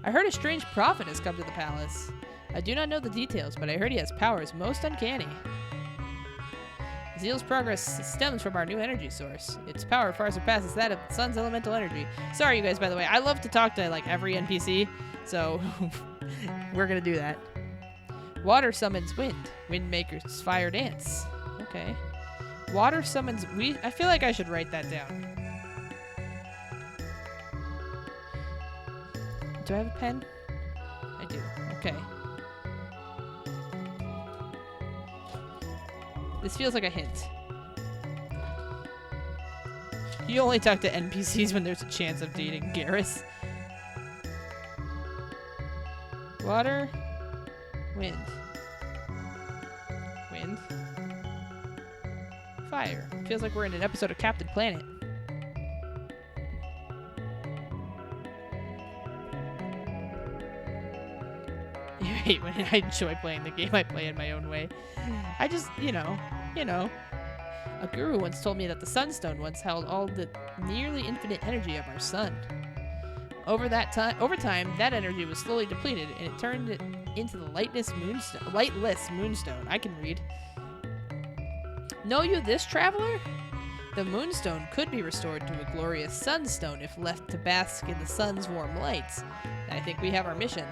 I heard a strange prophet has come to the palace. I do not know the details, but I heard he has powers most uncanny. Zeal's progress stems from our new energy source. Its power far surpasses that of the sun's elemental energy. Sorry, you guys, by the way. I love to talk to, like, every NPC, so we're gonna do that. Water summons wind. Wind makes fire dance. Okay. Water summons... I feel like I should write that down. do I have a pen? I do. Okay. This feels like a hint. You only talk to NPCs when there's a chance of dating Garrus. Water. Wind. Wind. Fire. Feels like we're in an episode of Captain Planet. You hate when I enjoy playing the game I play in my own way. I just, you know. A guru once told me that the Sunstone once held all the nearly infinite energy of our sun. Over time, that energy was slowly depleted, and it turned it into the lightless moonstone. I can read. Know you this, traveler? The moonstone could be restored to a glorious sunstone if left to bask in the sun's warm lights. I think we have our mission.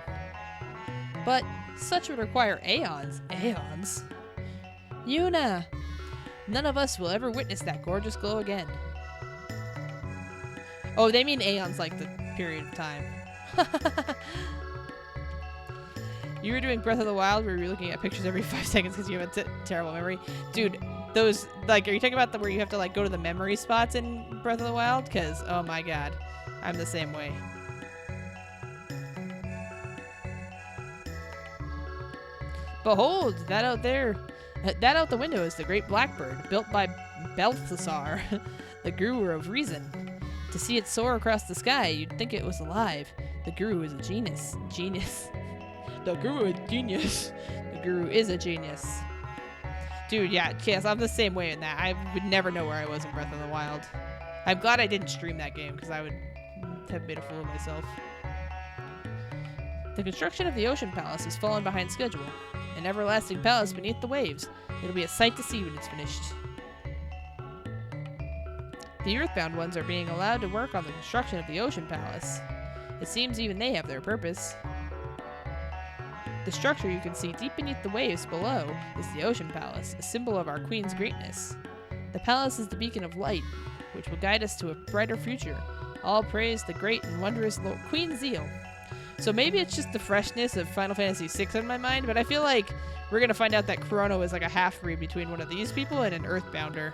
But such would require aeons. Aeons? Yuna! None of us will ever witness that gorgeous glow again. Oh, they mean aeons like the period of time. You were doing Breath of the Wild where you're looking at pictures every 5 seconds because you have a terrible memory. Dude, those, like, are you talking about where you have to, like, go to the memory spots in Breath of the Wild? Because, oh my god, I'm the same way. Behold, that out there. That out the window is the great blackbird, built by Balthasar, the guru of reason. To see it soar across the sky, you'd think it was alive. The guru is a genius. The guru is genius. The guru is a genius. Dude, yeah, yes, I'm the same way in that. I would never know where I was in Breath of the Wild. I'm glad I didn't stream that game, because I would have made a fool of myself. The construction of the Ocean Palace has fallen behind schedule. An everlasting palace beneath the waves. It'll be a sight to see when it's finished. The Earthbound ones are being allowed to work on the construction of the Ocean Palace. It seems even they have their purpose. The structure you can see deep beneath the waves below is the Ocean Palace, a symbol of our Queen's greatness. The palace is the beacon of light, which will guide us to a brighter future. All praise the great and wondrous Queen Zeal. So maybe it's just the freshness of Final Fantasy VI in my mind, but I feel like we're going to find out that Chrono is like a half-breed between one of these people and an Earthbounder.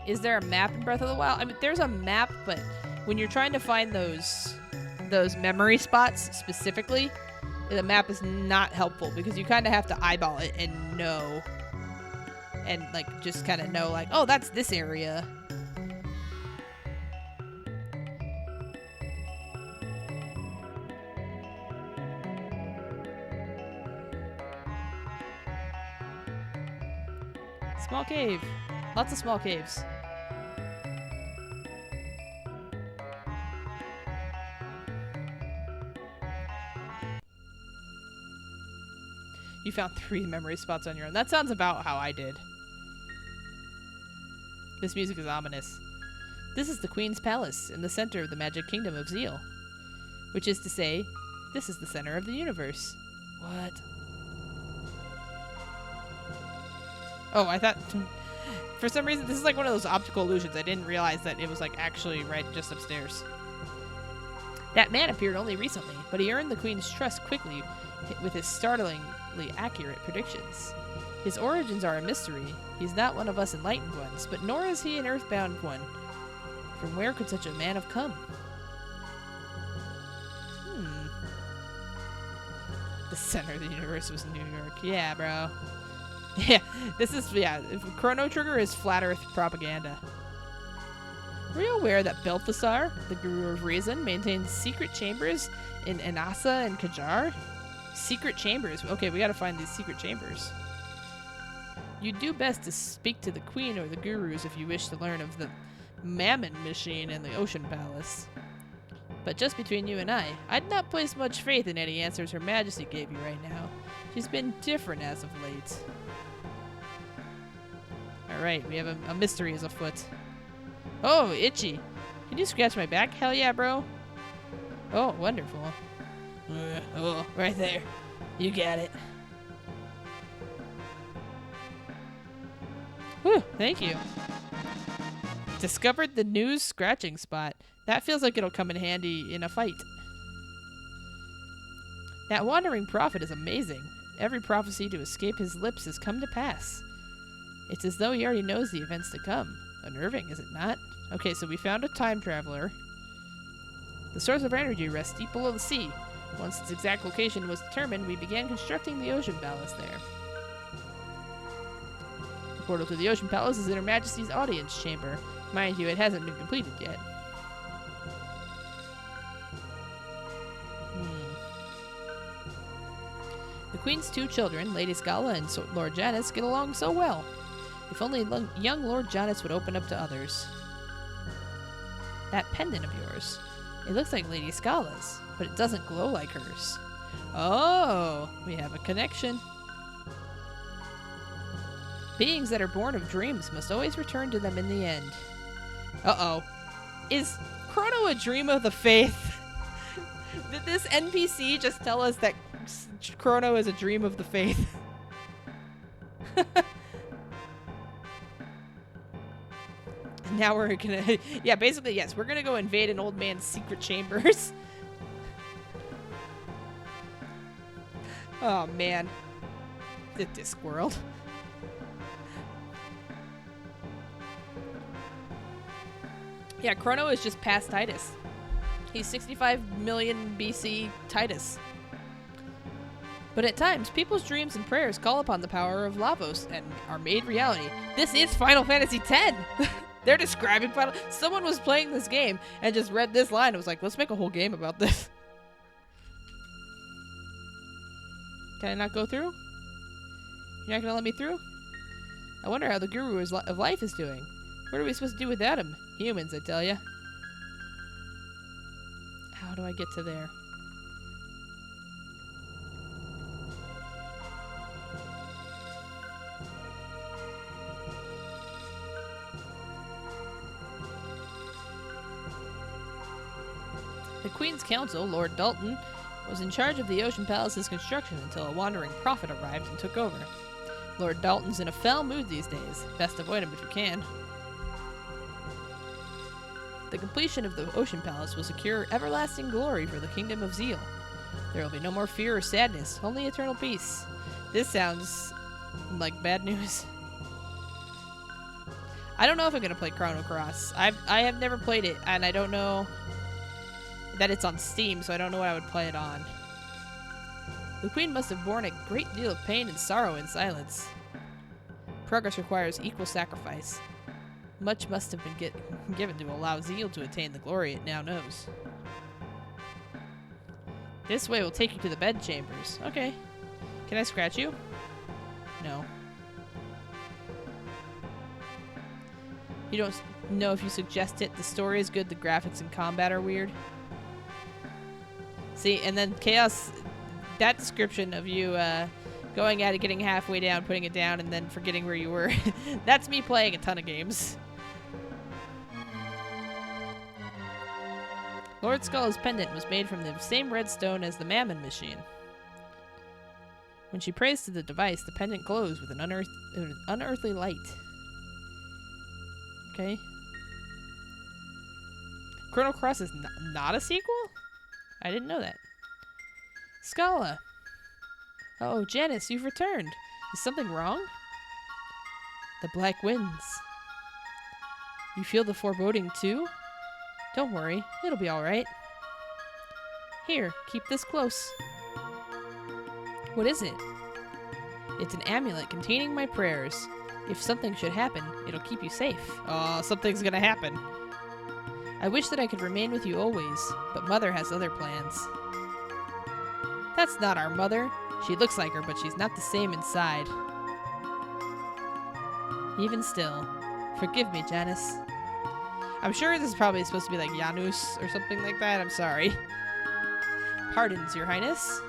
Is there a map in Breath of the Wild? I mean, there's a map, but when you're trying to find those memory spots specifically, the map is not helpful because you kind of have to eyeball it and know. And, like, just kind of know, like, oh, that's this area. Small cave. Lots of small caves. You found 3 memory spots on your own. That sounds about how I did. This music is ominous. This is the Queen's Palace in the center of the magic kingdom of Zeal. Which is to say, this is the center of the universe. What? Oh, I thought... For some reason, this is like one of those optical illusions. I didn't realize that it was like actually right just upstairs. That man appeared only recently, but he earned the Queen's trust quickly with his startlingly accurate predictions. His origins are a mystery. He's not one of us enlightened ones, but nor is he an earthbound one. From where could such a man have come? The center of the universe was New York. Yeah, bro. Yeah, this is, yeah, Chrono Trigger is flat earth propaganda. Were you aware that Balthasar, the Guru of Reason, maintains secret chambers in Anasa and Kajar? Secret chambers? Okay, we gotta find these secret chambers. You'd do best to speak to the Queen or the Gurus if you wish to learn of the Mammon Machine and the Ocean Palace. But just between you and I'd not place much faith in any answers Her Majesty gave you right now. She's been different as of late. Alright, we have a mystery is afoot. Oh, itchy. Can you scratch my back? Hell yeah, bro. Oh, wonderful. Oh, right there. You got it. Whew, thank you. Discovered the new scratching spot. That feels like it'll come in handy in a fight. That wandering prophet is amazing. Every prophecy to escape his lips has come to pass. It's as though he already knows the events to come. Unnerving, is it not? Okay, so we found a time traveler. The source of energy rests deep below the sea. Once its exact location was determined, we began constructing the Ocean Palace there. The portal to the Ocean Palace is in Her Majesty's audience chamber. Mind you, it hasn't been completed yet. The Queen's two children, Lady Scala and Lord Janus, get along so well. If only young Lord Janus would open up to others. That pendant of yours. It looks like Lady Scala's, but it doesn't glow like hers. Oh, we have a connection. Beings that are born of dreams must always return to them in the end. Uh-oh. Is Chrono a dream of the faith? Did this NPC just tell us that Chrono is a dream of the faith? Now we're gonna... Yeah, basically, yes. We're gonna go invade an old man's secret chambers. Oh, man. The Discworld. Yeah, Chrono is just past Titus. He's 65 million BC Titus. But at times, people's dreams and prayers call upon the power of Lavos and are made reality. This is Final Fantasy X! They're describing Final... Someone was playing this game and just read this line and was like, let's make a whole game about this. Can I not go through? You're not gonna let me through? I wonder how the Guru of Life is doing. What are we supposed to do without him? Humans, I tell ya. How do I get to there? The Queen's Council, Lord Dalton, was in charge of the Ocean Palace's construction until a wandering prophet arrived and took over. Lord Dalton's in a foul mood these days. Best avoid him if you can. The completion of the Ocean Palace will secure everlasting glory for the Kingdom of Zeal. There will be no more fear or sadness, only eternal peace. This sounds like bad news. I don't know if I'm gonna play Chrono Cross. I have never played it, and I don't know that it's on Steam, so I don't know what I would play it on. The Queen must have borne a great deal of pain and sorrow in silence. Progress requires equal sacrifice. Much must have been given to allow Zeal to attain the glory it now knows. This way will take you to the bed chambers. Okay. Can I scratch you? No. You don't know if you suggest it. The story is good, the graphics and combat are weird. See, and then Chaos, that description of you going at it, getting halfway down, putting it down, and then forgetting where you were. That's me playing a ton of games. Lord Skull's pendant was made from the same red stone as the Mammon machine. When she prays to the device, the pendant glows with an unearthly light. Okay. Chrono Cross is not a sequel? I didn't know that. Scala. Oh, Janus, you've returned. Is something wrong? The black winds. You feel the foreboding too? Don't worry, it'll be alright. Here, keep this close. What is it? It's an amulet containing my prayers. If something should happen, it'll keep you safe. Oh, something's gonna happen. I wish that I could remain with you always, but Mother has other plans. That's not our mother. She looks like her, but she's not the same inside. Even still, forgive me, Janus. I'm sure this is probably supposed to be like Janus or something like that. I'm sorry. Pardons, Your Highness.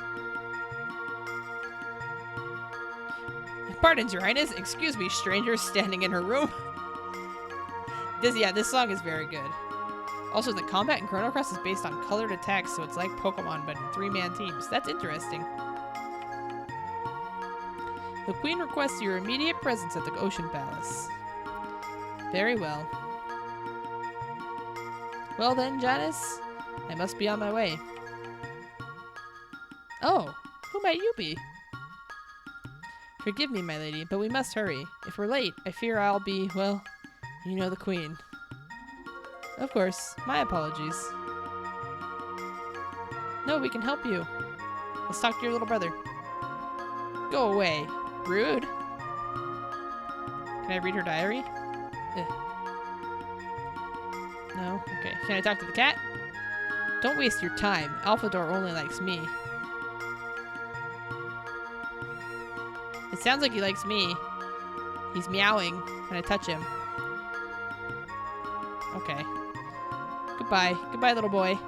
Pardons, Your Highness. Excuse me, stranger standing in her room. This song is very good. Also, the combat in Chrono Cross is based on colored attacks, so it's like Pokemon, but in 3-man teams. That's interesting. The Queen requests your immediate presence at the Ocean Palace. Very well. Well then, Janice, I must be on my way. Oh, who might you be? Forgive me, my lady, but we must hurry. If we're late, I fear I'll be, well, you know the queen. Of course, my apologies. No, we can help you. Let's talk to your little brother. Go away. Rude. Can I read her diary? Ugh. No? Okay. Can I talk to the cat? Don't waste your time. Alphador only likes me. It sounds like he likes me. He's meowing when I touch him. Okay. Goodbye. Goodbye, little boy.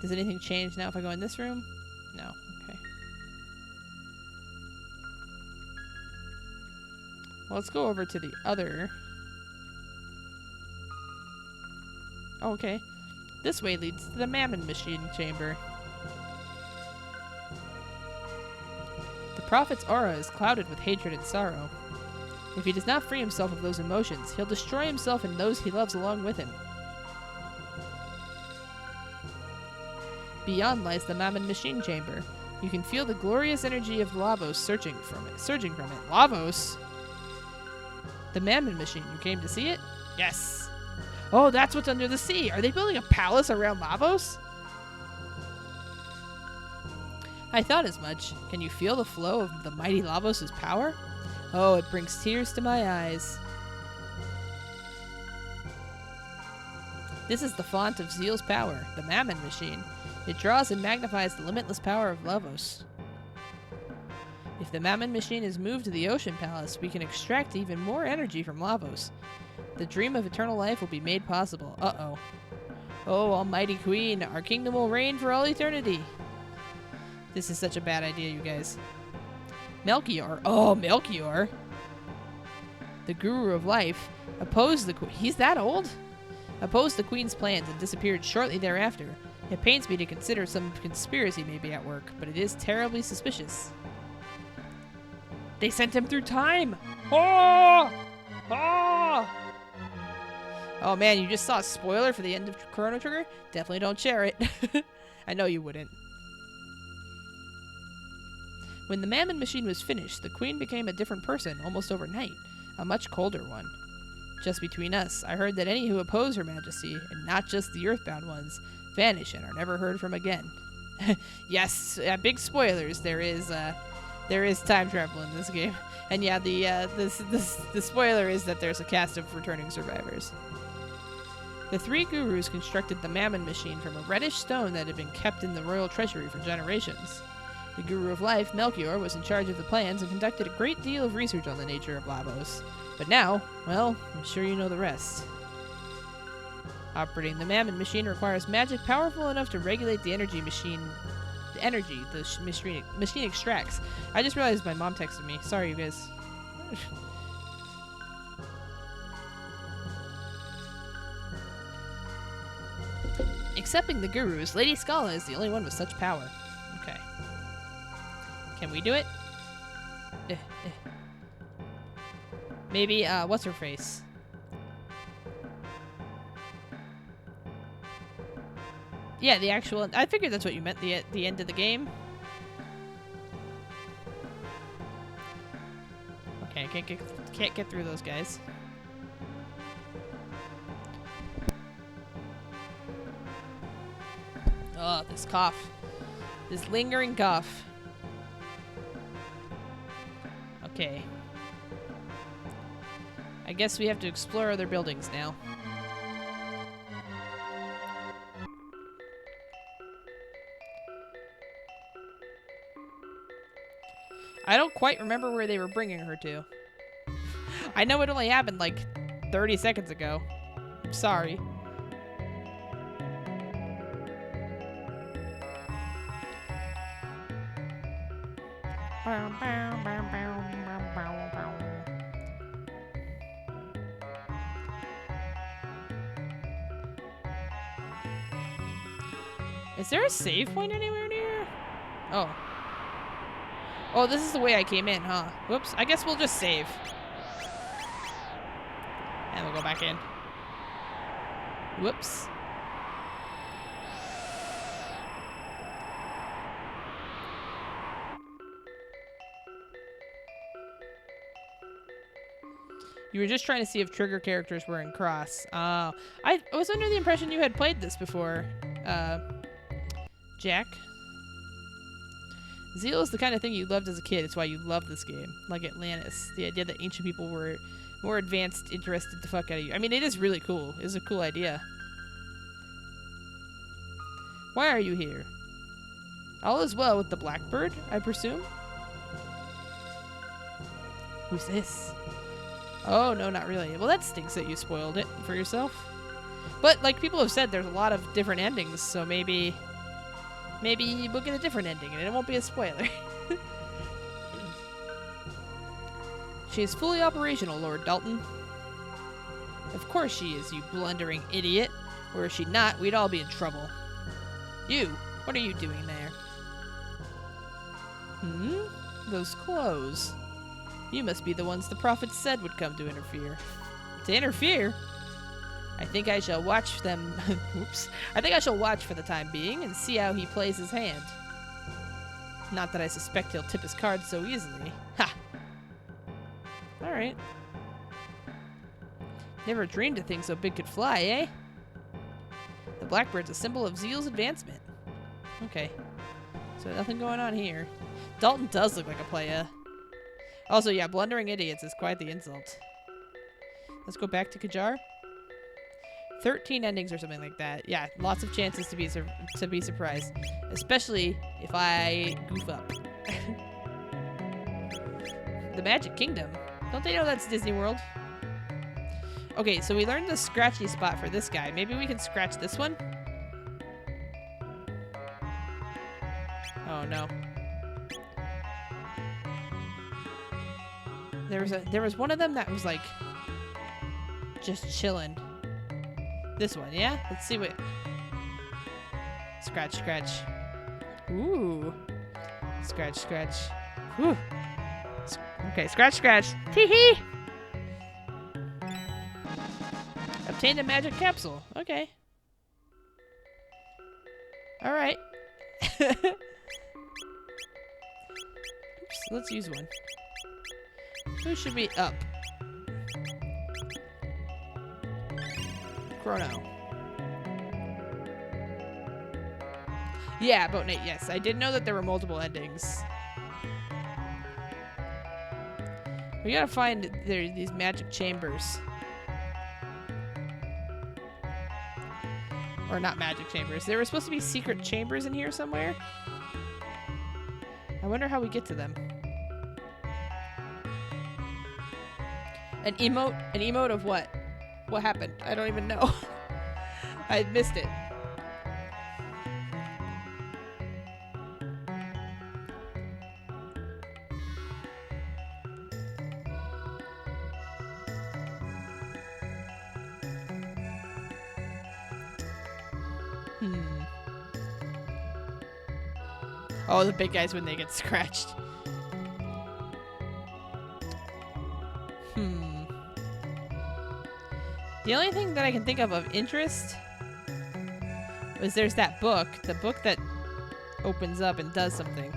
Does anything change now if I go in this room? No. Okay. Well, let's go over to the other. Oh, okay. This way leads to the Mammon Machine Chamber. The prophet's aura is clouded with hatred and sorrow. If he does not free himself of those emotions, he'll destroy himself and those he loves along with him. Beyond lies the Mammon Machine Chamber. You can feel the glorious energy of Lavos surging from it. Lavos? The Mammon Machine. You came to see it? Yes. Oh, that's what's under the sea. Are they building a palace around Lavos? I thought as much. Can you feel the flow of the mighty Lavos' power? Oh, it brings tears to my eyes. This is the font of Zeal's power, the Mammon Machine. It draws and magnifies the limitless power of Lavos. If the Mammon Machine is moved to the Ocean Palace, we can extract even more energy from Lavos. The dream of eternal life will be made possible. Uh-oh. Oh, almighty queen, our kingdom will reign for all eternity. This is such a bad idea, you guys. Melchior. Oh, Melchior. The guru of life opposed the queen. He's that old? Opposed the queen's plans and disappeared shortly thereafter. It pains me to consider some conspiracy may be at work, but it is terribly suspicious. They sent him through time! Oh! Oh! Oh man, you just saw a spoiler for the end of Chrono Trigger? Definitely don't share it. I know you wouldn't. When the Mammon Machine was finished, the queen became a different person almost overnight. A much colder one. Just between us, I heard that any who oppose Her Majesty, and not just the earthbound ones, vanish and are never heard from again. Yes, big spoilers. There is time travel in this game, and yeah, the spoiler is that there's a cast of returning survivors. The three gurus constructed the Mammon Machine from a reddish stone that had been kept in the royal treasury for generations. The Guru of Life, Melchior, was in charge of the plans and conducted a great deal of research on the nature of Lavos. But now, well, I'm sure you know the rest. Operating the Mammon Machine requires magic powerful enough to regulate the energy the machine extracts. I just realized my mom texted me. Sorry, you guys. Excepting the gurus, Lady Scala is the only one with such power. Okay. Can we do it? Maybe, what's her face? Yeah, the actual... I figured that's what you meant, the end of the game. Okay, I can't get through those guys. Oh, this cough. This lingering cough. Okay. I guess we have to explore other buildings now. I don't quite remember where they were bringing her to. I know it only happened like 30 seconds ago. I'm sorry. Is there a save point anywhere near? Oh. Oh, this is the way I came in, huh? Whoops. I guess we'll just save. And we'll go back in. Whoops. You were just trying to see if trigger characters were in cross. Oh, I was under the impression you had played this before, Jack. Zeal is the kind of thing you loved as a kid. It's why you love this game. Like Atlantis. The idea that ancient people were more advanced interested the fuck out of you. I mean, it is really cool. It's a cool idea. Why are you here? All is well with the blackbird, I presume? Who's this? Oh, no, not really. Well, that stinks that you spoiled it for yourself. But, like people have said, there's a lot of different endings, so maybe we'll get a different ending, and it won't be a spoiler. She is fully operational, Lord Dalton. Of course she is, you blundering idiot. Or if she not, we'd all be in trouble. You, what are you doing there? Those clothes. You must be the ones the prophet said would come to interfere. To interfere? I think I shall watch them. Oops. I think I shall watch for the time being and see how he plays his hand. Not that I suspect he'll tip his cards so easily. Ha! Alright. Never dreamed a thing so big could fly, eh? The blackbird's a symbol of Zeal's advancement. Okay. So nothing going on here. Dalton does look like a playa. Also, yeah, blundering idiots is quite the insult. Let's go back to Kajar. 13 endings or something like that. Yeah, lots of chances to be surprised, especially if I goof up. The Magic Kingdom. Don't they know that's Disney World? Okay, so we learned the scratchy spot for this guy. Maybe we can scratch this one? Oh no. There was one of them that was like just chilling. This one, yeah? Let's see what. Scratch, scratch. Ooh. Scratch, scratch. Whew. Okay, scratch, scratch. Tee-hee! Obtained a magic capsule. Okay. Alright. Oops, let's use one. Who should be up? Chrono. Yeah, boat Nate, yes. I did know that there were multiple endings. We gotta find these magic chambers. Or not magic chambers. There were supposed to be secret chambers in here somewhere. I wonder how we get to them. An emote of what? What happened? I don't even know. I missed it. Oh, the big guys when they get scratched. The only thing that I can think of interest was there's that book. The book that opens up and does something.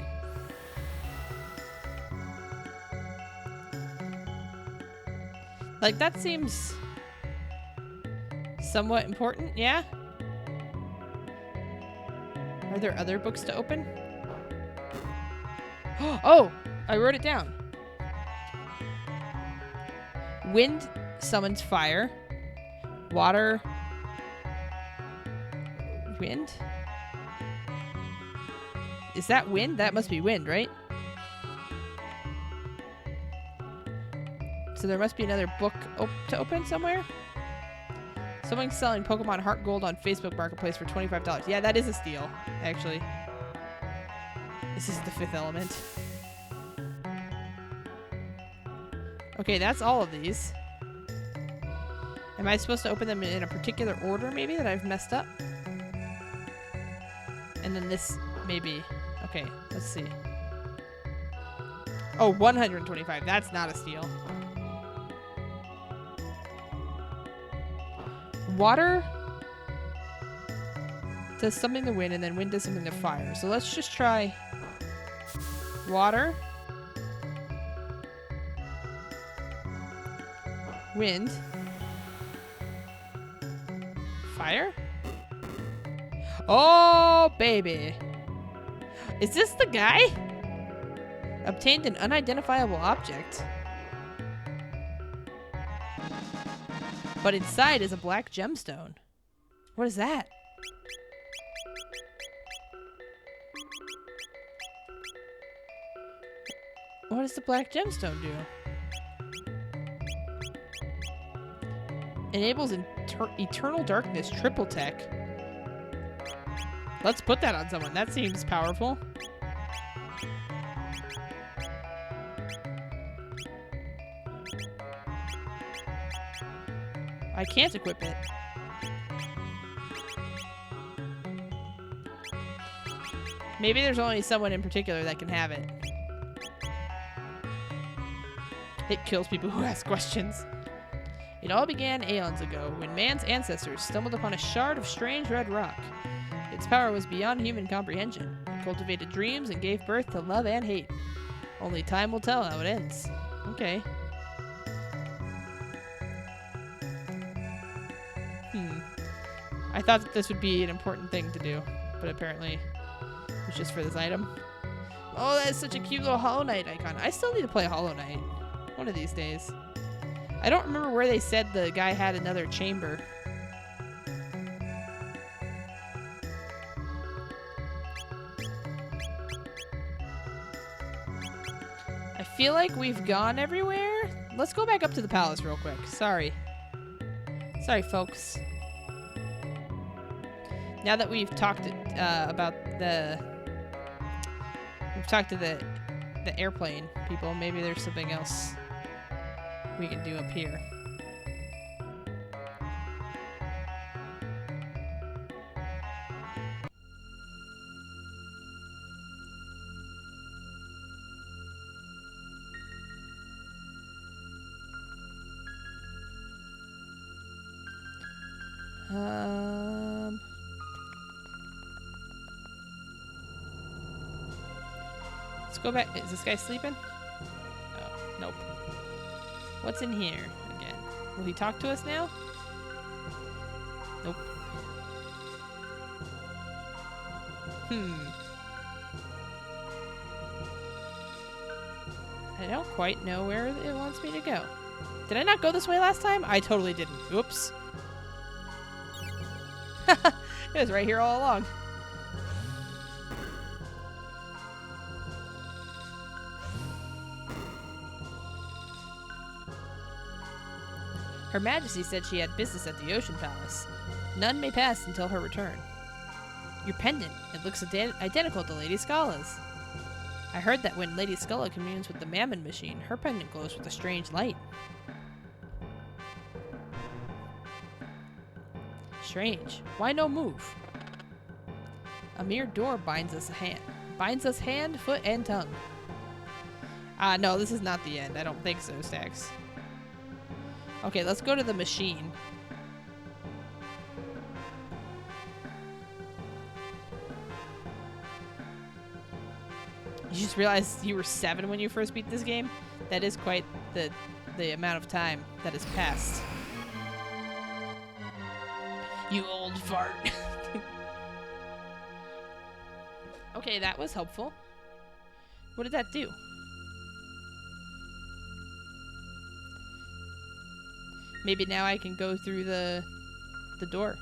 Like, that seems somewhat important, yeah? Are there other books to open? Oh, I wrote it down. Wind summons fire. Water. Wind? Is that wind? That must be wind, right? So there must be another book to open somewhere? Someone's selling Pokemon Heart Gold on Facebook Marketplace for $25. Yeah, that is a steal, actually. This is the fifth element. Okay, that's all of these. Am I supposed to open them in a particular order, maybe, that I've messed up? And then this, maybe. Okay, let's see. Oh, 125. That's not a steal. Water does something to wind, and then wind does something to fire. So let's just try water, wind, fire. Oh, baby. Is this the guy? Obtained an unidentifiable object. But inside is a black gemstone. What is that? What does the black gemstone do? Enables eternal darkness triple tech. Let's put that on someone. That seems powerful. I can't equip it. Maybe there's only someone in particular that can have it. It kills people who ask questions. It all began aeons ago, when man's ancestors stumbled upon a shard of strange red rock. Its power was beyond human comprehension. It cultivated dreams and gave birth to love and hate. Only time will tell how it ends. Okay. I thought that this would be an important thing to do, but apparently it's just for this item. Oh, that is such a cute little Hollow Knight icon. I still need to play Hollow Knight one of these days. I don't remember where they said the guy had another chamber. I feel like we've gone everywhere. Let's go back up to the palace real quick. Sorry, folks. Now that we've talked about we've talked to the airplane people, maybe there's something else we can do up here. Let's go back. Is this guy sleeping? Oh, nope. What's in here again? Will he talk to us now? Nope. I don't quite know where it wants me to go. Did I not go this way last time? I totally didn't. Oops. It was right here all along. Her Majesty said she had business at the Ocean Palace. None may pass until her return. Your pendant. It looks identical to Lady Scala's. I heard that when Lady Scala communes with the Mammon machine, her pendant glows with a strange light. Strange. Why no move? A mere door binds us hand, foot, and tongue. No, this is not the end. I don't think so, Stax. Okay, let's go to the machine. You just realized you were 7 when you first beat this game? That is quite the amount of time that has passed. You old fart. Okay, that was helpful. What did that do? Maybe now I can go through the door.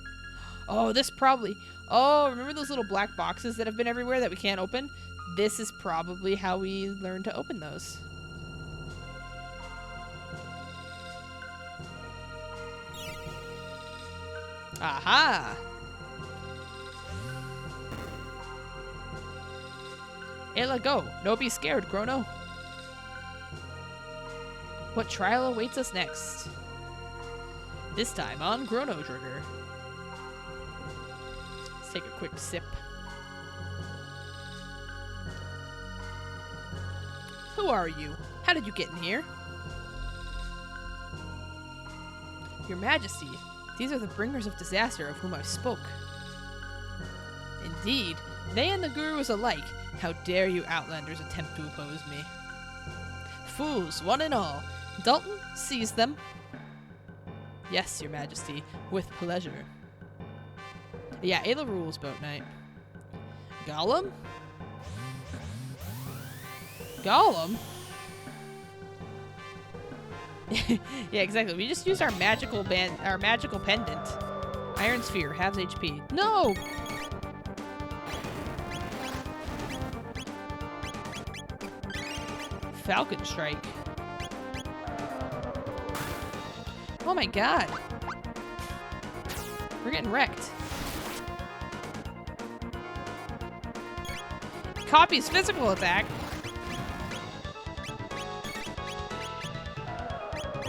Oh, this probably... Oh, remember those little black boxes that have been everywhere that we can't open? This is probably how we learn to open those. Aha! Ayla, go! No be scared, Chrono! What trial awaits us next? This time on Chrono Trigger. Let's take a quick sip. Who are you? How did you get in here? Your Majesty, these are the bringers of disaster of whom I spoke. Indeed, they and the guru is alike. How dare you outlanders attempt to oppose me? Fools, one and all. Dalton, seize them. Yes, your majesty, with pleasure. Yeah, Ayla rules boat night. Gollum? Gollum? Yeah, exactly. We just used our magical pendant. Iron Sphere, halves HP. No! Falcon Strike. Oh my god. We're getting wrecked. Copies physical attack.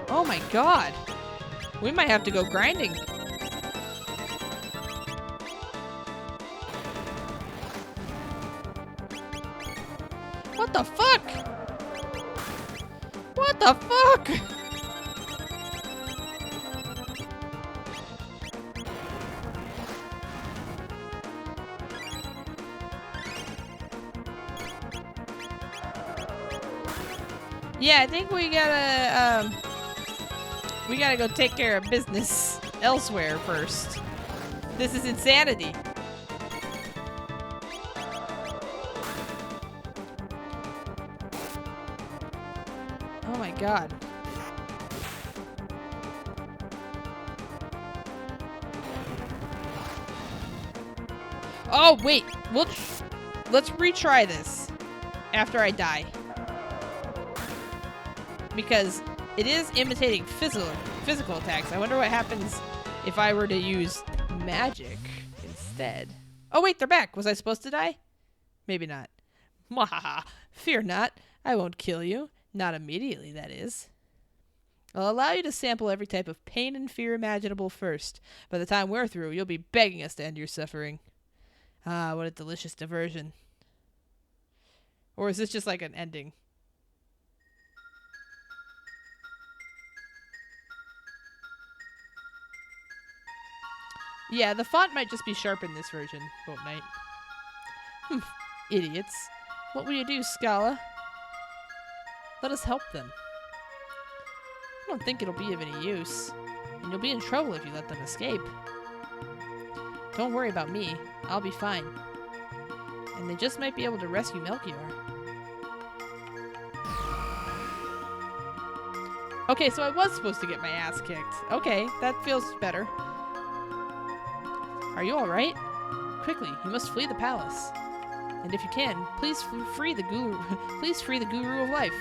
Oh my god. We might have to go grinding. What the fuck? What the fuck? Yeah, I think we gotta go take care of business elsewhere first. This is insanity. Oh my god. Oh wait, let's retry this after I die. Because it is imitating physical attacks. I wonder what happens if I were to use magic instead. Oh wait, they're back. Was I supposed to die? Maybe not. Mwahaha. Fear not. I won't kill you. Not immediately, that is. I'll allow you to sample every type of pain and fear imaginable first. By the time we're through, you'll be begging us to end your suffering. Ah, what a delicious diversion. Or is this just like an ending? Yeah, the font might just be sharp in this version, Boat Knight. Idiots. What will you do, Scala? Let us help them. I don't think it'll be of any use, and you'll be in trouble if you let them escape. Don't worry about me. I'll be fine. And they just might be able to rescue Melchior. Okay, so I was supposed to get my ass kicked. Okay, that feels better. Are you alright? Quickly, you must flee the palace. And if you can, please free the guru. Please free the Guru of Life.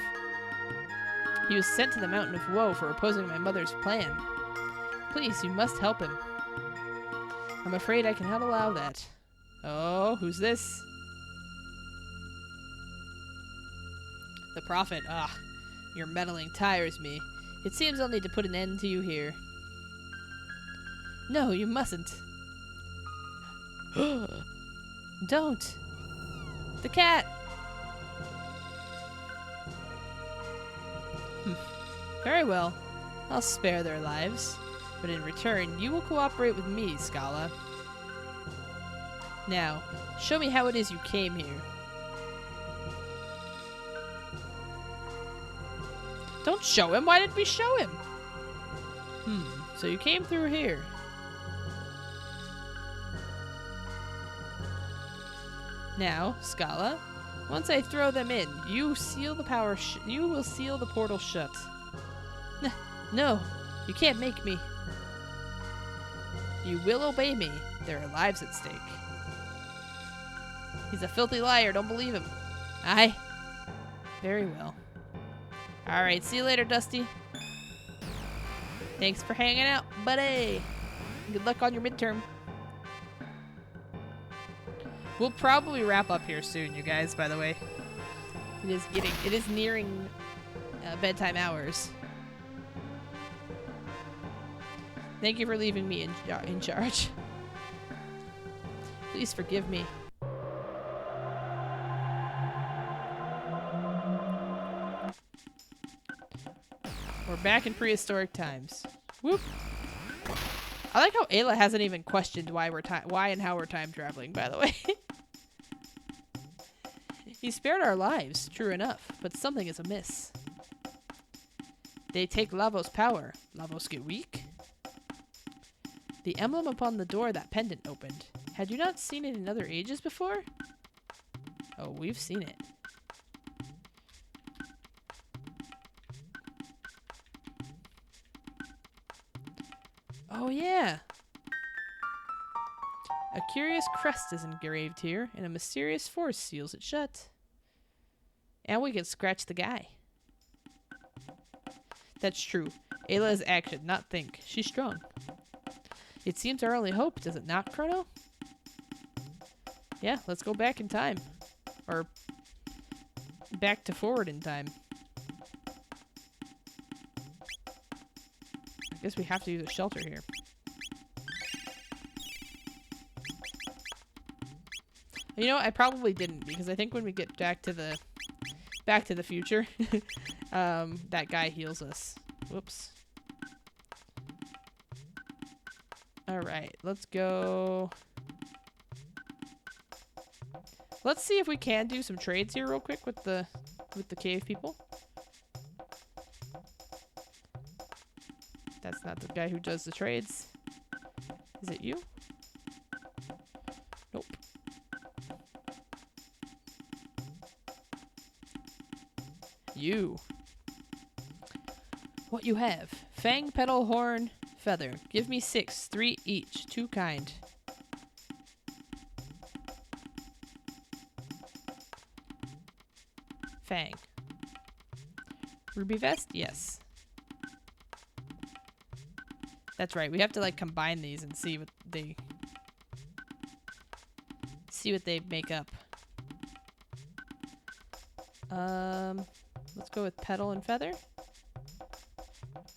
He was sent to the Mountain of Woe for opposing my mother's plan. Please, you must help him. I'm afraid I cannot allow that. Oh, who's this? The Prophet. Ah, your meddling tires me. It seems I'll need to put an end to you here. No, you mustn't. Don't. The cat. Very well. I'll spare their lives. But in return, you will cooperate with me, Scala. Now, show me how it is you came here. Don't show him. Why did we show him? So you came through here. Now, Scala, once I throw them in, you seal the power. You will seal the portal shut. No, you can't make me. You will obey me. There are lives at stake. He's a filthy liar. Don't believe him. Aye. Very well. All right. See you later, Dusty. Thanks for hanging out, buddy. Good luck on your midterm. We'll probably wrap up here soon, you guys, by the way. It is nearing bedtime hours. Thank you for leaving me in charge. Please forgive me. We're back in prehistoric times. Whoop. I like how Ayla hasn't even questioned why and how we're time traveling, by the way. He spared our lives, true enough, but something is amiss. They take Lavos' power. Lavos get weak? The emblem upon the door that pendant opened. Had you not seen it in other ages before? Oh, we've seen it. Oh, yeah. A curious crest is engraved here, and a mysterious force seals it shut. And we can scratch the guy. That's true. Ayla is action, not think. She's strong. It seems our only hope, does it not, Chrono? Yeah, let's go back in time. Or back to forward in time. I guess we have to use a shelter here. You know, I probably didn't, because I think when we get back to the future, that guy heals us. Whoops. Alright, let's go. Let's see if we can do some trades here real quick with the cave people. That's not the guy who does the trades. Is it you? Nope. You. What you have? Fang, petal, horn, feather. Give me 6, 3 each. 2 kind. Fang. Ruby vest? Yes. That's right. We have to like combine these and see what they make up. Let's go with petal and feather.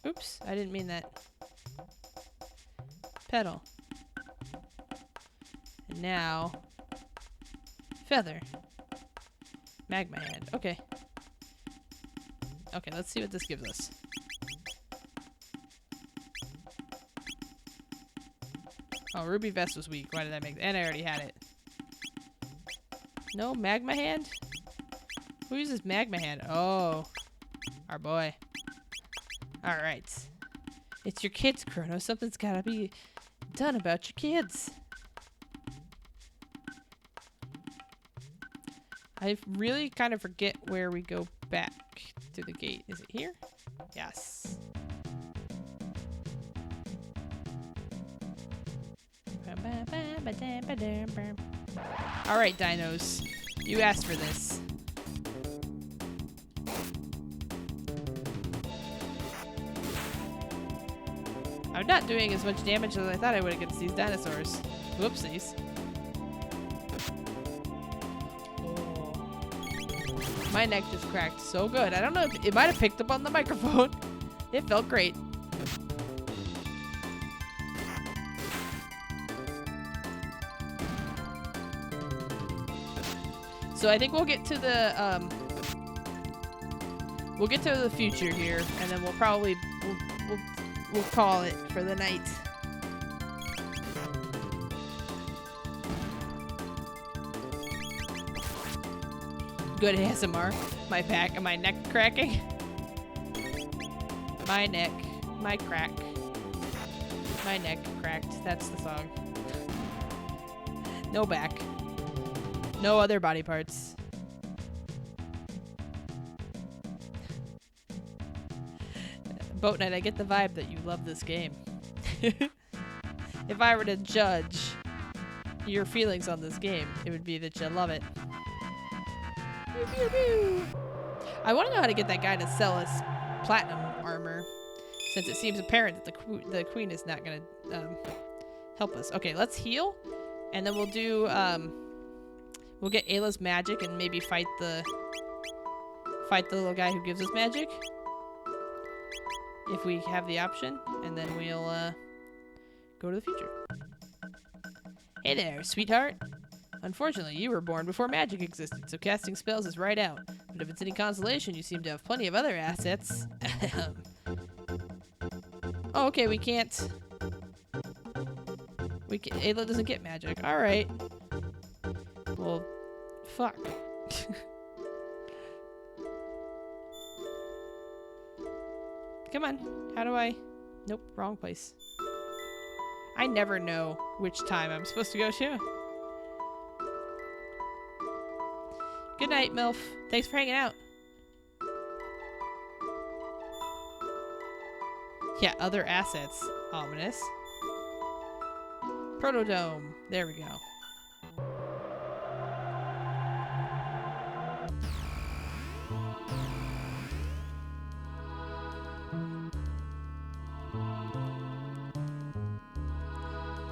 Oops, I didn't mean that. Petal. And now feather. Magma hand. Okay. Okay, let's see what this gives us. Oh, ruby vest was weak. Why did I make that? And I already had it. No magma hand? Who uses magma hand? Oh, our boy. Alright. It's your kids, Chrono. Something's gotta be done about your kids. I really kind of forget where we go back to the gate. Is it here? Yes. Alright, dinos. You asked for this. I'm not doing as much damage as I thought I would against these dinosaurs. Whoopsies. Oh. My neck just cracked so good. I don't know if it might have picked up on the microphone. It felt great. So I think we'll get to the future here, and then we'll probably we'll call it for the night. Good ASMR. My back and my neck cracking. My neck, my crack. My neck cracked. That's the song. No back. No other body parts. Boat Knight, I get the vibe that you love this game. If I were to judge your feelings on this game, it would be that you love it. I want to know how to get that guy to sell us platinum armor, since it seems apparent that the queen is not going to help us. Okay, let's heal, and then we'll do... we'll get Ayla's magic and maybe fight the little guy who gives us magic. If we have the option, and then we'll go to the future. Hey there, sweetheart. Unfortunately, you were born before magic existed, so casting spells is right out. But if it's any consolation, you seem to have plenty of other assets. Oh, okay, we can't Ayla doesn't get magic. All right. Well, fuck. Come on. How do I? Nope, wrong place. I never know which time I'm supposed to go to. Good night, MILF. Thanks for hanging out. Yeah, other assets. Ominous. Protodome. There we go.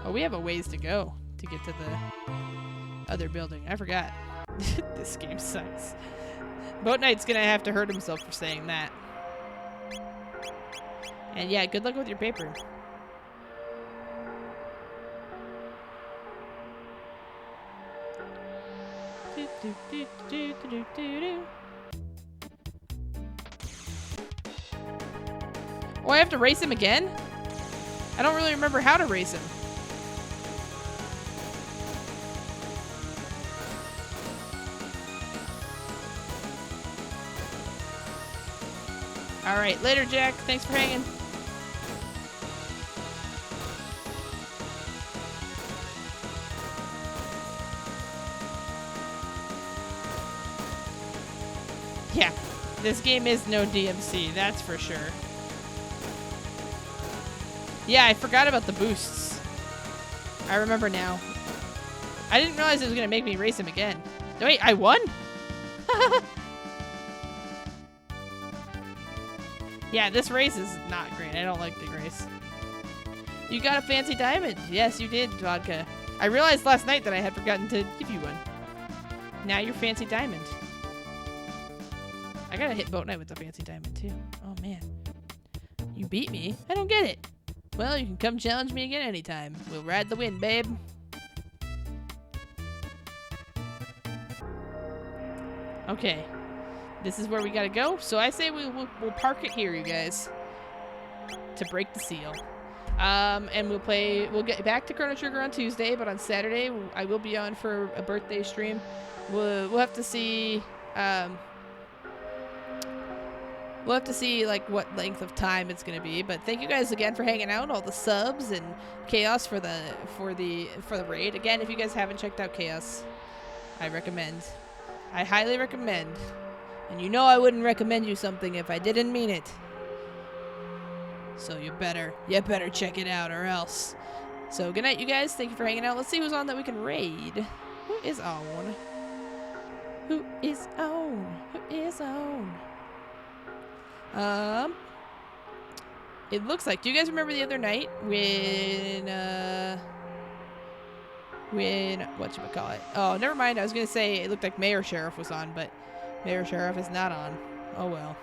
Oh, we have a ways to go to get to the other building. I forgot. This game sucks. Boat Knight's gonna have to hurt himself for saying that. And yeah, good luck with your paper. Oh, I have to race him again? I don't really remember how to race him. Alright, later, Jack. Thanks for hanging. Yeah, this game is no DMC, that's for sure. Yeah, I forgot about the boosts. I remember now. I didn't realize it was going to make me race him again. Wait, I won? Yeah, this race is not great. I don't like the race. You got a fancy diamond. Yes, you did, Vodka. I realized last night that I had forgotten to give you one. Now you're fancy diamond. I gotta hit Boat Knight with the fancy diamond, too. Oh, man. You beat me? I don't get it. Well, you can come challenge me again anytime. We'll ride the wind, babe. Okay. This is where we gotta go. So I say we'll park it here, you guys. To break the seal. And we'll get back to Chrono Trigger on Tuesday, but on Saturday, I will be on for a birthday stream. We'll have to see, we'll have to see like what length of time it's gonna be, but thank you guys again for hanging out, all the subs and Chaos for the raid. Again, if you guys haven't checked out Chaos, I highly recommend. And you know I wouldn't recommend you something if I didn't mean it. So you better check it out or else. So good night, you guys. Thank you for hanging out. Let's see who's on that we can raid. Who is on? Who is on? Who is on? It looks like. Do you guys remember the other night when whatchamacallit? Oh, never mind. I was gonna say it looked like Mayor Sheriff was on, but Mayor Sheriff is not on. Oh well.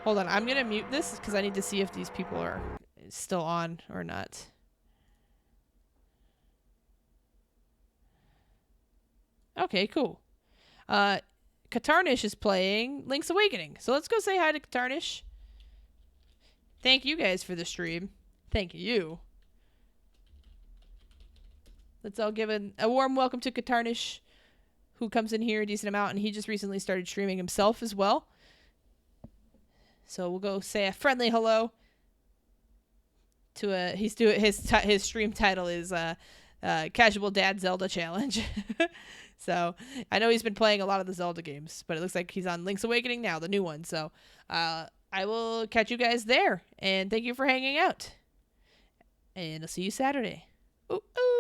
Hold on. I'm gonna mute this because I need to see if these people are still on or not. Okay, cool. Katarnish is playing Link's Awakening. So let's go say hi to Katarnish. Thank you guys for the stream. Thank you. Let's all give a warm welcome to Katarnish, who comes in here a decent amount, and he just recently started streaming himself as well. So we'll go say a friendly hello to his stream title is Casual Dad Zelda Challenge. So I know he's been playing a lot of the Zelda games, but it looks like he's on Link's Awakening now, the new one. So I will catch you guys there, and thank you for hanging out. And I'll see you Saturday. Ooh, ooh.